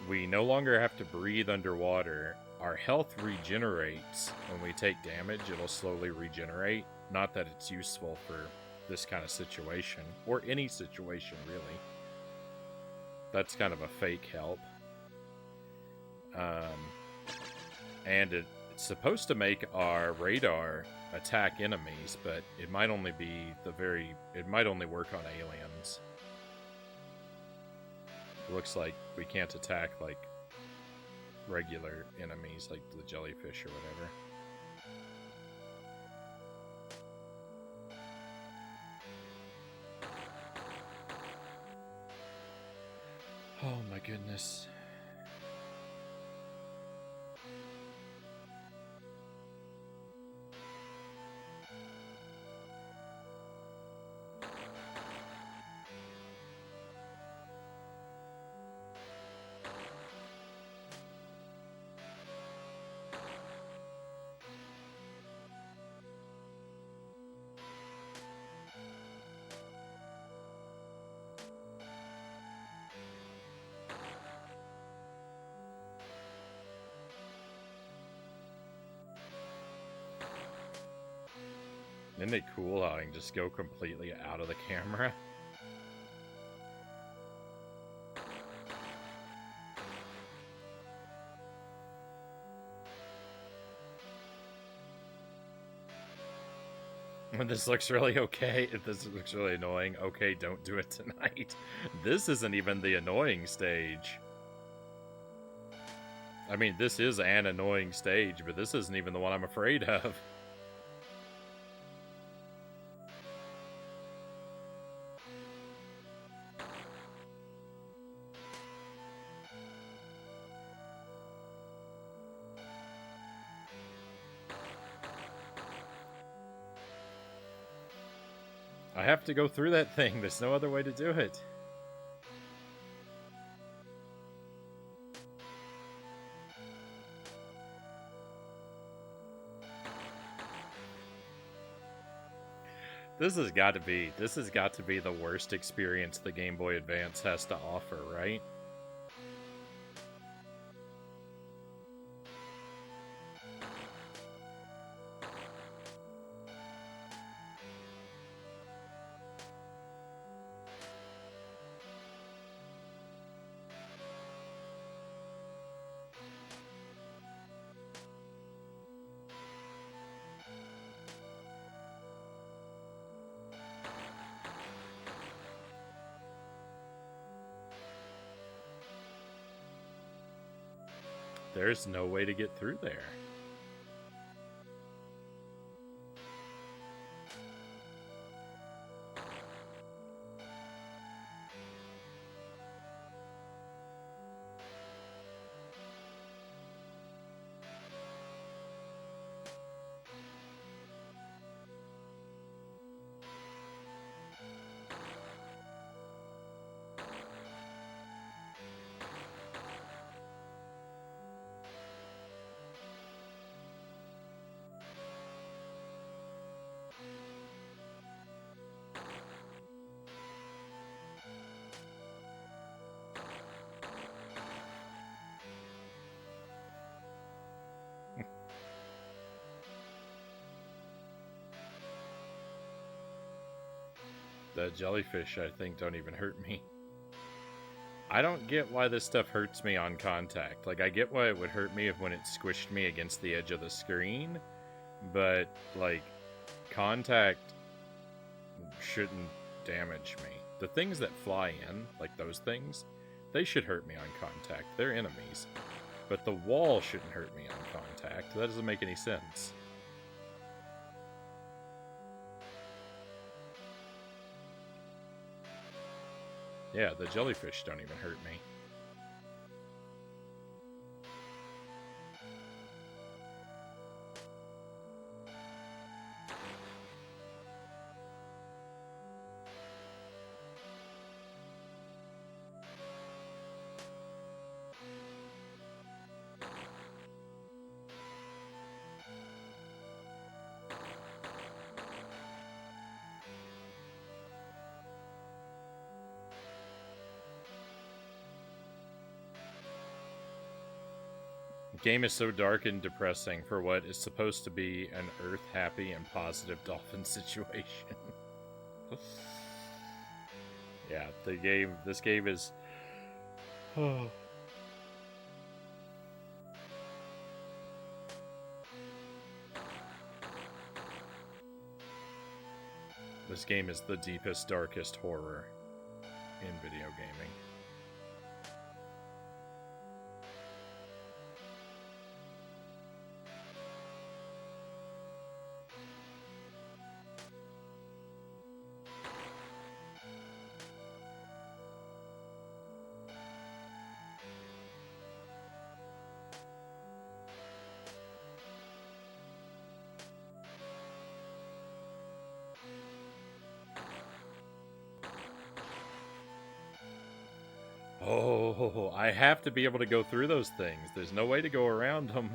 we no longer have to breathe underwater. Our health regenerates when we take damage. It'll slowly regenerate. Not that it's useful for this kind of situation, or any situation really. That's kind of a fake help. And it's supposed to make our radar attack enemies, but it might only be it might only work on aliens. It looks like we can't attack regular enemies like the jellyfish or whatever. Oh my goodness. Isn't it cool how I can just go completely out of the camera? When this looks really okay, if this looks really annoying, okay, don't do it tonight. This isn't even the annoying stage. I mean, this is an annoying stage, but this isn't even the one I'm afraid of. I have to go through that thing. There's no other way to do it. This has got to be the worst experience the Game Boy Advance has to offer, right? There's no way to get through there. The jellyfish, I think, don't even hurt me. I don't get why this stuff hurts me on contact. Like, I get why it would hurt me if when it squished me against the edge of the screen, but, like, contact shouldn't damage me. The things that fly in, like those things, they should hurt me on contact. They're enemies. But the wall shouldn't hurt me on contact. That doesn't make any sense. Yeah, the jellyfish don't even hurt me. The game is so dark and depressing for what is supposed to be an Earth-happy and positive dolphin situation. Yeah, this game is... Oh. This game is the deepest, darkest horror in video gaming. Oh, I have to be able to go through those things. There's no way to go around them.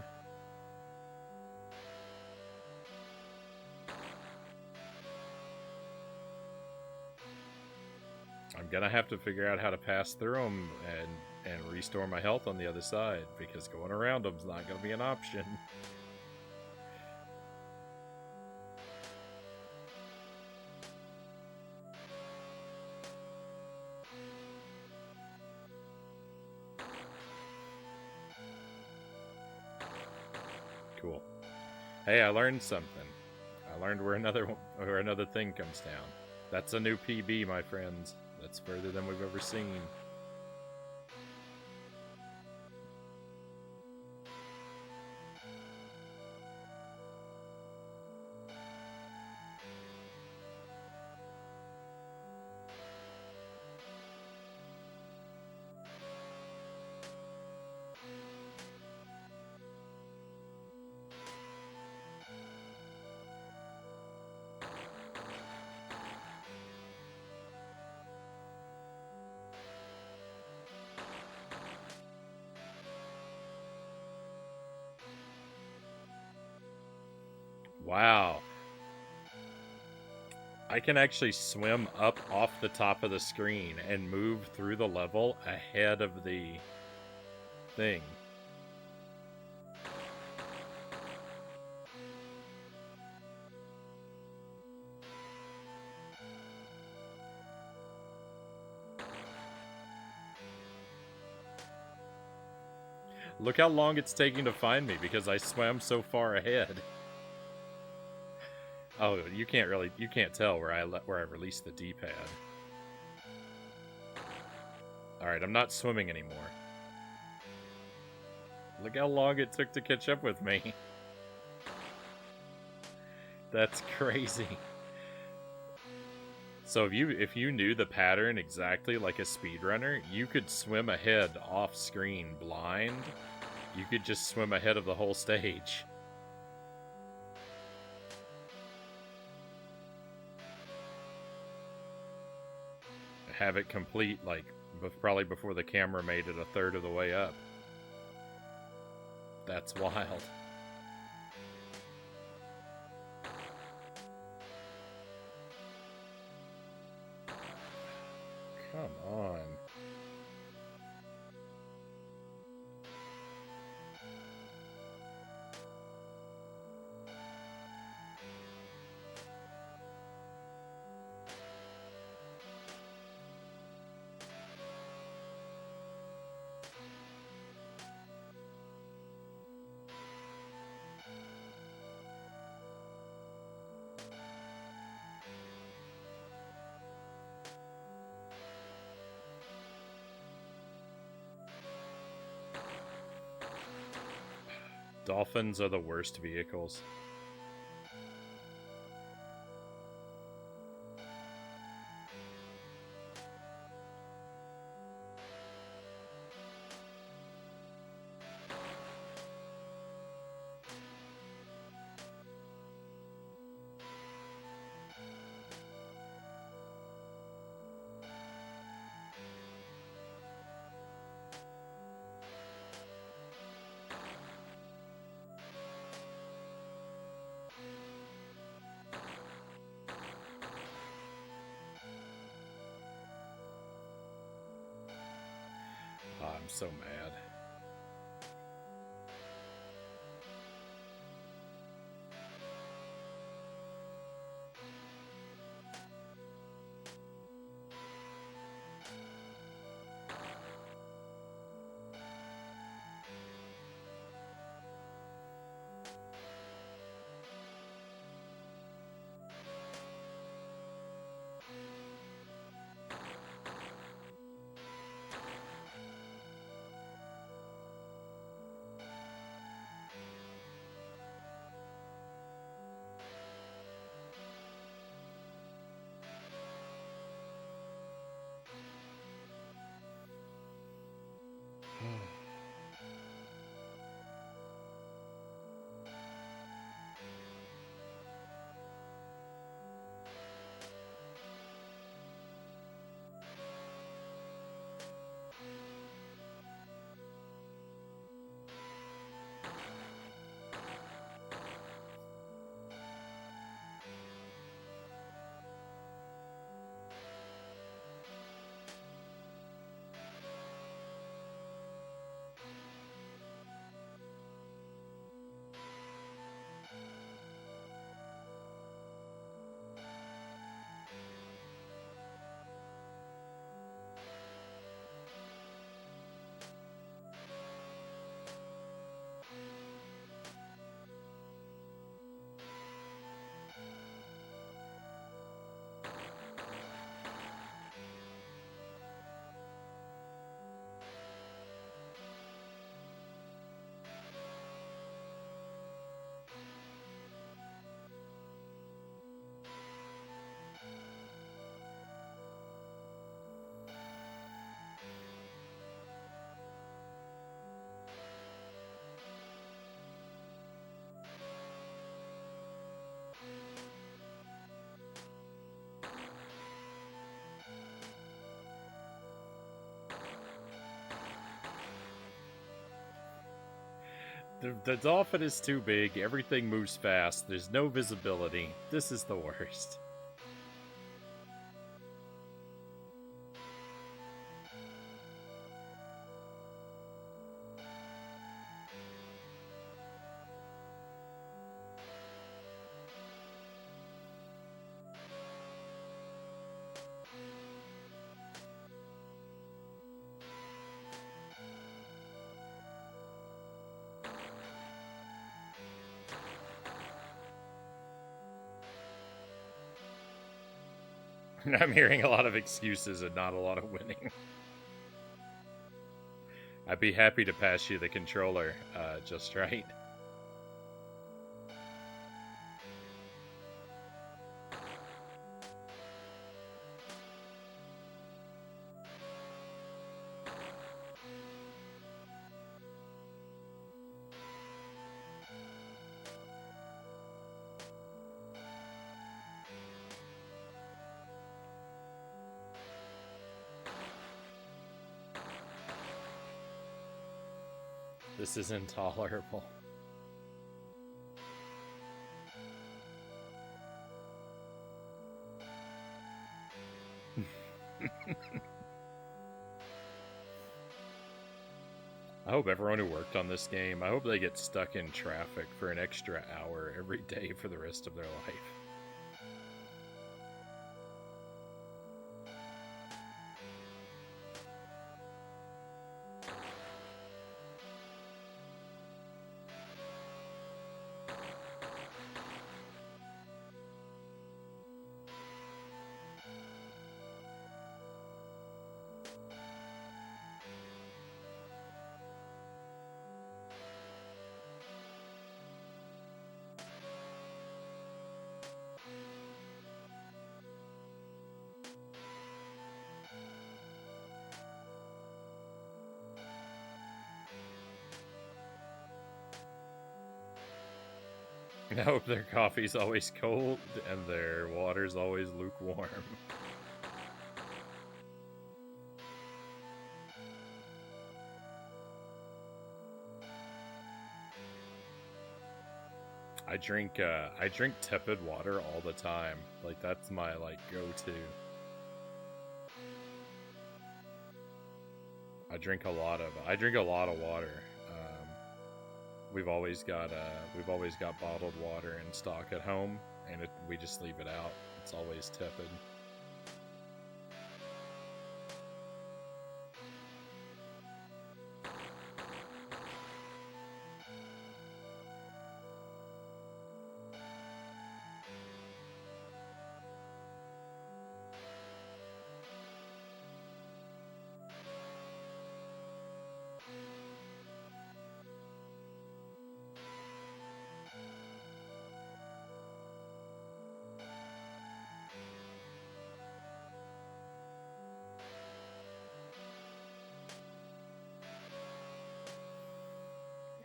I'm gonna have to figure out how to pass through them and restore my health on the other side, because going around them is not gonna be an option. Cool. Hey, I learned something. I learned where another thing comes down. That's a new PB, my friends. That's further than we've ever seen. Wow. I can actually swim up off the top of the screen and move through the level ahead of the thing. Look how long it's taking to find me because I swam so far ahead. Oh, you can't tell where I released the D-pad. Alright, I'm not swimming anymore. Look how long it took to catch up with me. That's crazy. So if you knew the pattern exactly like a speedrunner, you could swim ahead off screen blind. You could just swim ahead of the whole stage. Have it complete, like, probably before the camera made it a third of the way up. That's wild. Come on. Dolphins are the worst vehicles. Oh, I'm so mad. The dolphin is too big, everything moves fast, there's no visibility. This is the worst. I'm hearing a lot of excuses and not a lot of winning. I'd be happy to pass you the controller, just right. This is intolerable. I hope everyone who worked on this game, I hope they get stuck in traffic for an extra hour every day for the rest of their life. I hope their coffee's always cold and their water's always lukewarm. I drink tepid water all the time. Like that's my go-to. I drink a lot of water. We've always got bottled water in stock at home, and we just leave it out. It's always tepid.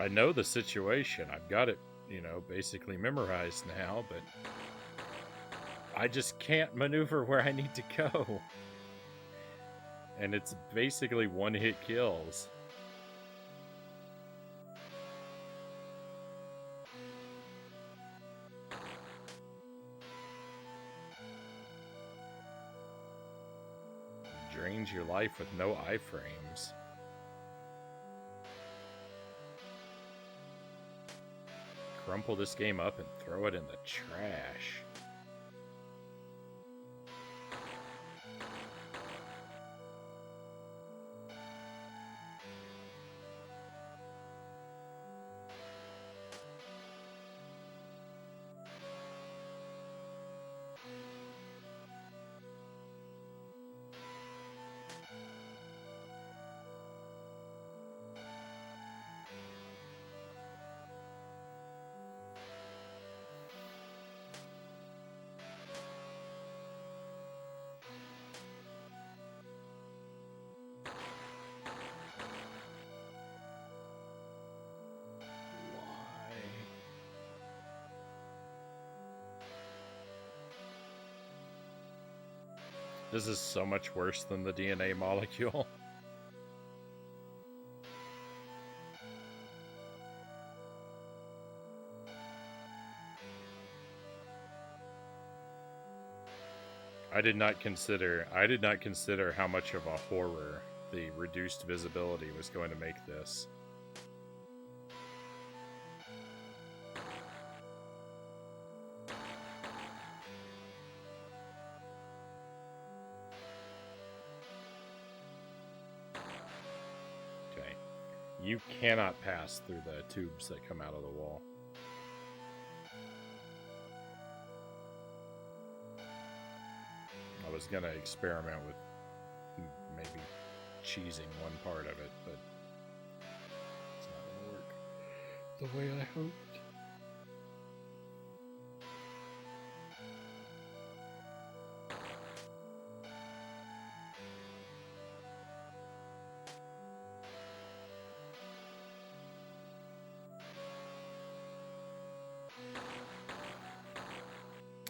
I know the situation. I've got it, basically memorized now, but I just can't maneuver where I need to go. And it's basically one-hit kills. Drains your life with no iframes. Crumple this game up and throw it in the trash. This is so much worse than the DNA molecule. I did not consider how much of a horror the reduced visibility was going to make this. Okay. You cannot pass through the tubes that come out of the wall. I was gonna experiment with maybe cheesing one part of it, but it's not gonna work the way I hoped.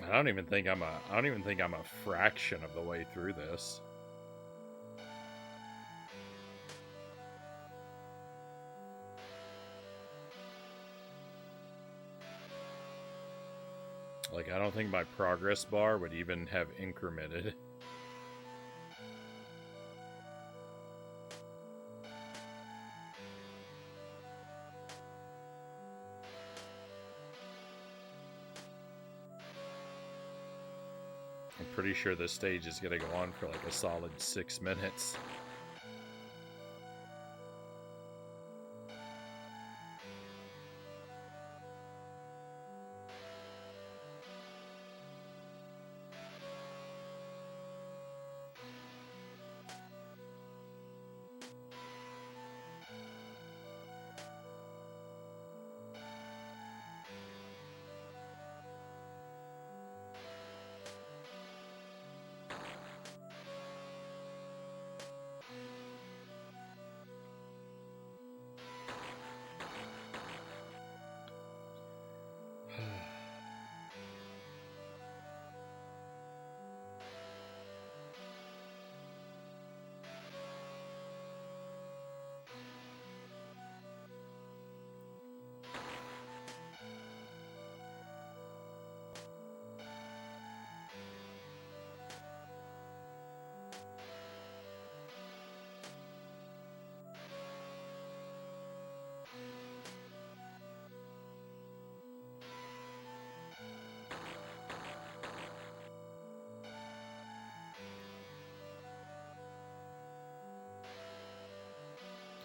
I don't even think I'm a fraction of the way through this. Like, I don't think my progress bar would even have incremented. I'm pretty sure this stage is gonna go on for like a solid 6 minutes.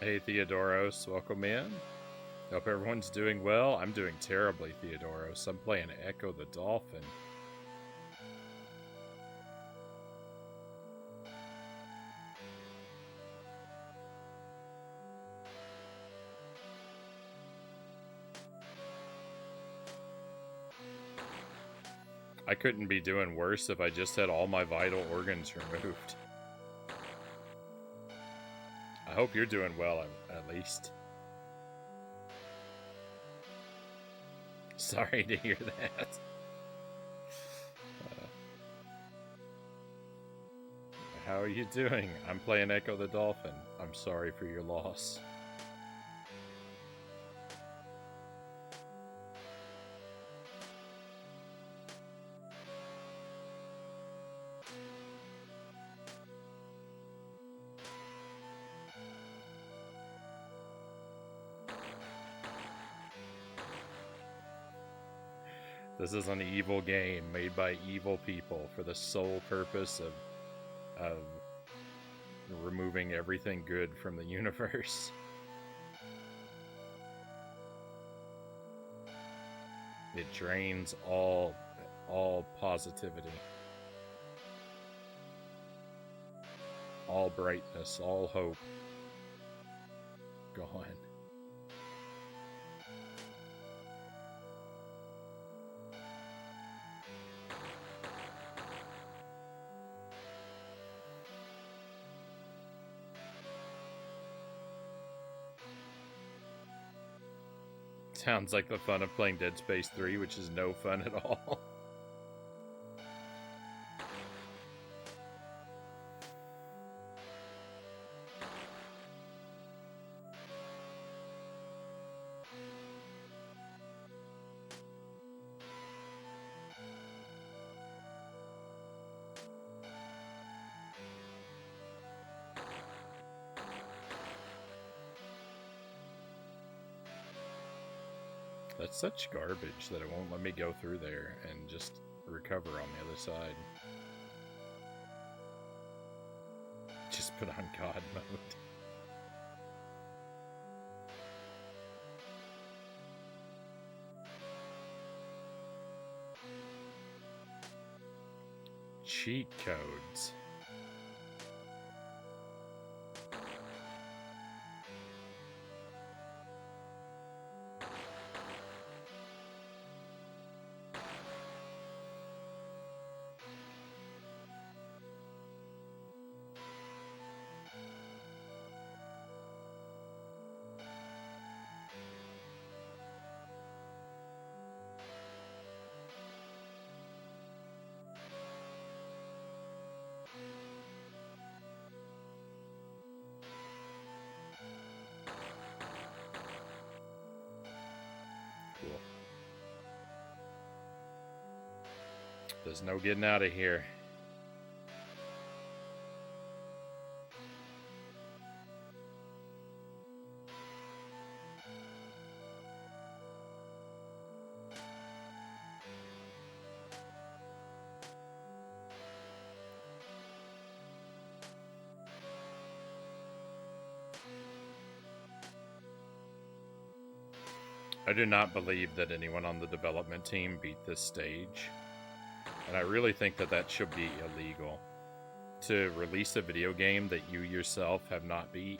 Hey Theodoros, welcome in. Hope everyone's doing well. I'm doing terribly, Theodoros. I'm playing Ecco the Dolphin. I couldn't be doing worse if I just had all my vital organs removed. I hope you're doing well, at least. Sorry to hear that. How are you doing? I'm playing Ecco the Dolphin. I'm sorry for your loss. This is an evil game made by evil people for the sole purpose of removing everything good from the universe. It drains all positivity, all brightness, all hope. Gone. Sounds like the fun of playing Dead Space 3, which is no fun at all. That's such garbage that it won't let me go through there and just recover on the other side. Just put on God mode. Cheat codes. Cool. There's no getting out of here. I do not believe that anyone on the development team beat this stage, and I really think that that should be illegal. To release a video game that you yourself have not beat.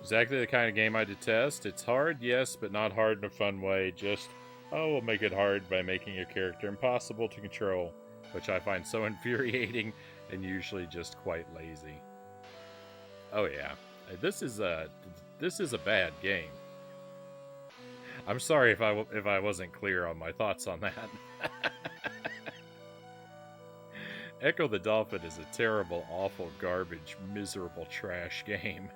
Exactly the kind of game I detest. It's hard, yes, but not hard in a fun way. Just, oh, we'll make it hard by making your character impossible to control, which I find so infuriating and usually just quite lazy. Oh yeah, this is a bad game. I'm sorry if I wasn't clear on my thoughts on that. Ecco the Dolphin is a terrible, awful, garbage, miserable trash game.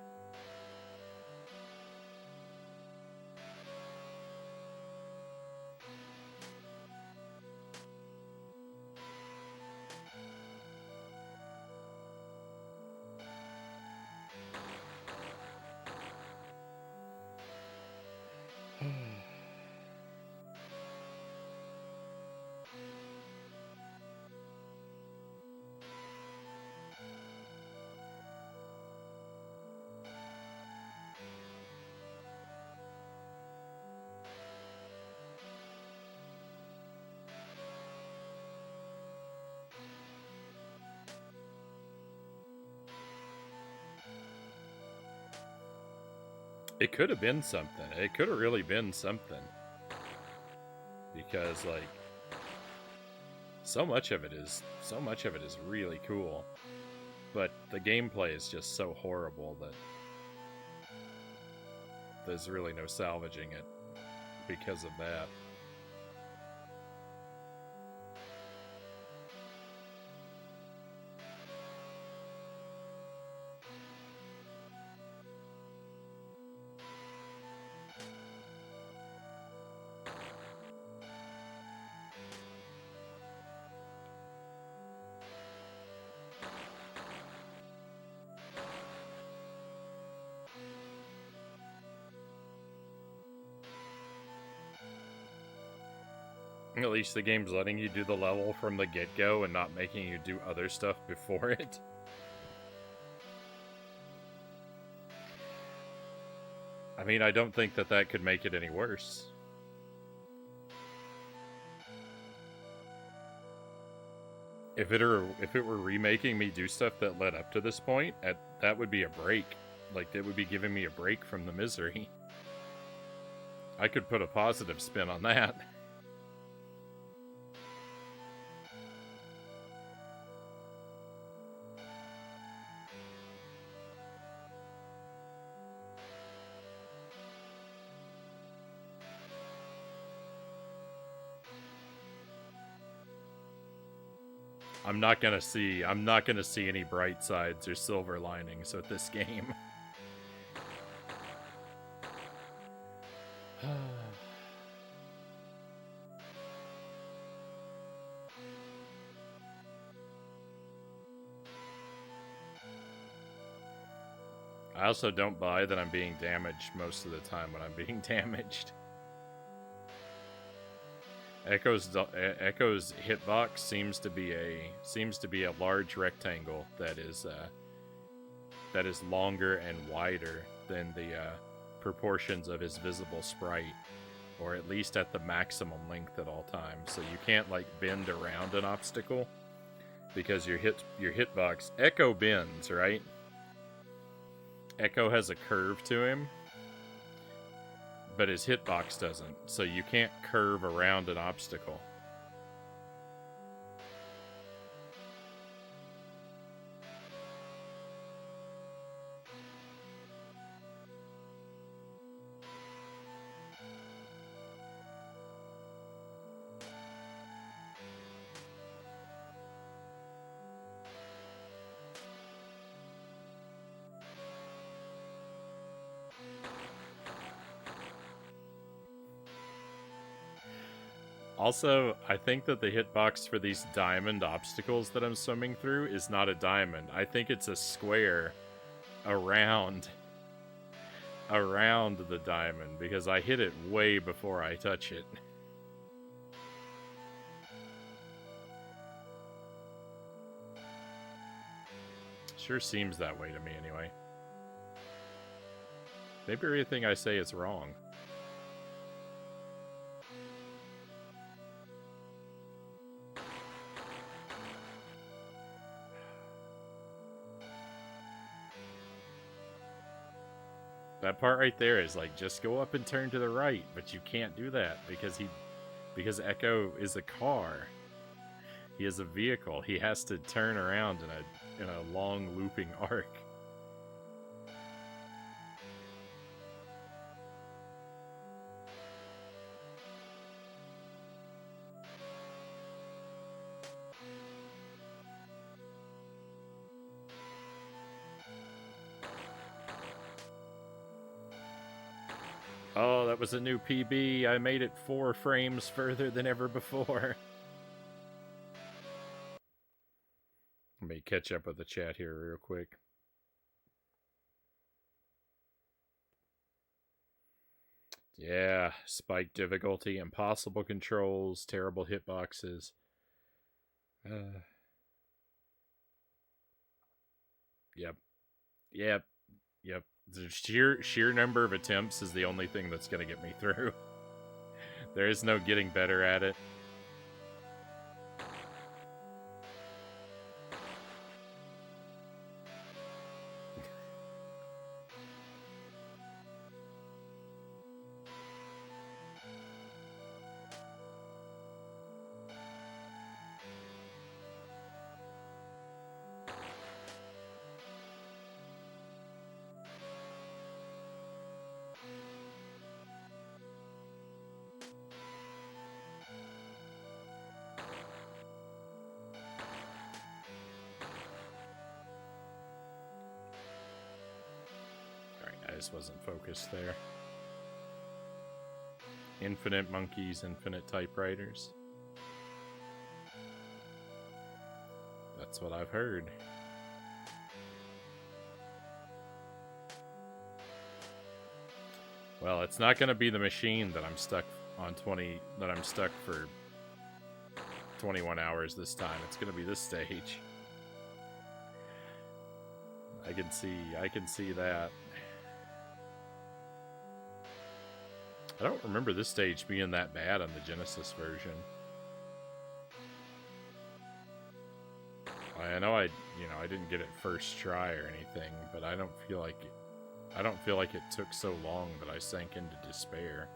It could have been something. It could have really been something. Because like so much of it is really cool. But the gameplay is just so horrible that there's really no salvaging it because of that. At least the game's letting you do the level from the get-go and not making you do other stuff before it. I mean, I don't think that could make it any worse. If it were remaking me do stuff that led up to this point, that would be a break. Like, it would be giving me a break from the misery. I could put a positive spin on that. I'm not gonna see any bright sides or silver linings with this game. I also don't buy that I'm being damaged most of the time when I'm being damaged. Echo's hitbox seems to be a large rectangle that is longer and wider than the proportions of his visible sprite, or at least at the maximum length at all times. So you can't like bend around an obstacle because your hitbox Echo bends, right? Echo has a curve to him, but his hitbox doesn't, so you can't curve around an obstacle. Also, I think that the hitbox for these diamond obstacles that I'm swimming through is not a diamond. I think it's a square around the diamond, because I hit it way before I touch it. Sure seems that way to me anyway. Maybe everything I say is wrong. That part right there is like, just go up and turn to the right, but you can't do that because Echo is a car. He is a vehicle. He has to turn around in a long looping arc. Oh, that was a new PB. I made it 4 frames further than ever before. Let me catch up with the chat here real quick. Yeah, spike difficulty, impossible controls, terrible hitboxes. Yep. The sheer number of attempts is the only thing that's gonna get me through. There is no getting better at it. I just wasn't focused there. Infinite monkeys, infinite typewriters. That's what I've heard. Well, it's not going to be the machine that I'm stuck on that I'm stuck for 21 hours this time. It's going to be this stage. I can see that. I don't remember this stage being that bad on the Genesis version. I know I didn't get it first try or anything, but I don't feel like it took so long that I sank into despair.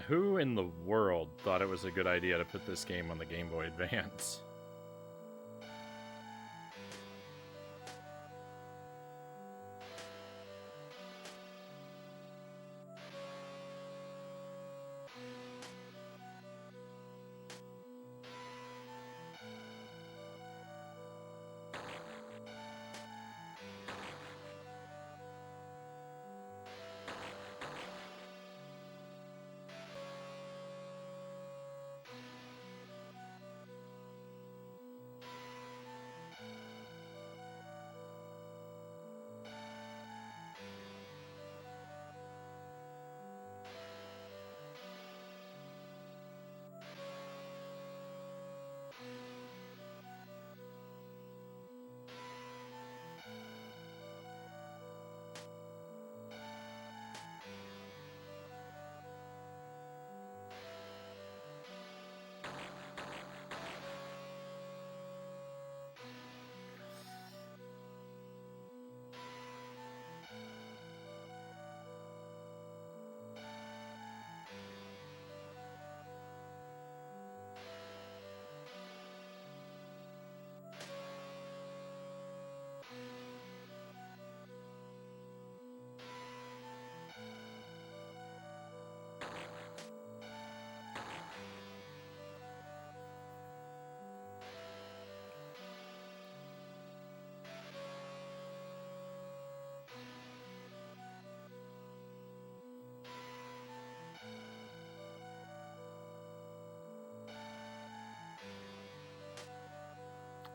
Who in the world thought it was a good idea to put this game on the Game Boy Advance?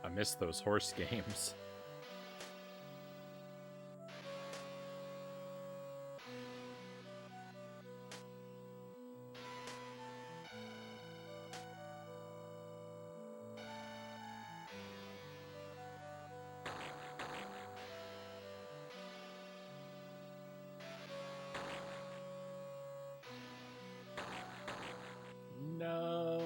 I miss those horse games. No.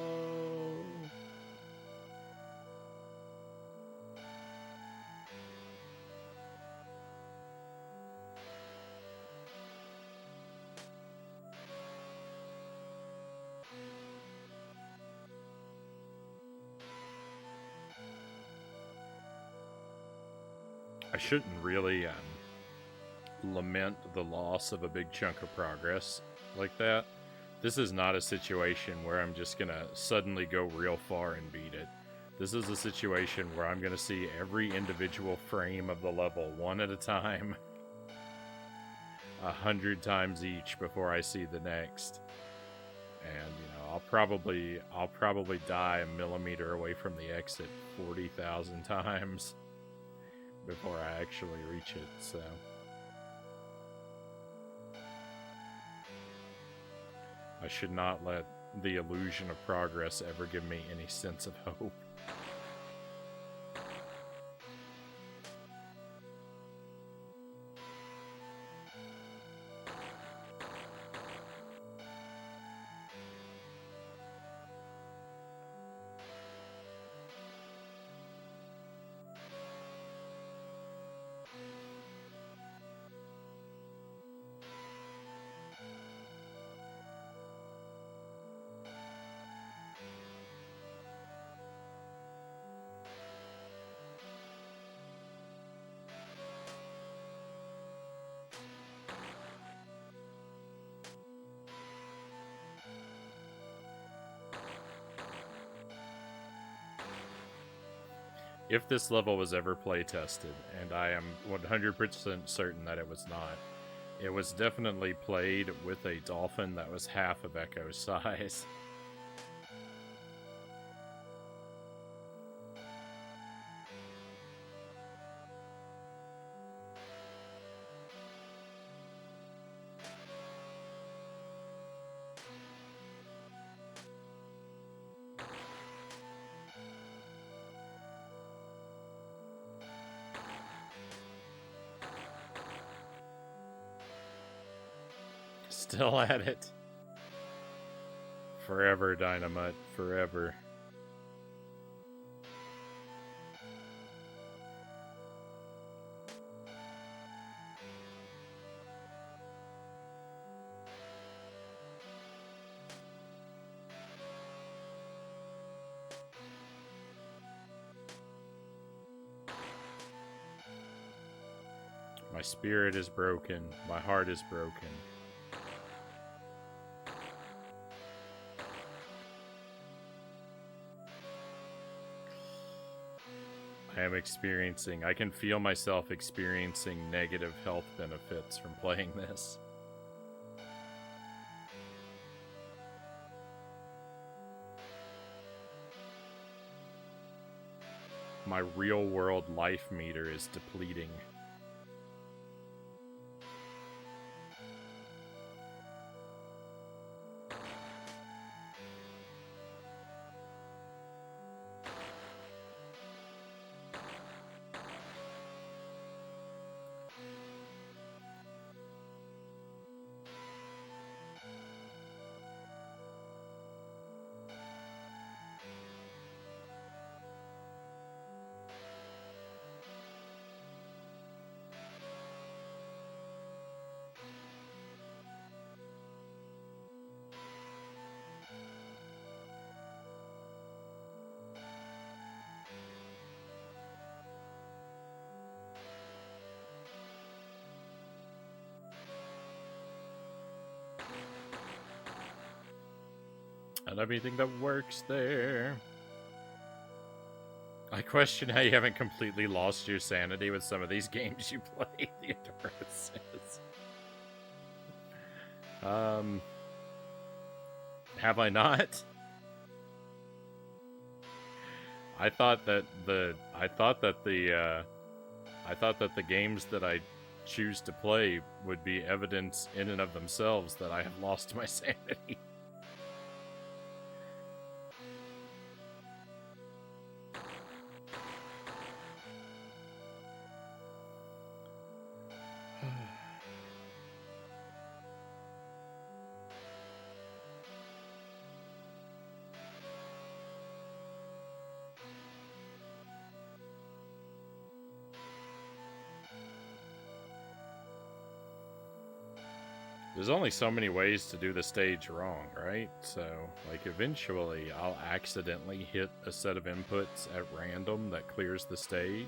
I shouldn't really lament the loss of a big chunk of progress like that. This is not a situation where I'm just gonna suddenly go real far and beat it. This is a situation where I'm gonna see every individual frame of the level one at a time, 100 times each before I see the next. And I'll probably die a millimeter away from the exit 40,000 times before I actually reach it, so I should not let the illusion of progress ever give me any sense of hope. If this level was ever play tested, and I am 100% certain that it was not, it was definitely played with a dolphin that was half of Echo's size. Still at it. Forever, Dynamite. Forever. My spirit is broken. My heart is broken. I can feel myself experiencing negative health benefits from playing this. My real world life meter is depleting. Not everything that works there. I question how you haven't completely lost your sanity with some of these games you play, Theodora says. Have I not? I thought that the games that I choose to play would be evidence in and of themselves that I have lost my sanity. There's only so many ways to do the stage wrong, right? So, like, eventually I'll accidentally hit a set of inputs at random that clears the stage.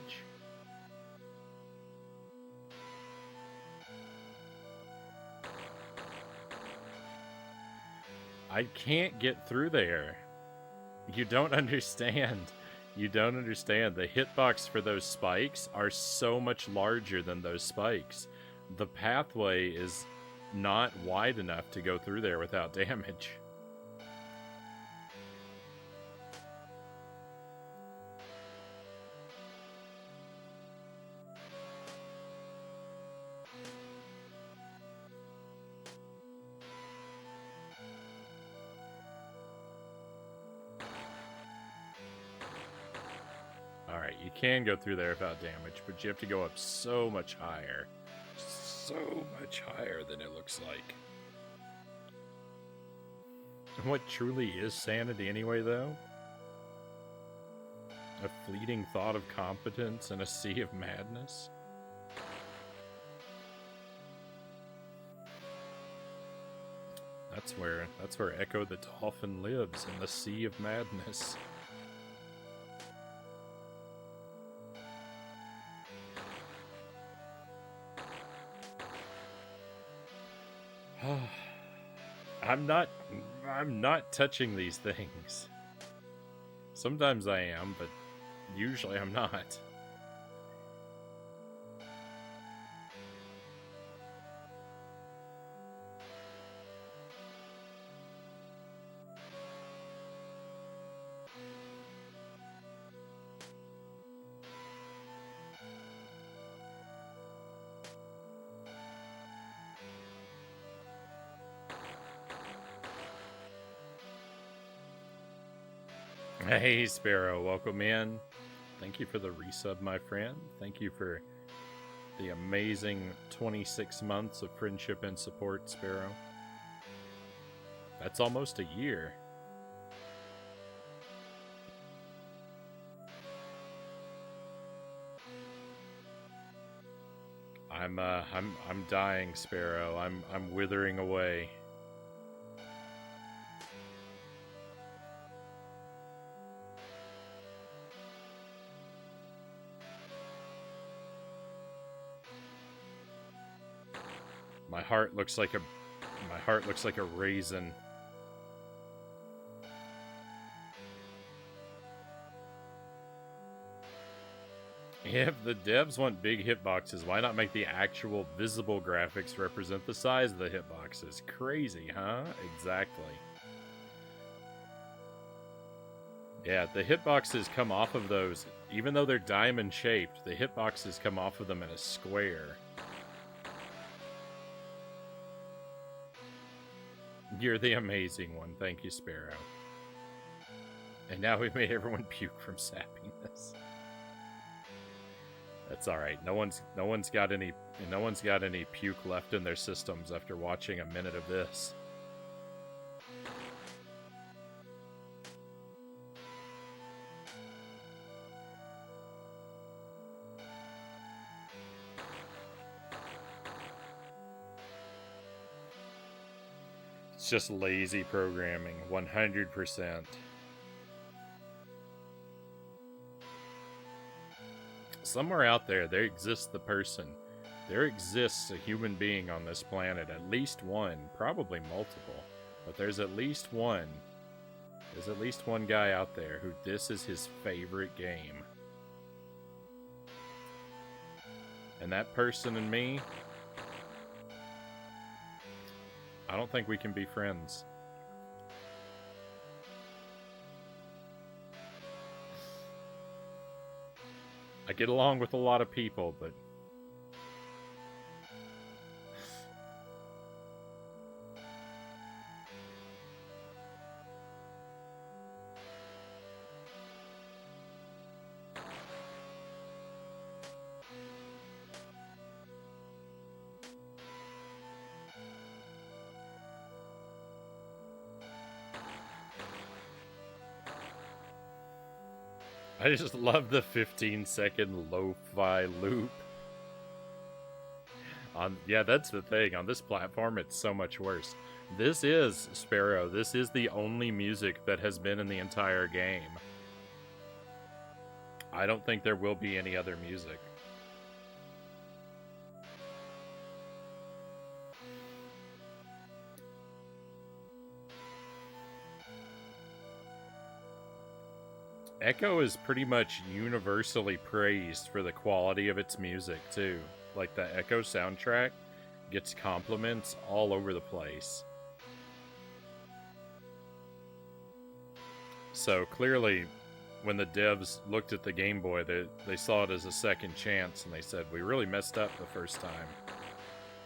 I can't get through there. You don't understand. You don't understand. The hitbox for those spikes are so much larger than those spikes. The pathway is not wide enough to go through there without damage. Alright, you can go through there without damage, but you have to go up so much higher. So much higher than it looks like. What truly is sanity anyway, though? A fleeting thought of competence in a sea of madness? That's where Ecco the Dolphin lives, in the sea of madness. I'm not touching these things. Sometimes I am, but usually I'm not. Hey, Sparrow, welcome in. Thank you for the resub, my friend. Thank you for the amazing 26 months of friendship and support, Sparrow. That's almost a year. I'm dying, Sparrow. I'm withering away. heart looks like a raisin. If the devs want big hitboxes, why not make the actual visible graphics represent the size of the hitboxes? Crazy, huh? Exactly. Yeah, the hitboxes come off of those, even though they're diamond shaped, the hitboxes come off of them in a square. You're the amazing one. Thank you, Sparrow. And now we've made everyone puke from sappiness. That's all right. No one's got any puke left in their systems after watching a minute of this. It's just lazy programming, 100%. Somewhere out there exists the person. There exists a human being on this planet, at least one, probably multiple, but there's at least one. There's at least one guy out there who this is his favorite game. And that person and me, I don't think we can be friends. I get along with a lot of people, but I just love the 15-second lo-fi loop. Yeah, that's the thing. On this platform, it's so much worse. This is, Sparrow, this is the only music that has been in the entire game. I don't think there will be any other music. Ecco is pretty much universally praised for the quality of its music, too. Like, the Ecco soundtrack gets compliments all over the place. So, clearly, when the devs looked at the Game Boy, they saw it as a second chance, and they said, we really messed up the first time.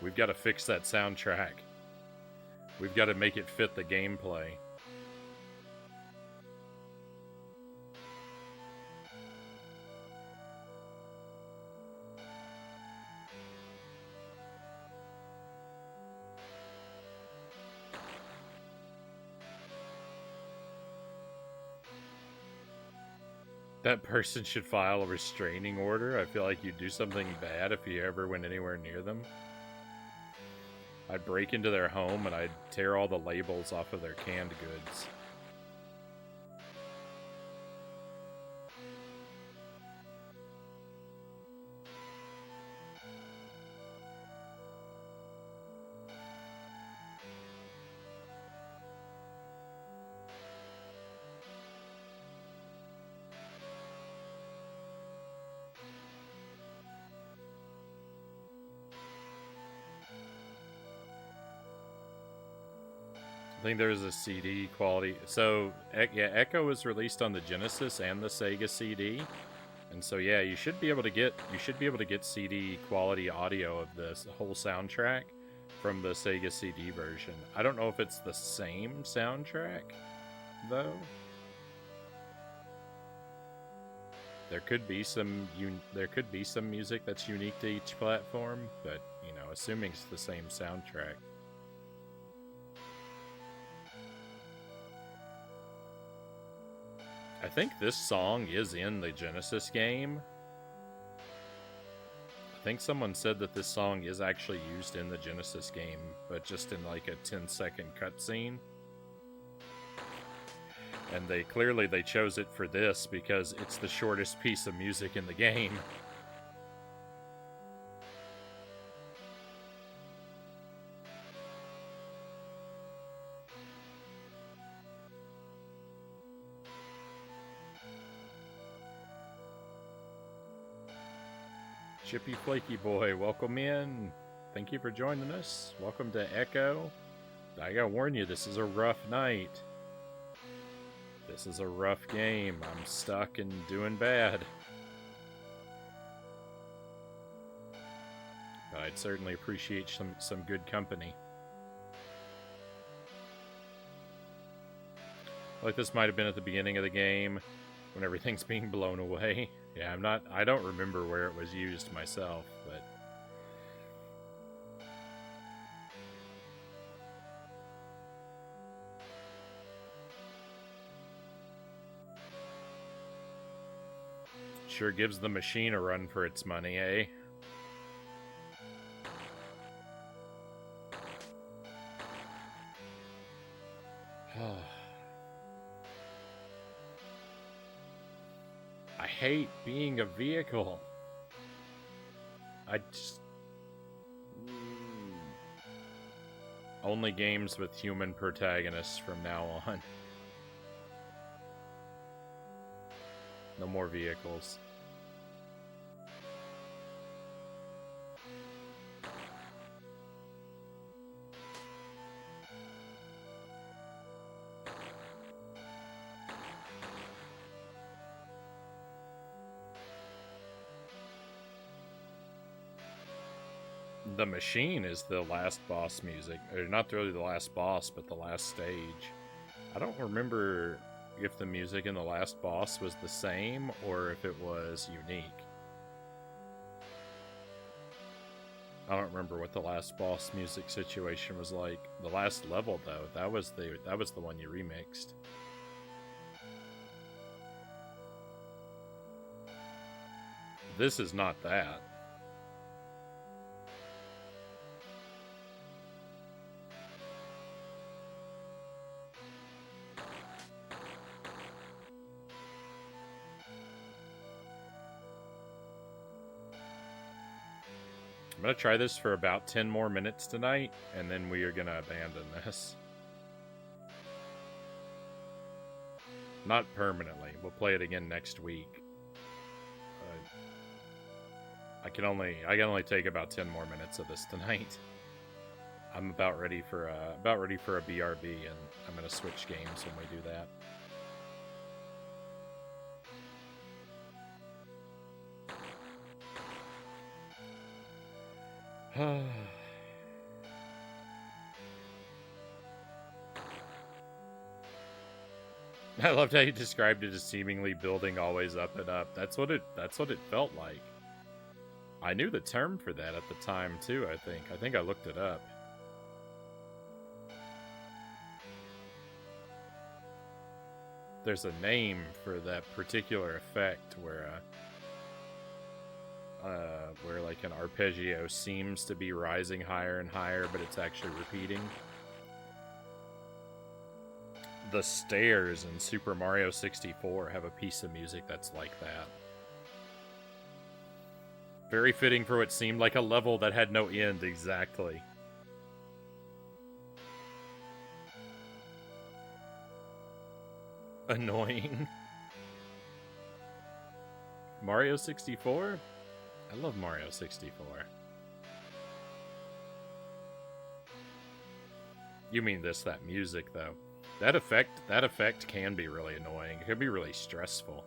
We've got to fix that soundtrack. We've got to make it fit the gameplay. That person should file a restraining order. I feel like you'd do something bad if you ever went anywhere near them. I'd break into their home and I'd tear all the labels off of their canned goods. I think there's a CD quality. So, yeah, Ecco was released on the Genesis and the Sega CD. And so, yeah, you should be able to get CD quality audio of this whole soundtrack from the Sega CD version. I don't know if it's the same soundtrack, though. There could be some music that's unique to each platform, but you know, assuming it's the same soundtrack. I think this song is in the Genesis game. I think someone said that this song is actually used in the Genesis game, but just in like a 10-second cutscene. And they chose it for this because it's the shortest piece of music in the game. Chippy Flaky Boy, welcome in. Thank you for joining us. Welcome to Echo. I gotta warn you, this is a rough night. This is a rough game. I'm stuck and doing bad. But I'd certainly appreciate some good company. Like this might have been at the beginning of the game when everything's being blown away. Yeah, I don't remember where it was used myself, but sure gives the machine a run for its money, eh? I hate being a vehicle. I just... Only games with human protagonists from now on. No more vehicles. The machine is the last boss music. Or not really the last boss, but the last stage. I don't remember if the music in the last boss was the same or if it was unique. I don't remember what the last boss music situation was like. The last level though, that was the one you remixed. This is not that. I'm going to try this for about 10 more minutes tonight, and then we are going to abandon this. Not permanently. We'll play it again next week. I can only take about 10 more minutes of this tonight. I'm about ready for a BRB, and I'm going to switch games when we do that. I loved how you described it as seemingly building always up and up. That's what it felt like. I knew the term for that at the time too, I think I looked it up. There's a name for that particular effect where like an arpeggio seems to be rising higher and higher, but it's actually repeating. The stairs in Super Mario 64 have a piece of music that's like that. Very fitting for what seemed like a level that had no end, exactly. Annoying. Mario 64? I love Mario 64. You mean that music, though. That effect can be really annoying. It can be really stressful.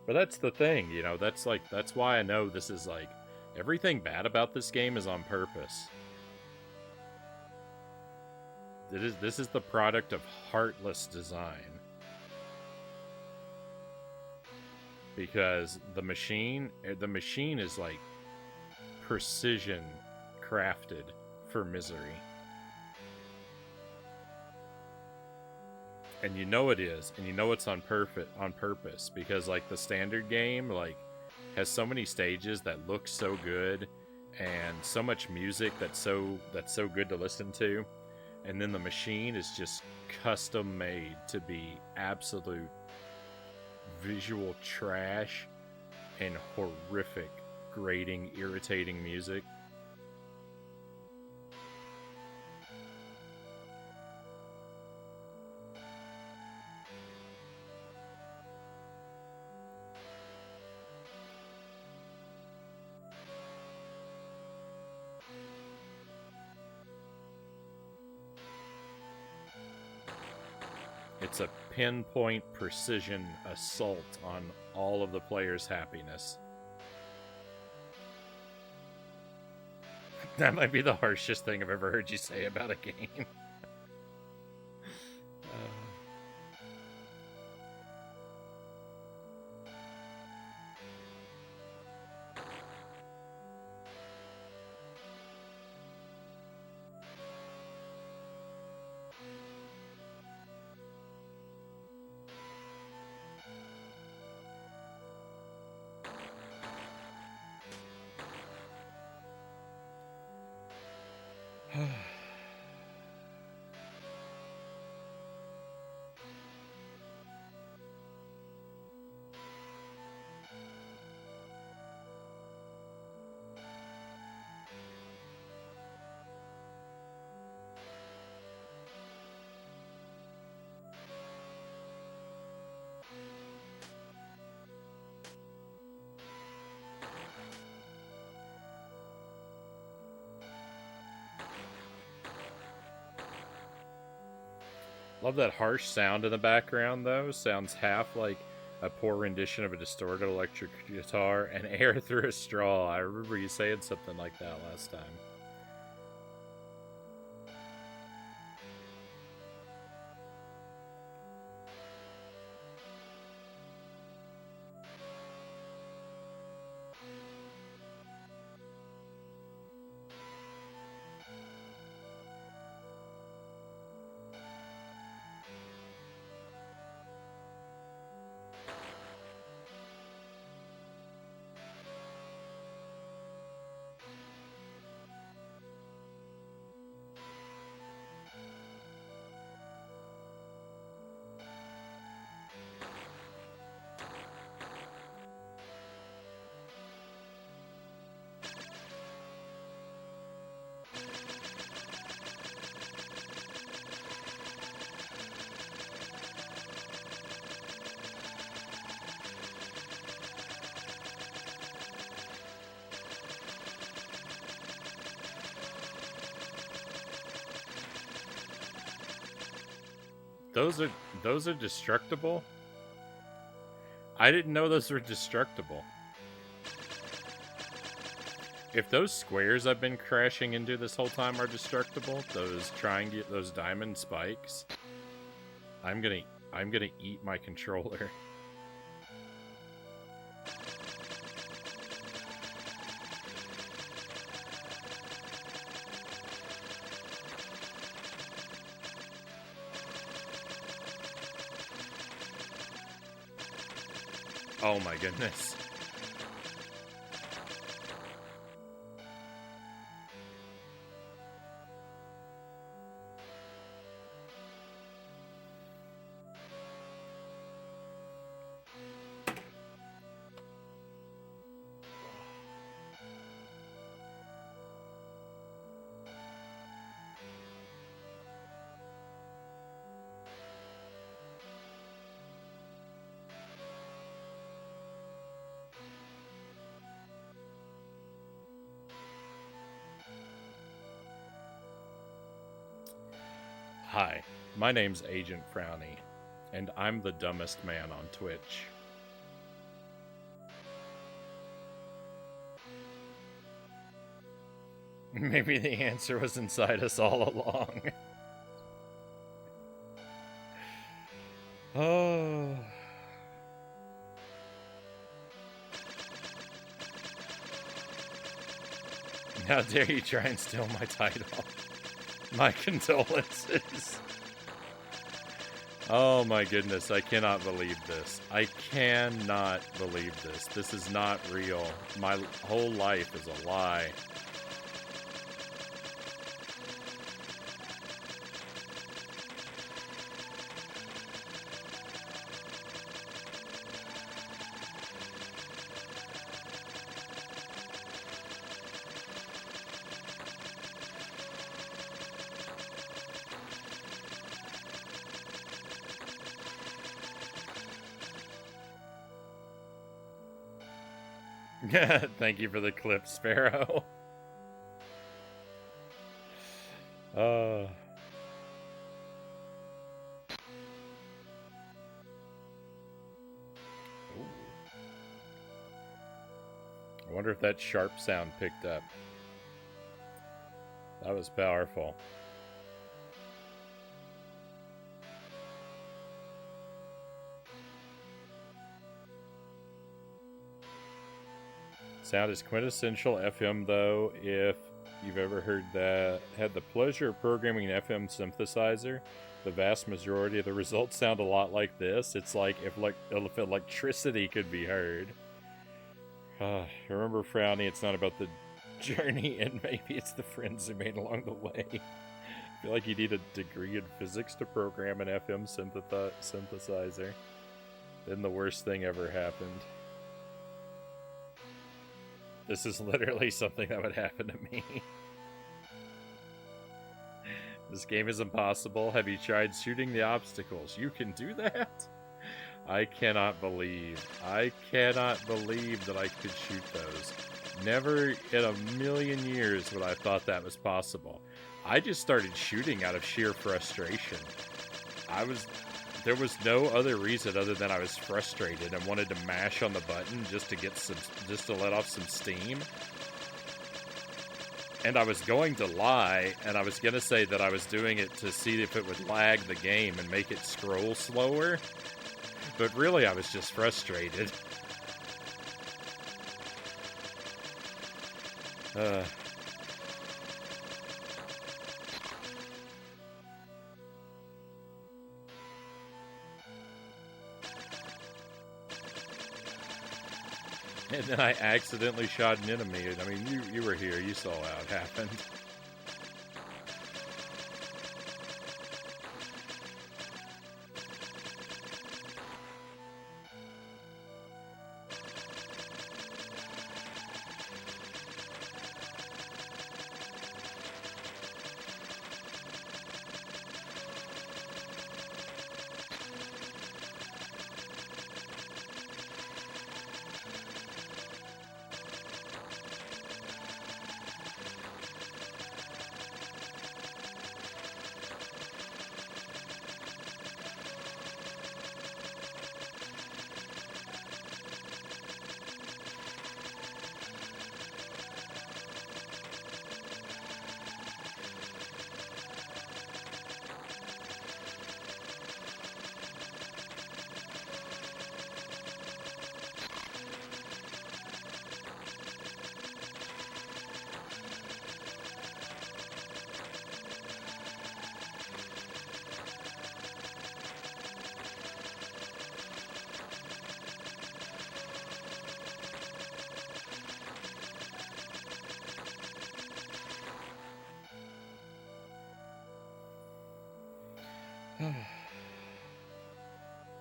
But that's the thing, you know, that's why I know this is like, everything bad about this game is on purpose. This is the product of heartless design. Because the machine is like precision crafted for misery. And you know it is, and you know it's on purpose, because like the standard game like has so many stages that look so good and so much music that's so good to listen to, and then the machine is just custom made to be absolute visual trash and horrific, grating, irritating music. It's a pinpoint precision assault on all of the players' happiness. That might be the harshest thing I've ever heard you say about a game. Love that harsh sound in the background, though. Sounds half like a poor rendition of a distorted electric guitar and air through a straw. I remember you saying something like that last time. Those are destructible? I didn't know those were destructible. If those squares I've been crashing into this whole time are destructible, those diamond spikes, I'm gonna eat my controller. Oh my goodness. Hi, my name's Agent Frownie, and I'm the dumbest man on Twitch. Maybe the answer was inside us all along. Oh. How dare you try and steal my title? My condolences. Oh my goodness, I cannot believe this. I cannot believe this. This is not real. My whole life is a lie. Thank you for the clip, Sparrow. I wonder if that sharp sound picked up. That was powerful. Sound is quintessential FM, though. If you've ever had the pleasure of programming an FM synthesizer, the vast majority of the results sound a lot like this. It's like if electricity could be heard. Remember, Frownie, it's not about the journey, and maybe it's the friends you made along the way. I feel like you need a degree in physics to program an FM synthesizer. Then the worst thing ever happened. This is literally something that would happen to me. This game is impossible. Have you tried shooting the obstacles? You can do that? I cannot believe that I could shoot those. Never in a million years would I have thought that was possible. I just started shooting out of sheer frustration. There was no other reason other than I was frustrated and wanted to mash on the button just to let off some steam. And I was going to lie, and I was going to say that I was doing it to see if it would lag the game and make it scroll slower. But really, I was just frustrated. And then I accidentally shot an enemy. I mean, you were here. You saw how it happened.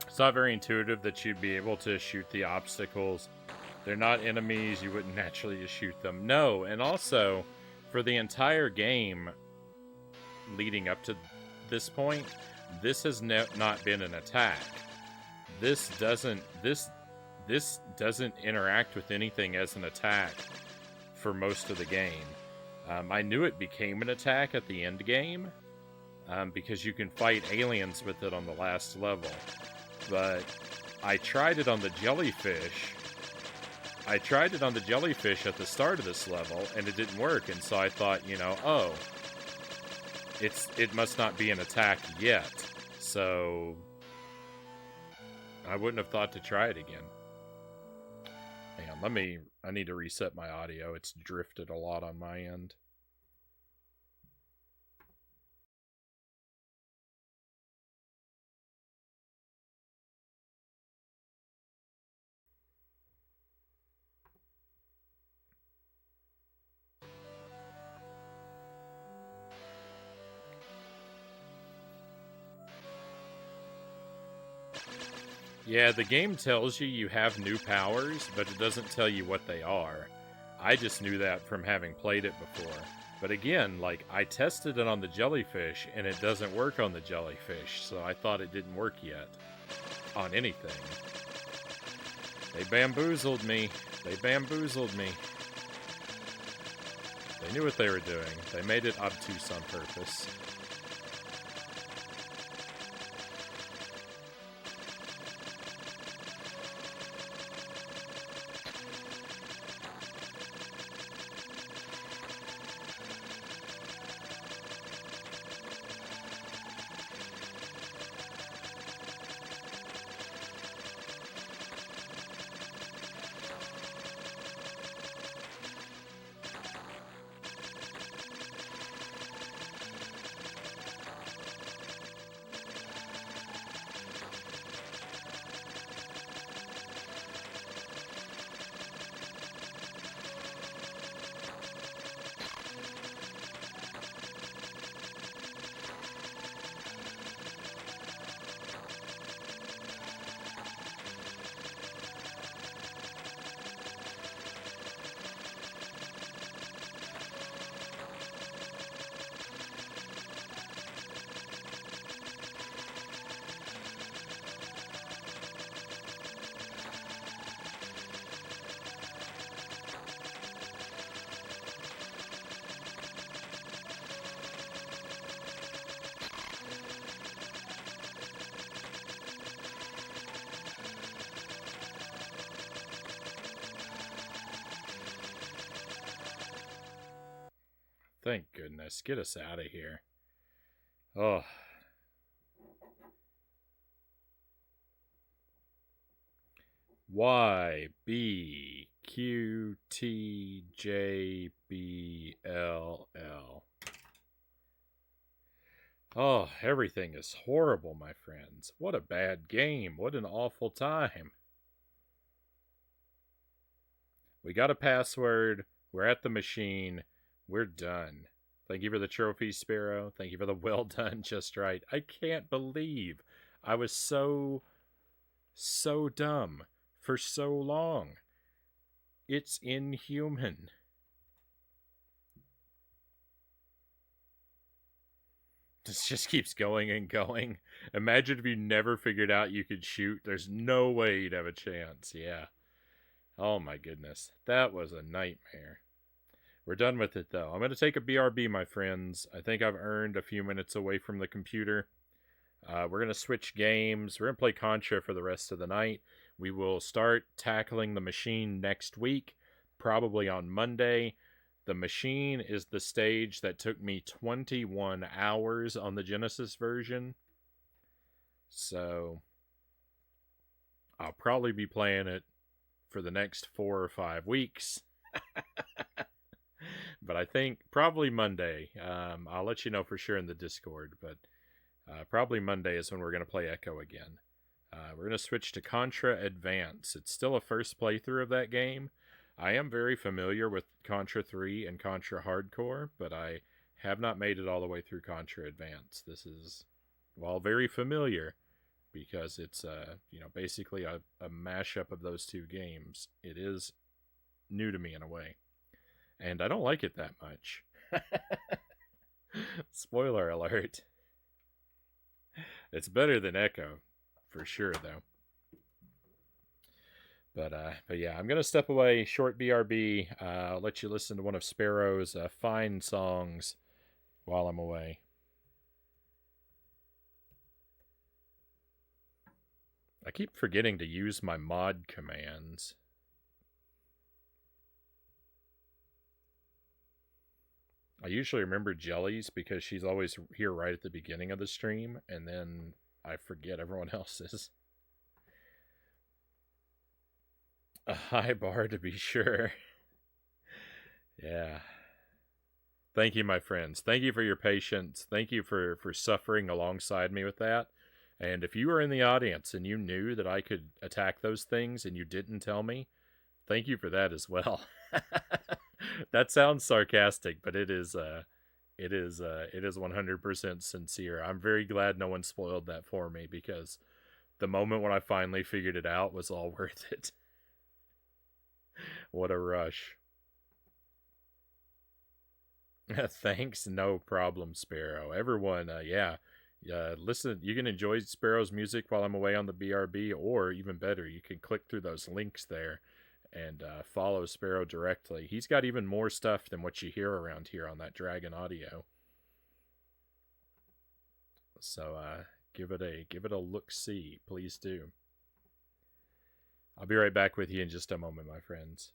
It's not very intuitive that you'd be able to shoot the obstacles. They're not enemies. You wouldn't naturally just shoot them. No, and also, for the entire game leading up to this point, this has not been an attack. This doesn't interact with anything as an attack for most of the game. I knew it became an attack at the end game, because you can fight aliens with it on the last level. But I tried it on the jellyfish. I tried it on the jellyfish at the start of this level, and it didn't work. And so I thought, oh, it must not be an attack yet. So I wouldn't have thought to try it again. Hang on, I need to reset my audio. It's drifted a lot on my end. Yeah, the game tells you have new powers, but it doesn't tell you what they are. I just knew that from having played it before. But again, I tested it on the jellyfish, and it doesn't work on the jellyfish, so I thought it didn't work yet. On anything. They bamboozled me. They bamboozled me. They knew what they were doing. They made it obtuse on purpose. Thank goodness. Get us out of here. Oh. Y B Q T J B L L. Oh, everything is horrible, my friends. What a bad game. What an awful time. We got a password. We're at the machine. We're done. Thank you for the trophy, Sparrow. Thank you for the well done, just right. I can't believe I was so dumb for so long. It's inhuman. This just keeps going and going. Imagine if you never figured out you could shoot. There's no way you'd have a chance. Yeah. Oh my goodness. That was a nightmare. We're done with it though. I'm going to take a BRB, my friends. I think I've earned a few minutes away from the computer. We're going to switch games. We're going to play Contra for the rest of the night. We will start tackling the machine next week, probably on Monday. The machine is the stage that took me 21 hours on the Genesis version. So I'll probably be playing it for the next 4 or 5 weeks. But I think probably Monday. I'll let you know for sure in the Discord, but probably Monday is when we're going to play Ecco again. We're going to switch to Contra Advance. It's still a first playthrough of that game. I am very familiar with Contra 3 and Contra Hardcore, but I have not made it all the way through Contra Advance. This is, well, very familiar because it's basically a mashup of those two games. It is new to me in a way, and I don't like it that much. Spoiler alert. It's better than Ecco, for sure, though. But yeah, I'm gonna step away. Short BRB. I'll let you listen to one of Sparrow's fine songs while I'm away. I keep forgetting to use my mod commands. I usually remember Jelly's because she's always here right at the beginning of the stream, and then I forget everyone else's. A high bar to be sure. Yeah. Thank you, my friends. Thank you for your patience. Thank you for suffering alongside me with that. And if you were in the audience and you knew that I could attack those things and you didn't tell me, thank you for that as well. That sounds sarcastic, but it is 100% sincere. I'm very glad no one spoiled that for me because the moment when I finally figured it out was all worth it. What a rush. Thanks, no problem, Sparrow. Everyone, listen, you can enjoy Sparrow's music while I'm away on the BRB, or even better, you can click through those links there and follow Sparrow directly. He's got even more stuff than what you hear around here on that Dragon Audio. So give it a look-see, please do. I'll be right back with you in just a moment, my friends.